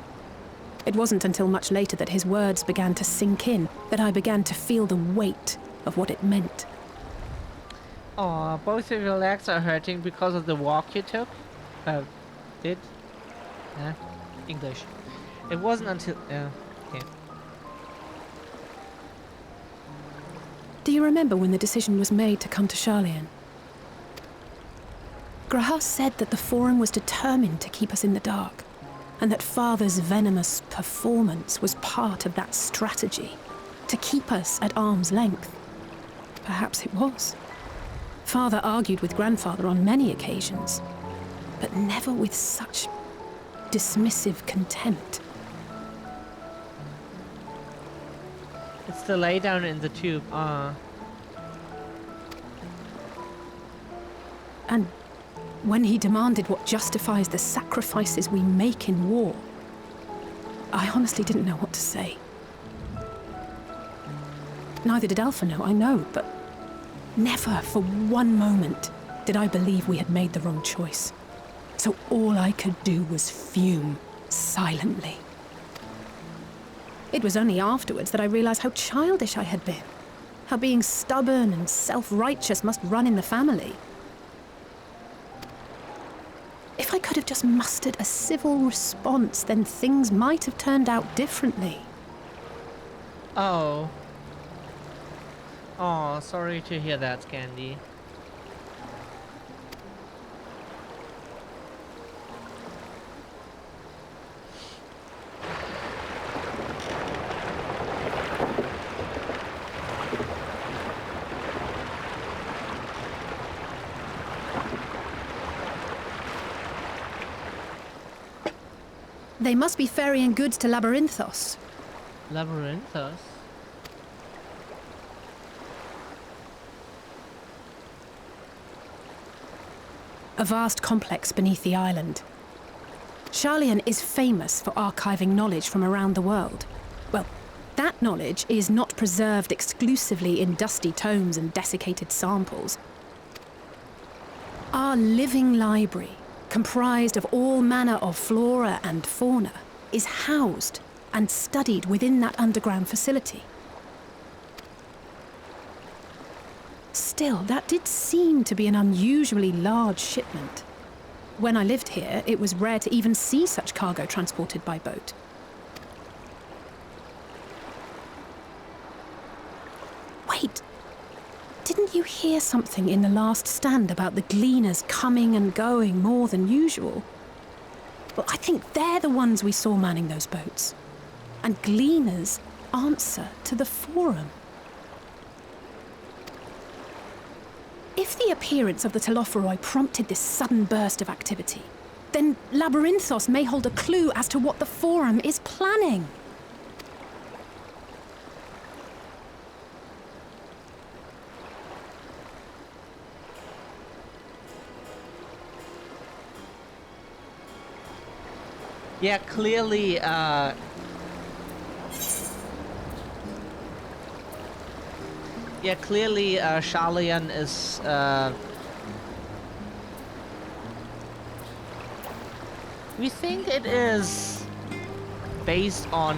It wasn't until much later that his words began to sink in, that I began to feel the weight of what it meant. Aw, both of your legs are hurting because of the walk you took? Did? English. It wasn't until... okay. Do you remember when the decision was made to come to Charlian? Graham said that the Forum was determined to keep us in the dark, and that Father's venomous performance was part of that strategy, to keep us at arm's length. Perhaps it was. Father argued with Grandfather on many occasions, but never with such dismissive contempt. It's the laydown in the tube. And when he demanded what justifies the sacrifices we make in war, I honestly didn't know what to say. Neither did Alpha know, I know, but never for one moment did I believe we had made the wrong choice. So all I could do was fume silently. It was only afterwards that I realized how childish I had been, how being stubborn and self-righteous must run in the family. If I could have just mustered a civil response, then things might have turned out differently. Oh. Oh, sorry to hear that, Scandi. They must be ferrying goods to Labyrinthos. Labyrinthos? A vast complex beneath the island. Charlian is famous for archiving knowledge from around the world. Well, that knowledge is not preserved exclusively in dusty tomes and desiccated samples. Our living library, comprised of all manner of flora and fauna, is housed and studied within that underground facility. Still, that did seem to be an unusually large shipment. When I lived here, it was rare to even see such cargo transported by boat. Wait, didn't you hear something in the last stand about the gleaners coming and going more than usual? Well, I think they're the ones we saw manning those boats. And gleaners answer to the Forum. If the appearance of the Telophoroi prompted this sudden burst of activity, then Labyrinthos may hold a clue as to what the Forum is planning. Yeah, clearly, Charlian is, we think it is based on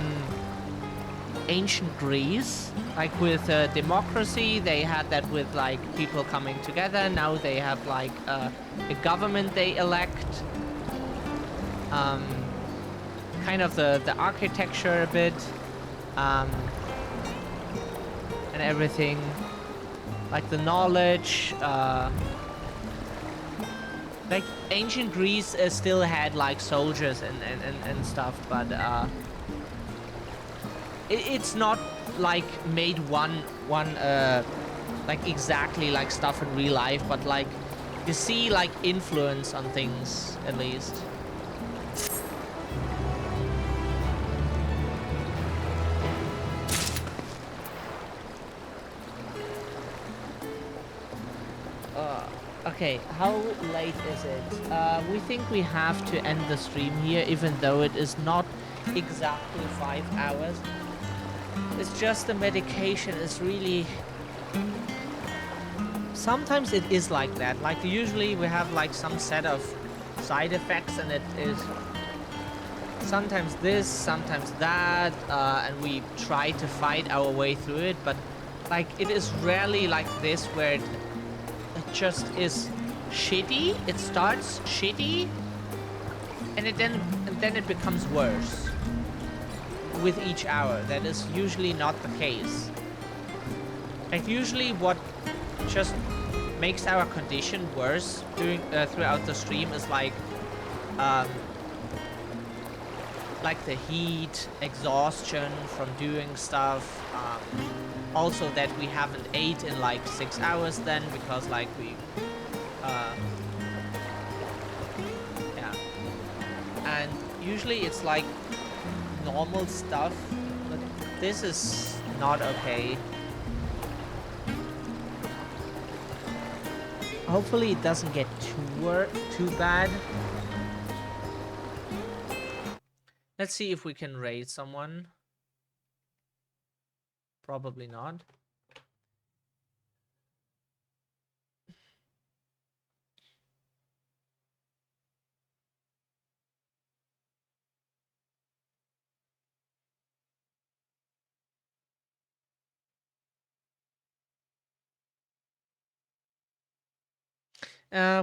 ancient Greece, like with democracy. They had that with like people coming together. Now they have like a government they elect. Kind of the architecture a bit. and everything. Like the knowledge, like ancient Greece still had like soldiers and stuff, but it's not like made one like exactly like stuff in real life, but like you see like influence on things at least. Okay, how late is it? We think we have to end the stream here, even though it is not exactly 5 hours. It's just the medication is really... Sometimes it is like that. Like usually we have like some set of side effects, and it is sometimes this, sometimes that, and we try to fight our way through it, but like it is rarely like this where it just is shitty. It starts shitty, and then it becomes worse with each hour. That is usually not the case. Like usually what just makes our condition worse during throughout the stream is like the heat, exhaustion from doing stuff, also that we haven't ate in like 6 hours then, because like we yeah, and usually it's like normal stuff, but this is not okay. Hopefully it doesn't get too bad. Let's see if we can raid someone. Probably not.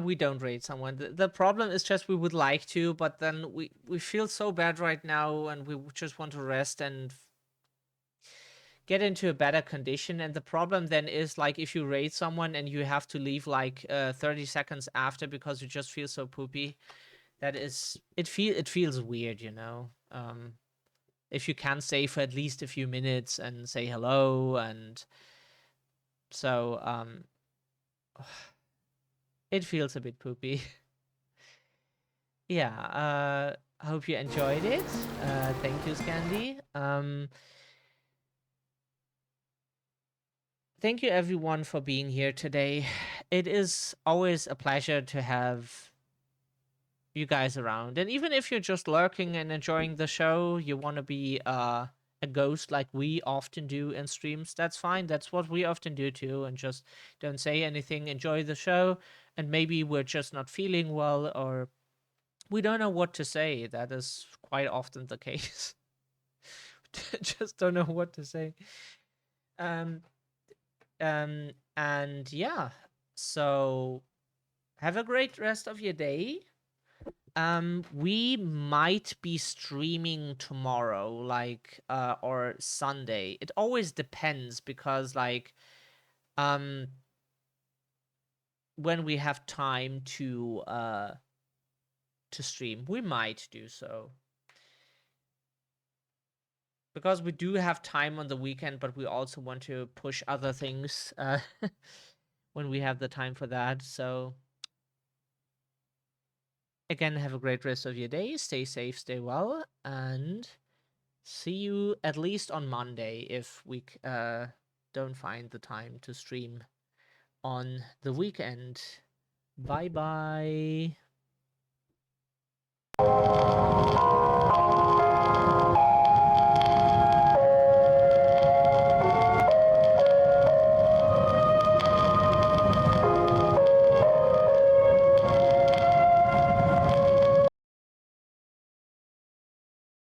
We don't raid someone. The problem is just we would like to, but then we feel so bad right now, and we just want to rest and get into a better condition. And the problem then is like if you raid someone and you have to leave like 30 seconds after because you just feel so poopy, that is it feels weird, you know. If you can stay for at least a few minutes and say hello, and so it feels a bit poopy. Yeah, hope you enjoyed it. Thank you, Scandy. Thank you everyone for being here today. It is always a pleasure to have you guys around. And even if you're just lurking and enjoying the show, you want to be a ghost like we often do in streams, that's fine. That's what we often do too, and just don't say anything, enjoy the show. And maybe we're just not feeling well, or we don't know what to say. That is quite often the case. Just don't know what to say. And yeah, so have a great rest of your day. We might be streaming tomorrow, like or Sunday. It always depends, because like when we have time to stream, we might do so. Because we do have time on the weekend, but we also want to push other things when we have the time for that. So again, have a great rest of your day. Stay safe, stay well, and see you at least on Monday if we don't find the time to stream on the weekend. Bye-bye.